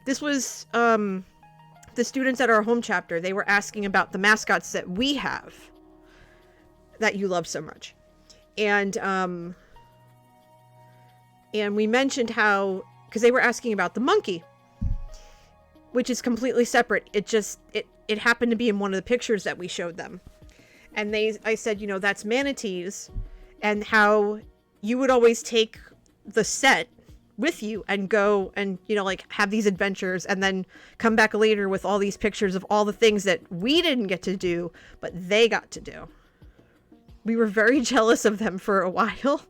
This was the students at our home chapter. They were asking about the mascots that we have that you love so much. And we mentioned how, because they were asking about the monkey, which is completely separate. It happened to be in one of the pictures that we showed them. And I said, you know, that's manatees, and how you would always take the set with you and go and, you know, like have these adventures and then come back later with all these pictures of all the things that we didn't get to do, but they got to do. We were very jealous of them for a while.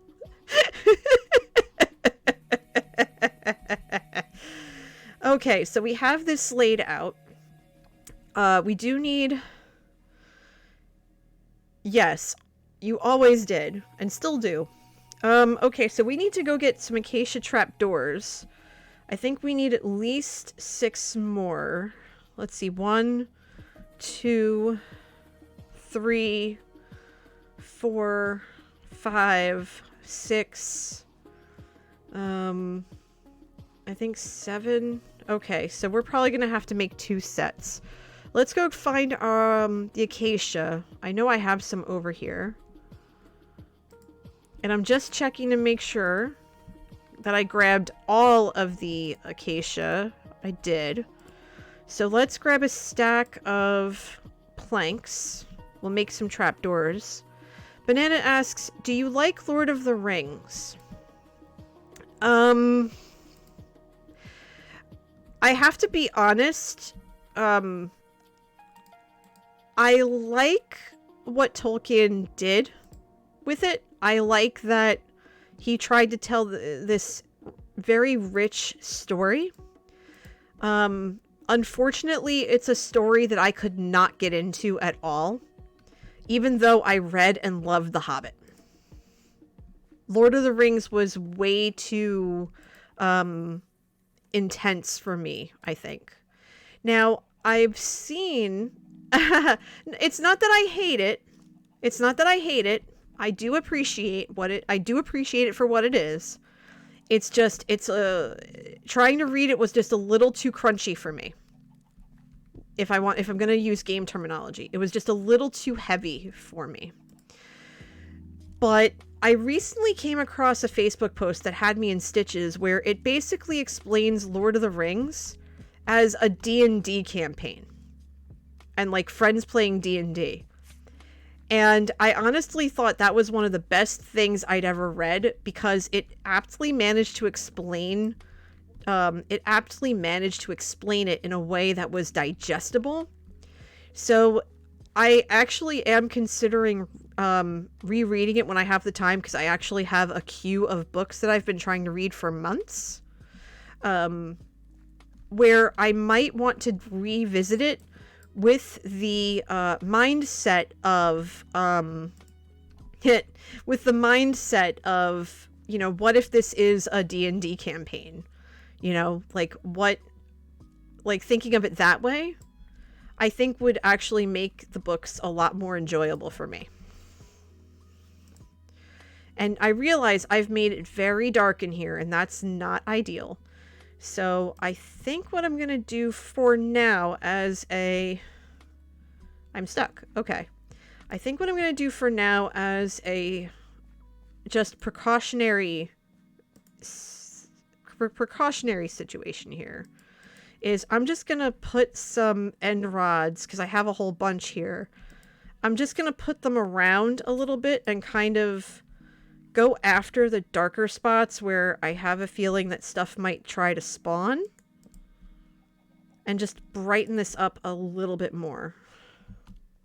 Okay, so we have this laid out. We do need... Yes, you always did, and still do. Okay, so we need to go get some acacia trapdoors. I think we need at least 6 more. Let's see, 1, 2, 3, 4, 5, 6, I think 7. Okay, so we're probably gonna have to make 2 sets. Let's go find the acacia. I know I have some over here. And I'm just checking to make sure that I grabbed all of the acacia. I did. So let's grab a stack of planks. We'll make some trapdoors. Banana asks, do you like Lord of the Rings? I have to be honest. I like what Tolkien did with it. I like that he tried to tell this very rich story. Unfortunately, it's a story that I could not get into at all, even though I read and loved The Hobbit. Lord of the Rings was way too intense for me, I think. Now, I've seen... It's not that I hate it. It's not that I hate it. I do appreciate it for what it is. It's just, trying to read it was just a little too crunchy for me. If I'm going to use game terminology, it was just a little too heavy for me. But I recently came across a Facebook post that had me in stitches where it basically explains Lord of the Rings as a D&D campaign. And like friends playing D&D. And I honestly thought that was one of the best things I'd ever read because it aptly managed to explain it in a way that was digestible. So I actually am considering rereading it when I have the time, because I actually have a queue of books that I've been trying to read for months, where I might want to revisit it with the mindset of, you know, what if this is a D&D campaign? You know, like thinking of it that way, I think would actually make the books a lot more enjoyable for me. And I realize I've made it very dark in here, and that's not ideal. So I think what I'm going to do for now I'm stuck. Okay. I think what I'm going to do for now as a just precautionary precautionary situation here is I'm just going to put some end rods, because I have a whole bunch here. I'm just going to put them around a little bit and kind of go after the darker spots where I have a feeling that stuff might try to spawn. And just brighten this up a little bit more.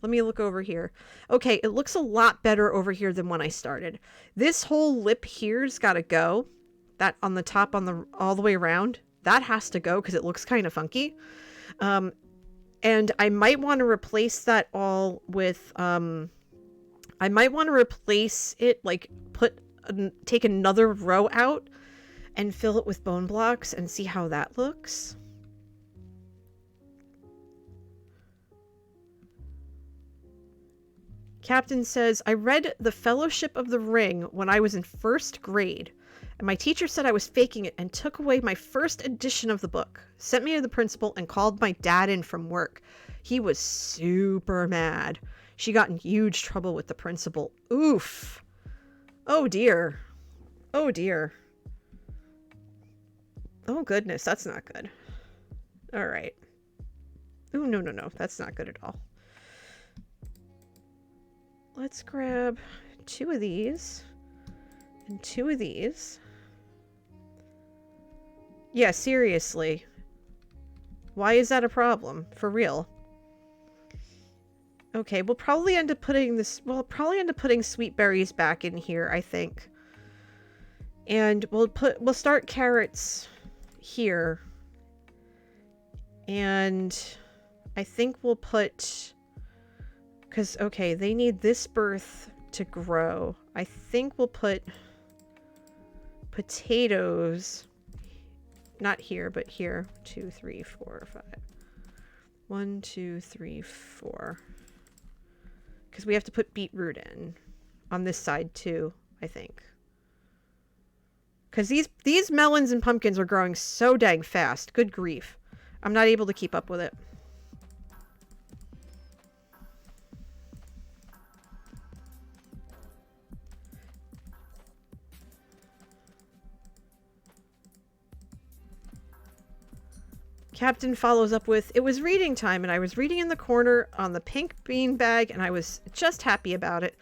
Let me look over here. Okay, it looks a lot better over here than when I started. This whole lip here's got to go. That on the top, all the way around, that has to go because it looks kind of funky. And I might want to replace that all with, I might want to replace it, like take another row out and fill it with bone blocks and see how that looks. Captain says, I read The Fellowship of the Ring when I was in 1st grade, and my teacher said I was faking it and took away my first edition of the book, sent me to the principal, and called my dad in from work. He was super mad. She got in huge trouble with the principal. Oof. Oh dear. Oh dear. Oh goodness, that's not good. All right. Ooh, no, that's not good at all. Let's grab 2 of these and 2 of these. Yeah, seriously. Why is that a problem? For real. Okay, we'll probably end up putting sweet berries back in here, I think. And we'll start carrots here. And I think we'll put, because, okay, they need this birth to grow. I think we'll put potatoes, not here, but here. 2, 3, 4, 5. 1, 2, 3, 4. Because we have to put beetroot in on this side too, I think. Because these melons and pumpkins are growing so dang fast. Good grief. I'm not able to keep up with it. Captain follows up with, it was reading time and I was reading in the corner on the pink bean bag and I was just happy about it.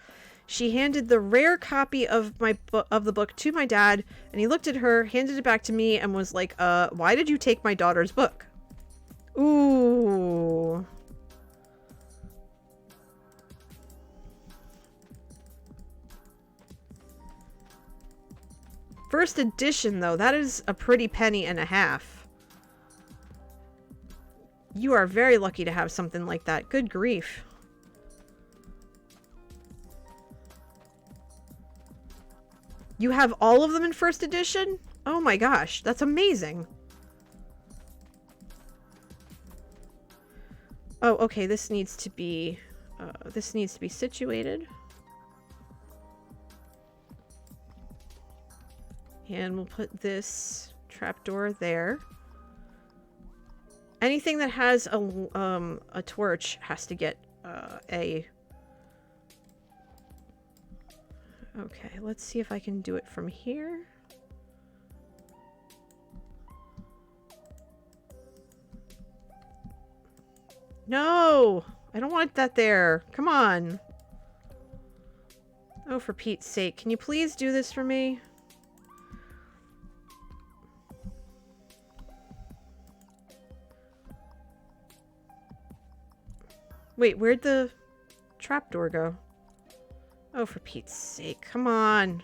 She handed the rare copy of the book to my dad and he looked at her, handed it back to me and was like, why did you take my daughter's book? Ooh. First edition though, that is a pretty penny and a half. You are very lucky to have something like that. Good grief. You have all of them in 1st edition? Oh my gosh, that's amazing. Oh, okay, this needs to be situated. And we'll put this trapdoor there. Anything that has a torch has to get a... Okay, let's see if I can do it from here. No! I don't want that there. Come on. Oh, for Pete's sake. Can you please do this for me? Wait, where'd the trapdoor go? Oh, for Pete's sake. Come on.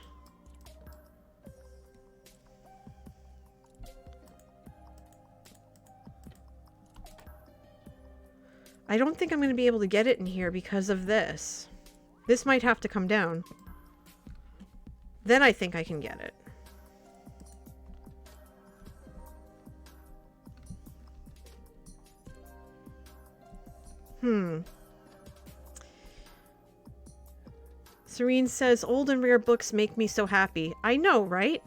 I don't think I'm going to be able to get it in here because of this. This might have to come down. Then I think I can get it. Serene says, old and rare books make me so happy. I know, right?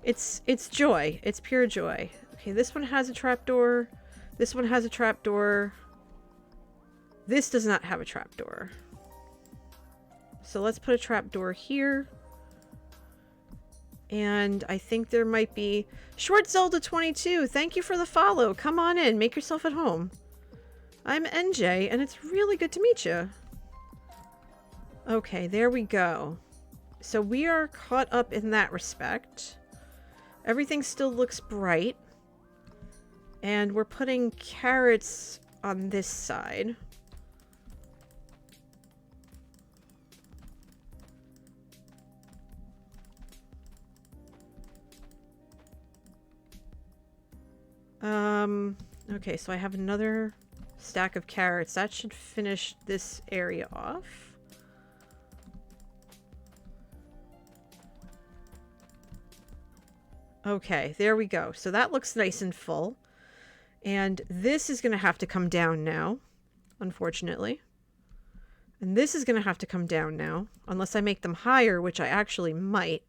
It's joy. It's pure joy. Okay, this one has a trapdoor. This one has a trapdoor. This does not have a trapdoor. So let's put a trapdoor here. And I think there might be... Short Zelda 22, thank you for the follow. Come on in, make yourself at home. I'm NJ, and it's really good to meet you. Okay, there we go. So we are caught up in that respect. Everything still looks bright. And we're putting carrots on this side. Okay, so I have another stack of carrots. That should finish this area off. Okay, there we go. So that looks nice and full. And this is going to have to come down now, unfortunately. And this is going to have to come down now, unless I make them higher, which I actually might.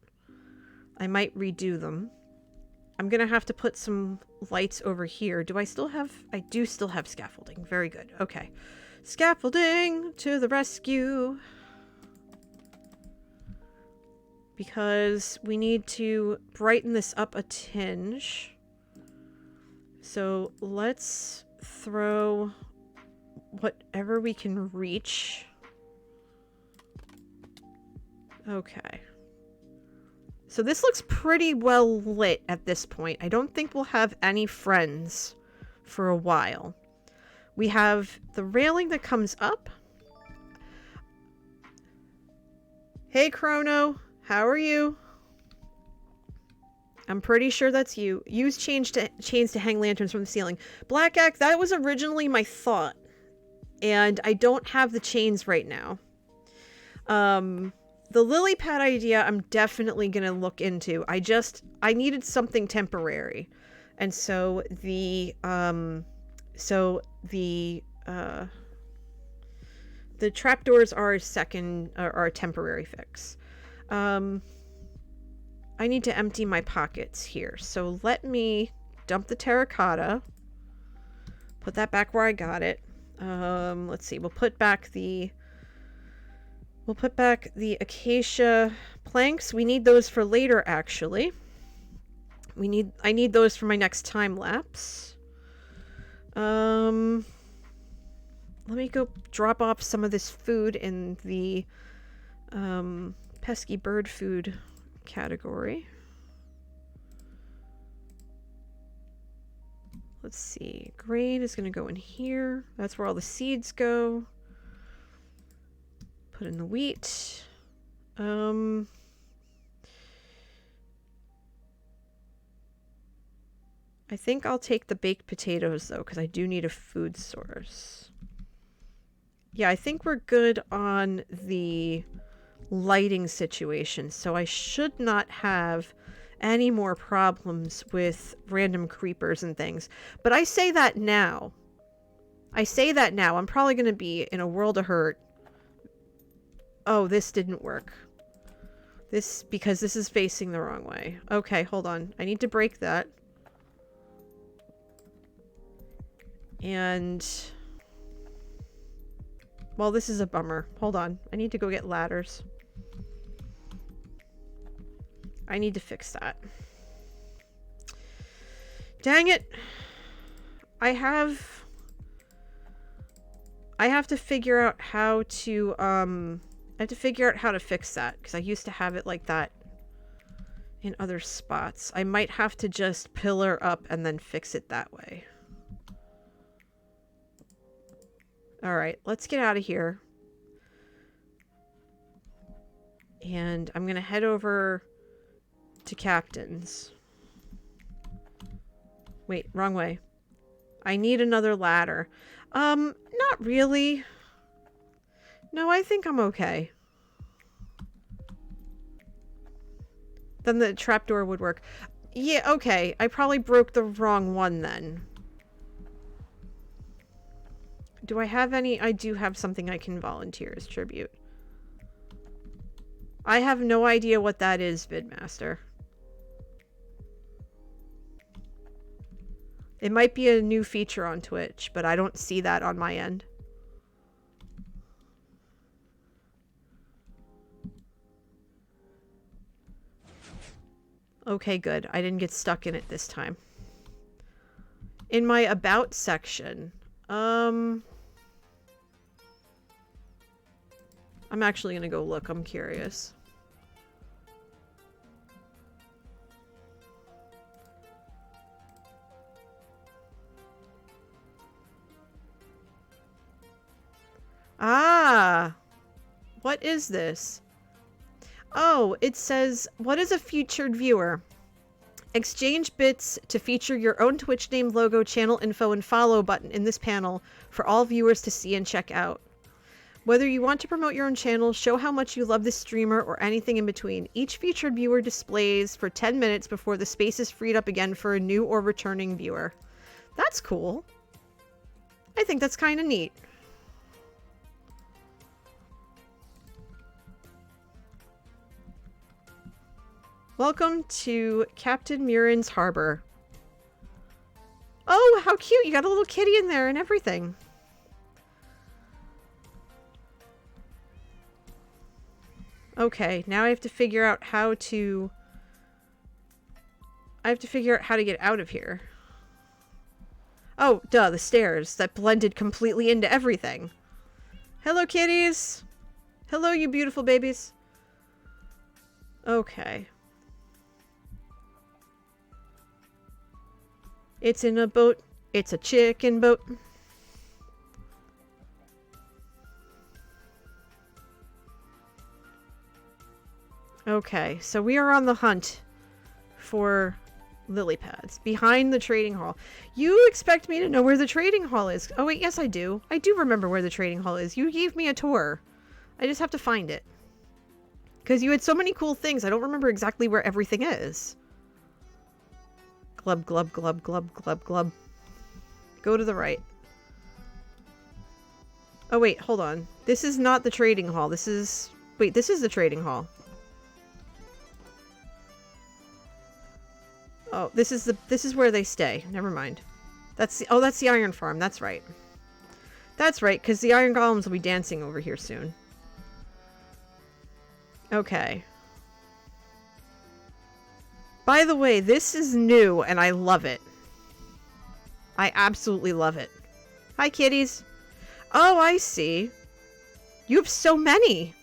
I might redo them. I'm going to have to put some lights over here. Do I still have... I do still have scaffolding. Very good. Okay. Scaffolding to the rescue. Because we need to brighten this up a tinge. So let's throw whatever we can reach. Okay. So this looks pretty well lit at this point. I don't think we'll have any friends for a while. We have the railing that comes up. Hey, Chrono. How are you? I'm pretty sure that's you. Use chains to hang lanterns from the ceiling. Black Act, that was originally my thought. And I don't have the chains right now. The lily pad idea I'm definitely going to look into. I needed something temporary. And so the trapdoors are a temporary fix. I need to empty my pockets here. So let me dump the terracotta. Put that back where I got it. Let's see. We'll put back the acacia planks. We need those for later, actually. I need those for my next time lapse. Let me go drop off some of this food in the pesky bird food category. Let's see. Grain is going to go in here. That's where all the seeds go. Put in the wheat. I think I'll take the baked potatoes, though, because I do need a food source. Yeah, I think we're good on the lighting situation, so I should not have any more problems with random creepers and things. But I say that now. I'm probably going to be in a world of hurt. Oh, this didn't work. Because this is facing the wrong way. Okay, hold on. I need to break that. And... well, this is a bummer. Hold on. I need to go get ladders. I need to fix that. Dang it. I have to figure out how to, fix that, because I used to have it like that in other spots. I might have to just pillar up and then fix it that way. Alright, let's get out of here. And I'm going to head over to Captain's. Wait, wrong way. I need another ladder. Not really. No, I think I'm okay. Then the trapdoor would work. Yeah, okay. I probably broke the wrong one then. Do I have any? I do have something I can volunteer as tribute. I have no idea what that is, Vidmaster. It might be a new feature on Twitch, but I don't see that on my end. Okay, good. I didn't get stuck in it this time. In my about section, I'm actually gonna go look. I'm curious. Ah! What is this? Oh, it says, what is a featured viewer? Exchange bits to feature your own Twitch name, logo, channel info, and follow button in this panel for all viewers to see and check out. Whether you want to promote your own channel, show how much you love the streamer, or anything in between, each featured viewer displays for 10 minutes before the space is freed up again for a new or returning viewer. That's cool. I think that's kind of neat. Welcome to Captain Murin's Harbor. Oh, how cute! You got a little kitty in there and everything. Okay, now I have to figure out how to... I have to figure out how to get out of here. Oh, duh, the stairs that blended completely into everything. Hello, kitties! Hello, you beautiful babies. Okay. It's in a boat. It's a chicken boat. Okay, so we are on the hunt for lily pads behind the trading hall. You expect me to know where the trading hall is? Oh wait, yes I do. I do remember where the trading hall is. You gave me a tour. I just have to find it. Because you had so many cool things, I don't remember exactly where everything is. Glub, glub, glub, glub, glub, glub. Go to the right. Oh wait, hold on. This is not the trading hall. This is... Wait, this is the trading hall. Oh, this is where they stay. Never mind. That's the... Oh, that's the iron farm. That's right. That's right, because the iron golems will be dancing over here soon. Okay. By the way, this is new, and I love it. I absolutely love it. Hi, kitties. Oh, I see. You have so many.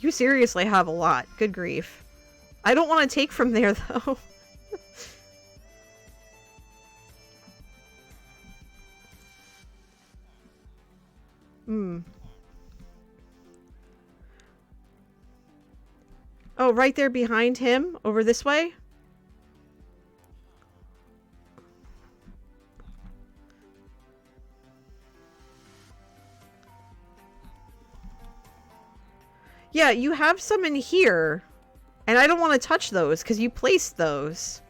You seriously have a lot. Good grief. I don't want to take from there, though. Oh, right there behind him? Over this way? Yeah, you have some in here. And I don't want to touch those, because you placed those.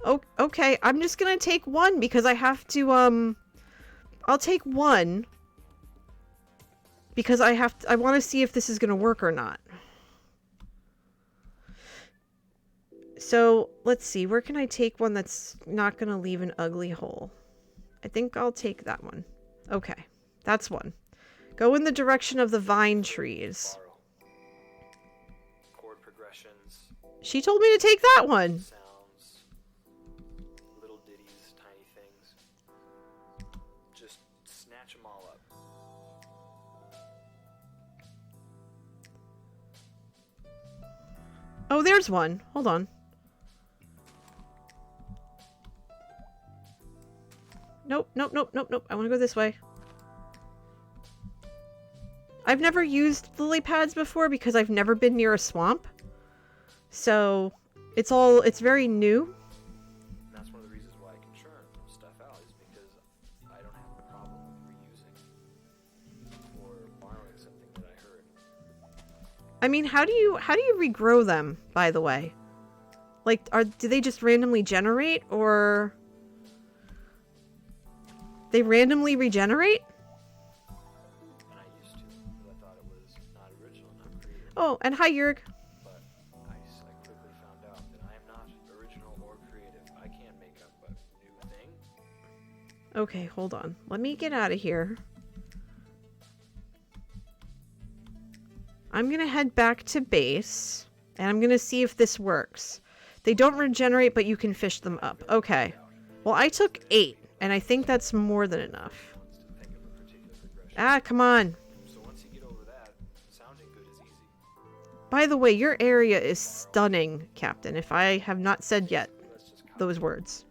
Oh, okay, I'm just gonna take one, because I have to, I'll take one. Because I want to see if this is gonna work or not. So, let's see, where can I take one that's not gonna leave an ugly hole? I think I'll take that one. Okay, that's one. Go in the direction of the vine trees. Chord progressions. She told me to take that one. Sounds. Little ditties, tiny things. Just snatch them all up. Oh, there's one. Hold on. Nope, nope, nope, nope, nope. I want to go this way. I've never used lily pads before because I've never been near a swamp. So, it's very new. And that's one of the reasons why I can churn stuff out, is because I don't have a problem with reusing or borrowing something that I heard. I mean, how do you regrow them, by the way? Like, do they just randomly generate, or... They randomly regenerate? And I used to, because I thought it was not original, not creative. Oh, and hi, Jurg. But I quickly found out that I am not original or creative. Okay, hold on. Let me get out of here. I'm gonna head back to base, and I'm gonna see if this works. They don't regenerate, but you can fish them up. Okay. Well, I took 8, and I think that's more than enough. Ah, come on. By the way, your area is stunning, Captain, if I have not said yet those words.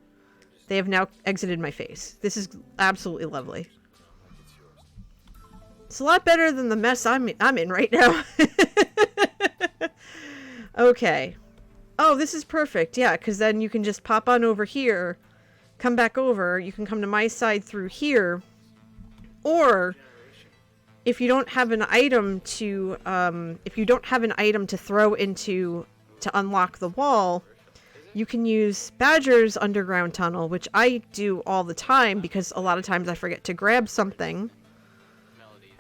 They have now exited my face. This is absolutely lovely. It's a lot better than the mess I'm in right now. Okay. Oh, this is perfect. Yeah, because then you can just pop on over here, come back over. You can come to my side through here. Or if you don't have an item to throw into to unlock the wall, you can use Badger's underground tunnel, which I do all the time because a lot of times I forget to grab something.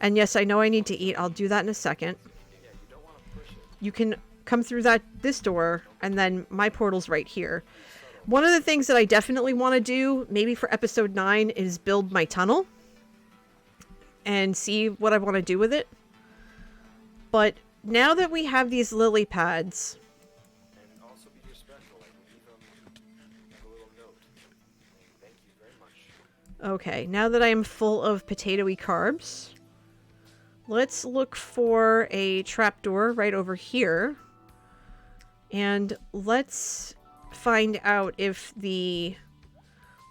And yes, I know I need to eat. I'll do that in a second. You can come through this door, and then my portal's right here. One of the things that I definitely want to do, maybe for episode 9, is build my tunnel and see what I want to do with it. But now that we have these lily pads, okay, now that I am full of potatoey carbs, let's look for a trapdoor right over here. And let's find out if the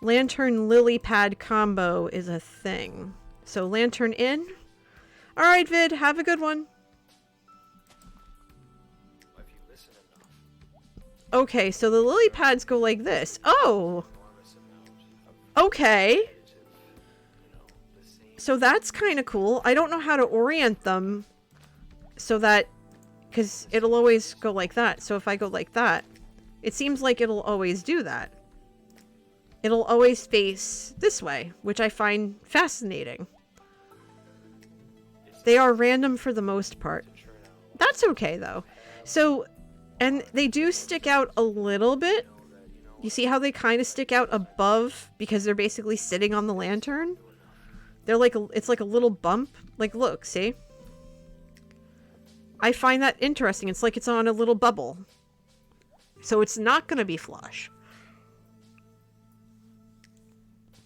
lantern lily pad combo is a thing. So lantern in. Alright, Vid, have a good one. Okay, so the lily pads go like this. Oh! Okay. So that's kind of cool. I don't know how to orient them so that... because it'll always go like that. So if I go like that, it seems like it'll always do that. It'll always face this way, which I find fascinating. They are random for the most part. That's okay, though. So, and they do stick out a little bit. You see how they kind of stick out above because they're basically sitting on the lantern? They're like, it's like a little bump. Like, look, see? I find that interesting. It's like it's on a little bubble. So it's not going to be flush.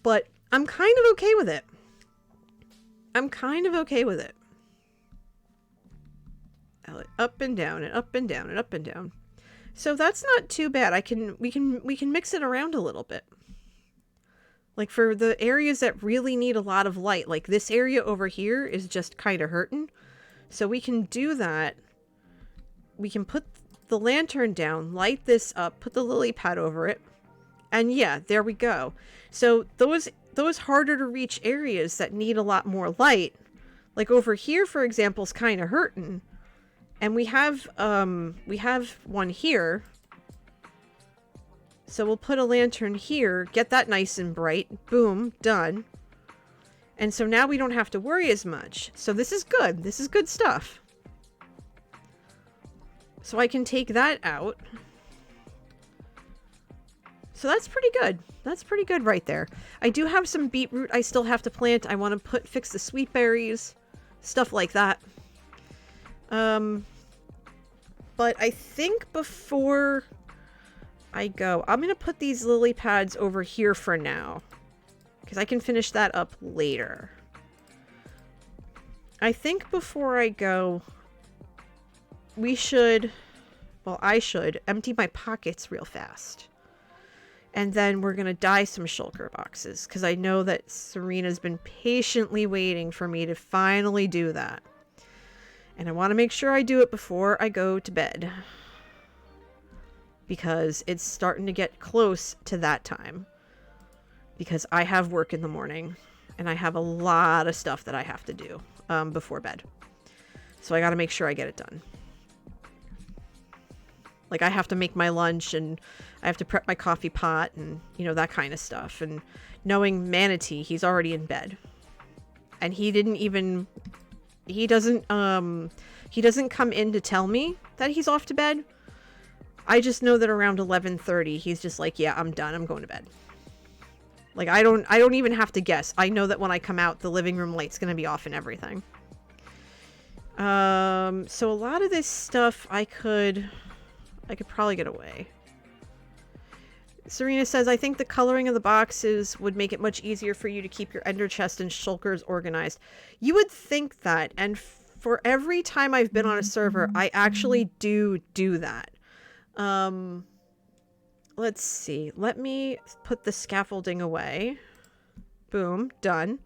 But I'm kind of okay with it. I'm kind of okay with it. Up and down and up and down and up and down. So that's not too bad. We can mix it around a little bit. Like for the areas that really need a lot of light, like this area over here is just kind of hurting. So we can do that. We can put the lantern down, light this up, put the lily pad over it. And yeah, there we go. So those harder to reach areas that need a lot more light, like over here, for example, is kind of hurting. And we have one here. So we'll put a lantern here, get that nice and bright. Boom, done. And so now we don't have to worry as much. So this is good. This is good stuff. So I can take that out. So that's pretty good. That's pretty good right there. I do have some beetroot I still have to plant. I want to fix the sweet berries. Stuff like that. But I think before I go, I'm going to put these lily pads over here for now. Because I can finish that up later. I think before I go, we should, well, I should empty my pockets real fast. And then we're going to dye some shulker boxes. Because I know that Serena's been patiently waiting for me to finally do that. And I want to make sure I do it before I go to bed. Because it's starting to get close to that time. Because I have work in the morning. And I have a lot of stuff that I have to do before bed. So I got to make sure I get it done. Like I have to make my lunch and I have to prep my coffee pot and, you know, that kind of stuff. And knowing Manatee, he's already in bed. And he doesn't come in to tell me that he's off to bed. I just know that around 11:30, he's just like, yeah, I'm done. I'm going to bed. Like, I don't even have to guess. I know that when I come out, the living room light's going to be off and everything. So a lot of this stuff I could probably get away. Serena says, I think the coloring of the boxes would make it much easier for you to keep your ender chest and shulkers organized. You would think that, and for every time I've been on a server, I actually do that. Let's see. Let me put the scaffolding away. Boom. Done.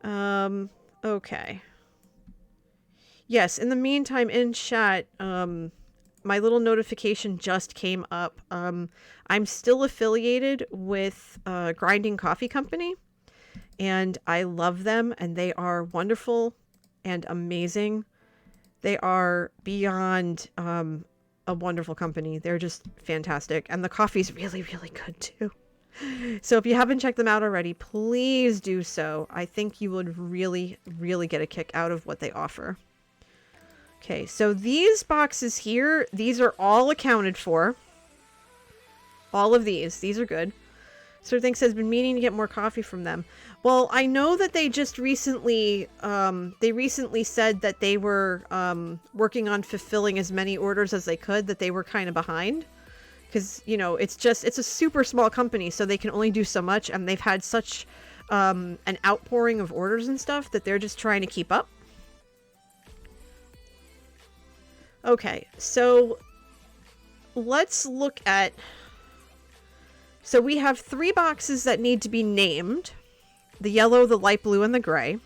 Okay. Yes, in the meantime, in chat, my little notification just came up. I'm still affiliated with Grinding Coffee Company, and I love them, and they are wonderful and amazing. They are beyond a wonderful company. They're just fantastic, and the coffee's really, really good too. So if you haven't checked them out already, please do so. I think you would really, really get a kick out of what they offer. Okay, so these boxes here, these are all accounted for. All of these are good. Sir Thinks has been meaning to get more coffee from them. Well, I know that they just recently, said that they were working on fulfilling as many orders as they could, that they were kind of behind. Because, you know, it's a super small company, so they can only do so much, and they've had such an outpouring of orders and stuff that they're just trying to keep up. Okay, so let's look at... So we have 3 boxes that need to be named. The yellow, the light blue, and the gray.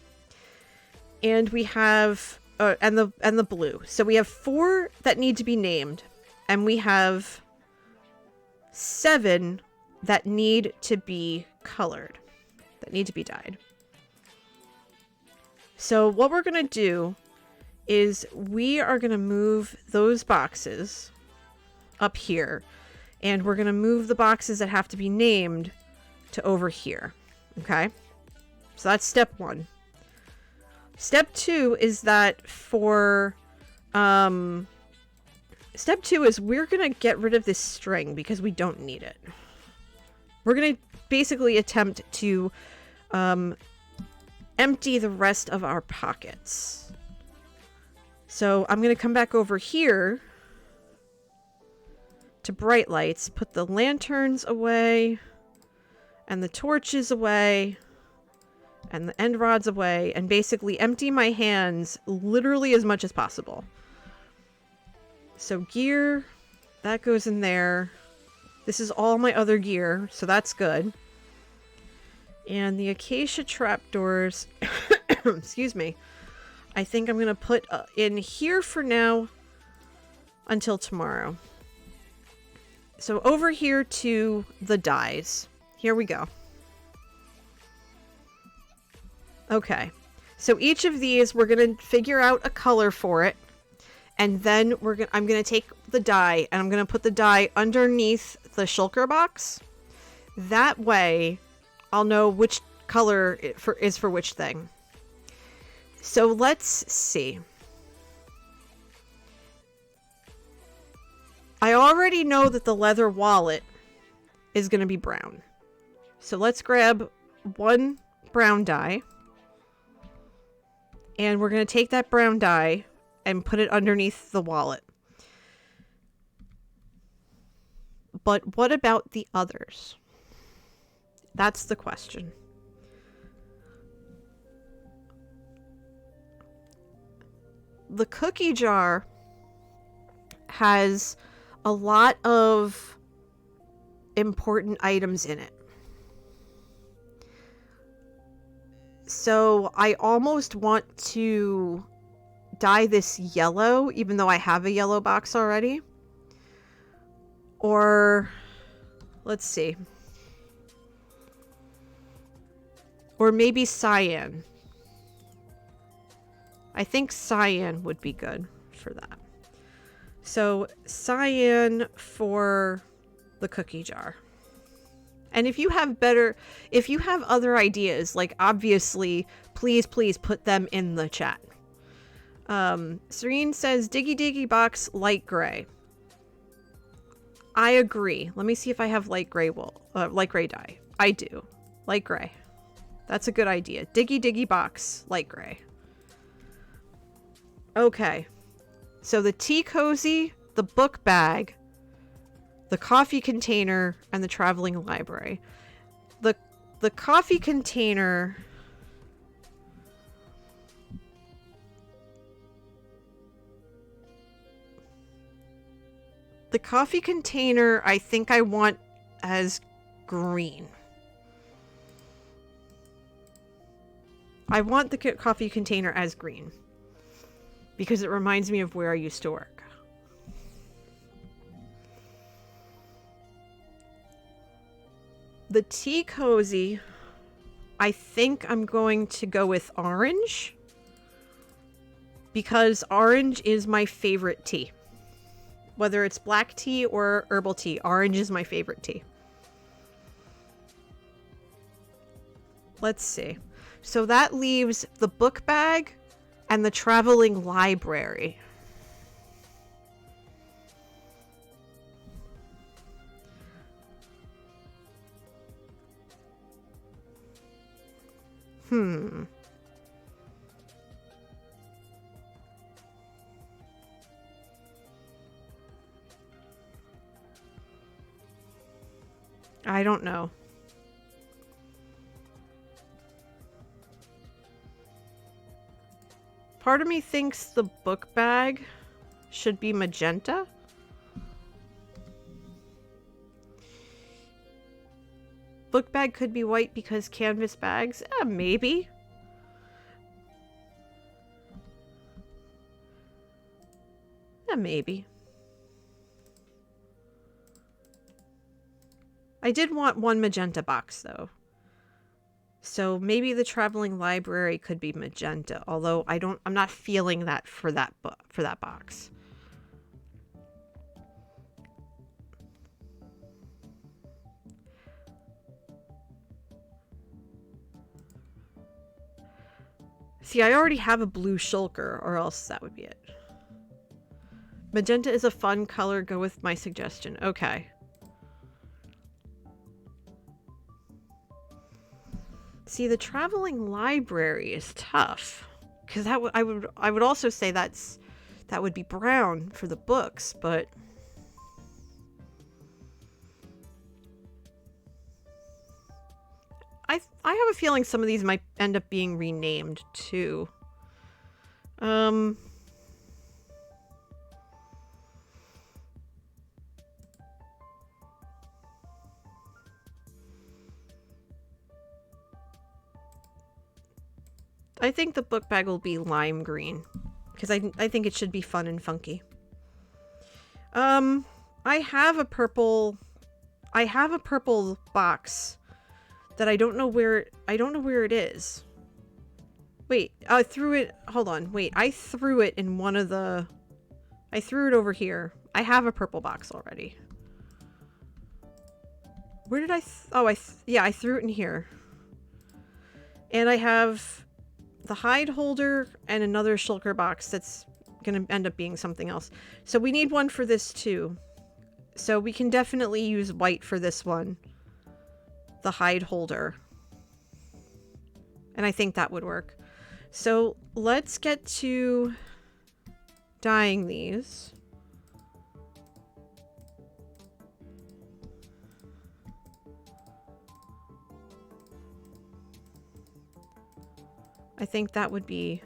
And we have... and the blue. So we have 4 that need to be named. And we have 7 that need to be colored. That need to be dyed. So what we're going to do is we are going to move those boxes up here, and we're going to move the boxes that have to be named to over here. Okay? So that's step 1. Step 2 is that for step 2 is we're going to get rid of this string because we don't need it. We're going to basically attempt to empty the rest of our pockets. So I'm going to come back over here to bright lights, put the lanterns away, and the torches away, and the end rods away, and basically empty my hands literally as much as possible. So gear, that goes in there. This is all my other gear, so that's good. And the acacia trapdoors, excuse me, I think I'm going to put in here for now until tomorrow. So over here to the dyes. Here we go. Okay. So each of these, we're going to figure out a color for it. And then I'm going to take the dye and I'm going to put the dye underneath the shulker box. That way, I'll know which color is for which thing. So let's see. I already know that the leather wallet is going to be brown. So let's grab 1 brown dye. And we're going to take that brown dye and put it underneath the wallet. But what about the others? That's the question. The cookie jar has a lot of important items in it. So I almost want to dye this yellow, even though I have a yellow box already. Or, let's see. Or maybe cyan. I think cyan would be good for that. So cyan for the cookie jar. And if you have other ideas, like obviously, please put them in the chat. Serene says, Diggy Diggy box, light gray. I agree. Let me see if I have light gray dye. I do. Light gray. That's a good idea. Diggy diggy box. Light gray. Okay. So the tea cozy, the book bag, the coffee container, and the traveling library. The coffee container... The coffee container, I think I want as green. I want the coffee container as green. Because it reminds me of where I used to work. The tea cozy, I think I'm going to go with orange. Because orange is my favorite tea. Whether it's black tea or herbal tea, orange is my favorite tea. Let's see. So that leaves the book bag and the traveling library. I don't know. Part of me thinks the book bag should be magenta. Book bag could be white because canvas bags. Maybe. Maybe. I did want one magenta box though. So maybe the traveling library could be magenta, although I'm not feeling that for that box. See, I already have a blue shulker, or else that would be it. Magenta is a fun color. Go with my suggestion. Okay. See, the traveling library is tough, because I would also say that would be brown for the books, but I have a feeling some of these might end up being renamed too. I think the book bag will be lime green, because I think it should be fun and funky. I have a purple box that I don't know where it is. Wait, I threw it. Hold on. Wait, I threw it in one of the. I threw it over here. I have a purple box already. Where did I? Yeah, I threw it in here. And I have the hide holder and another shulker box that's gonna end up being something else. So we need one for this too. So we can definitely use white for this one. The hide holder. And I think that would work. So let's get to dyeing these. I think that would be...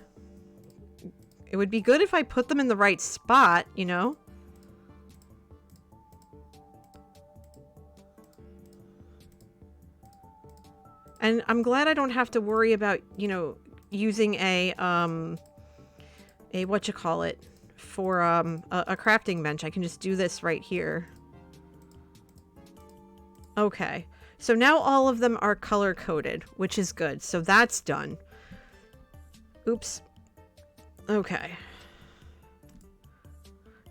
It would be good if I put them in the right spot, you know? And I'm glad I don't have to worry about, you know, using a whatchamacallit for a crafting bench. I can just do this right here. Okay. So now all of them are color coded, which is good. So that's done. Oops. Okay.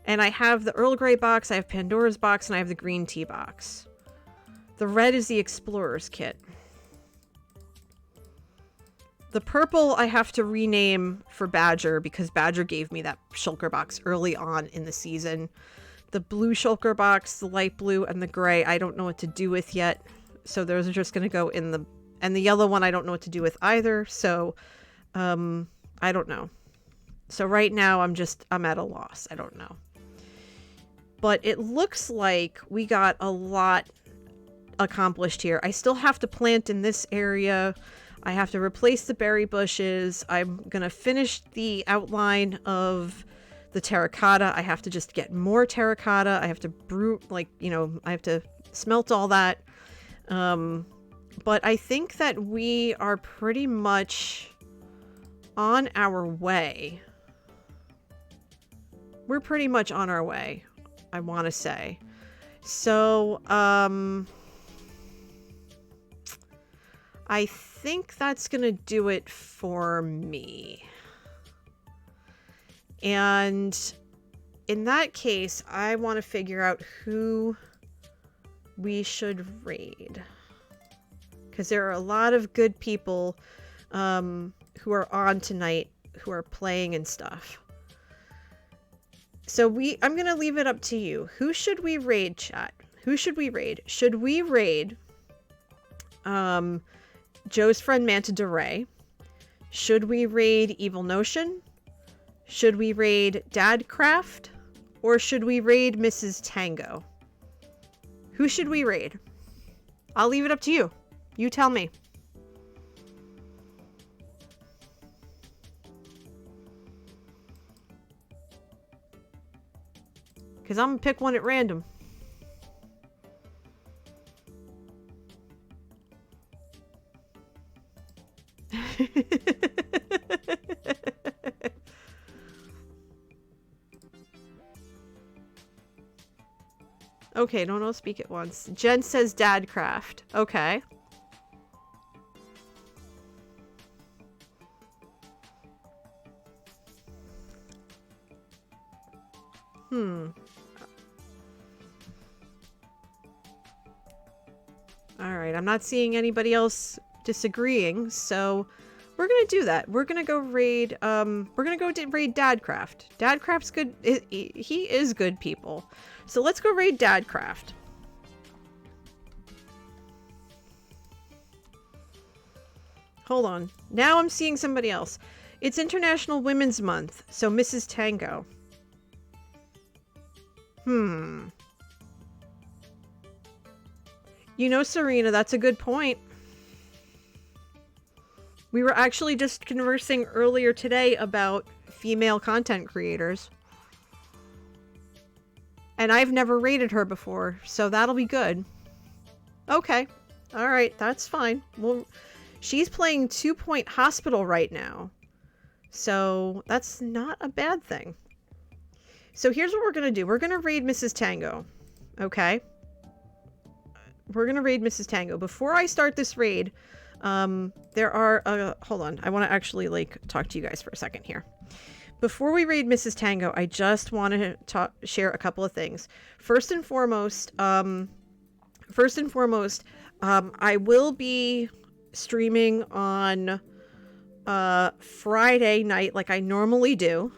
And I have the Earl Grey box, I have Pandora's box, and I have the green tea box. The red is the Explorer's kit. The purple I have to rename for Badger because Badger gave me that shulker box early on in the season. The blue shulker box, the light blue, and the gray I don't know what to do with yet. So those are just going to go in And the yellow one I don't know what to do with either, so I don't know. So right now I'm at a loss. I don't know. But it looks like we got a lot accomplished here. I still have to plant in this area. I have to replace the berry bushes. I'm going to finish the outline of the terracotta. I have to just get more terracotta. I have to brew, like, you know, I have to smelt all that. But I think that we are pretty much on our way. We're pretty much on our way, I want to say. So, I think that's going to do it for me. And in that case, I want to figure out who we should raid. Because there are a lot of good people who are on tonight who are playing and stuff. So I'm going to leave it up to you. Who should we raid, chat? Who should we raid? Should we raid Joe's friend Manta DeRay? Should we raid Evil Notion? Should we raid Dadcraft? Or should we raid Mrs. Tango? Who should we raid? I'll leave it up to you. You tell me. Because I'm going to pick one at random. Okay, don't all speak at once. Jen says Dadcraft. Okay. Alright, I'm not seeing anybody else disagreeing, so we're gonna do that. We're gonna go raid, raid Dadcraft. Dadcraft's good. He is good people. So let's go raid Dadcraft. Hold on. Now I'm seeing somebody else. It's International Women's Month, so Mrs. Tango. You know, Serena, that's a good point. We were actually just conversing earlier today about female content creators. And I've never rated her before, so that'll be good. Okay. Alright, that's fine. Well, she's playing 2 Point Hospital right now. So that's not a bad thing. So here's what we're going to do. We're going to raid Mrs. Tango. Okay? We're going to raid Mrs. Tango. Before I start this raid, there are... hold on. I want to actually, like, talk to you guys for a second here. Before we raid Mrs. Tango, I just want to share a couple of things. First and foremost, I will be streaming on Friday night like I normally do.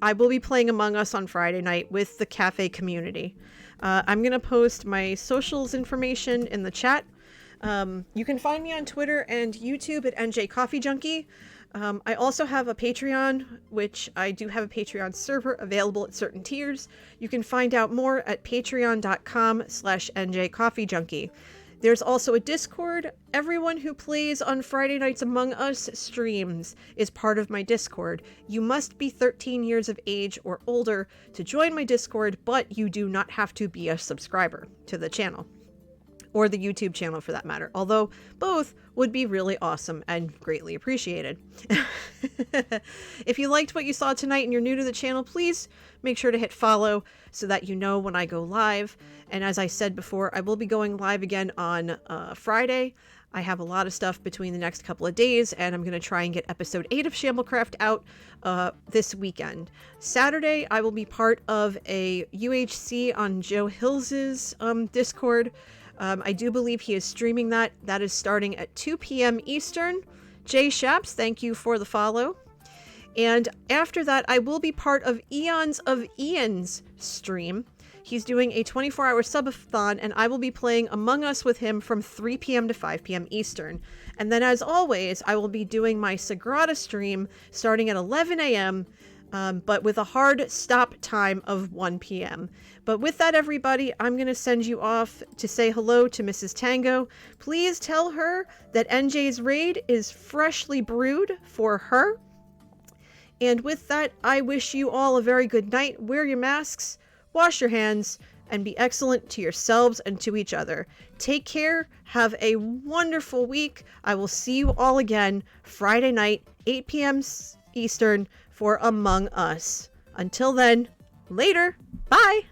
I will be playing Among Us on Friday night with the cafe community. I'm going to post my socials information in the chat. You can find me on Twitter and YouTube at NJ Coffee Junkie. I also have a Patreon, which I do have a Patreon server available at certain tiers. You can find out more at patreon.com/NJ Coffee Junkie. There's also a Discord. Everyone who plays on Friday nights Among Us streams is part of my Discord. You must be 13 years of age or older to join my Discord, but you do not have to be a subscriber to the channel. Or the YouTube channel for that matter. Although both would be really awesome and greatly appreciated. If you liked what you saw tonight and you're new to the channel, please make sure to hit follow so that you know when I go live. And as I said before, I will be going live again on Friday. I have a lot of stuff between the next couple of days, and I'm going to try and get episode 8 of Shamblecraft out this weekend. Saturday, I will be part of a UHC on Joe Hills's Discord. I do believe he is streaming that. That is starting at 2 p.m. Eastern. Jay Shaps, thank you for the follow. And after that, I will be part of Eons of Ian's stream. He's doing a 24-hour subathon, and I will be playing Among Us with him from 3 p.m. to 5 p.m. Eastern. And then, as always, I will be doing my Sagrada stream starting at 11 a.m., but with a hard stop time of 1 p.m. But with that, everybody, I'm going to send you off to say hello to Mrs. Tango. Please tell her that NJ's Raid is freshly brewed for her. And with that, I wish you all a very good night. Wear your masks, wash your hands, and be excellent to yourselves and to each other. Take care. Have a wonderful week. I will see you all again Friday night, 8 p.m. Eastern, for Among Us. Until then, later. Bye.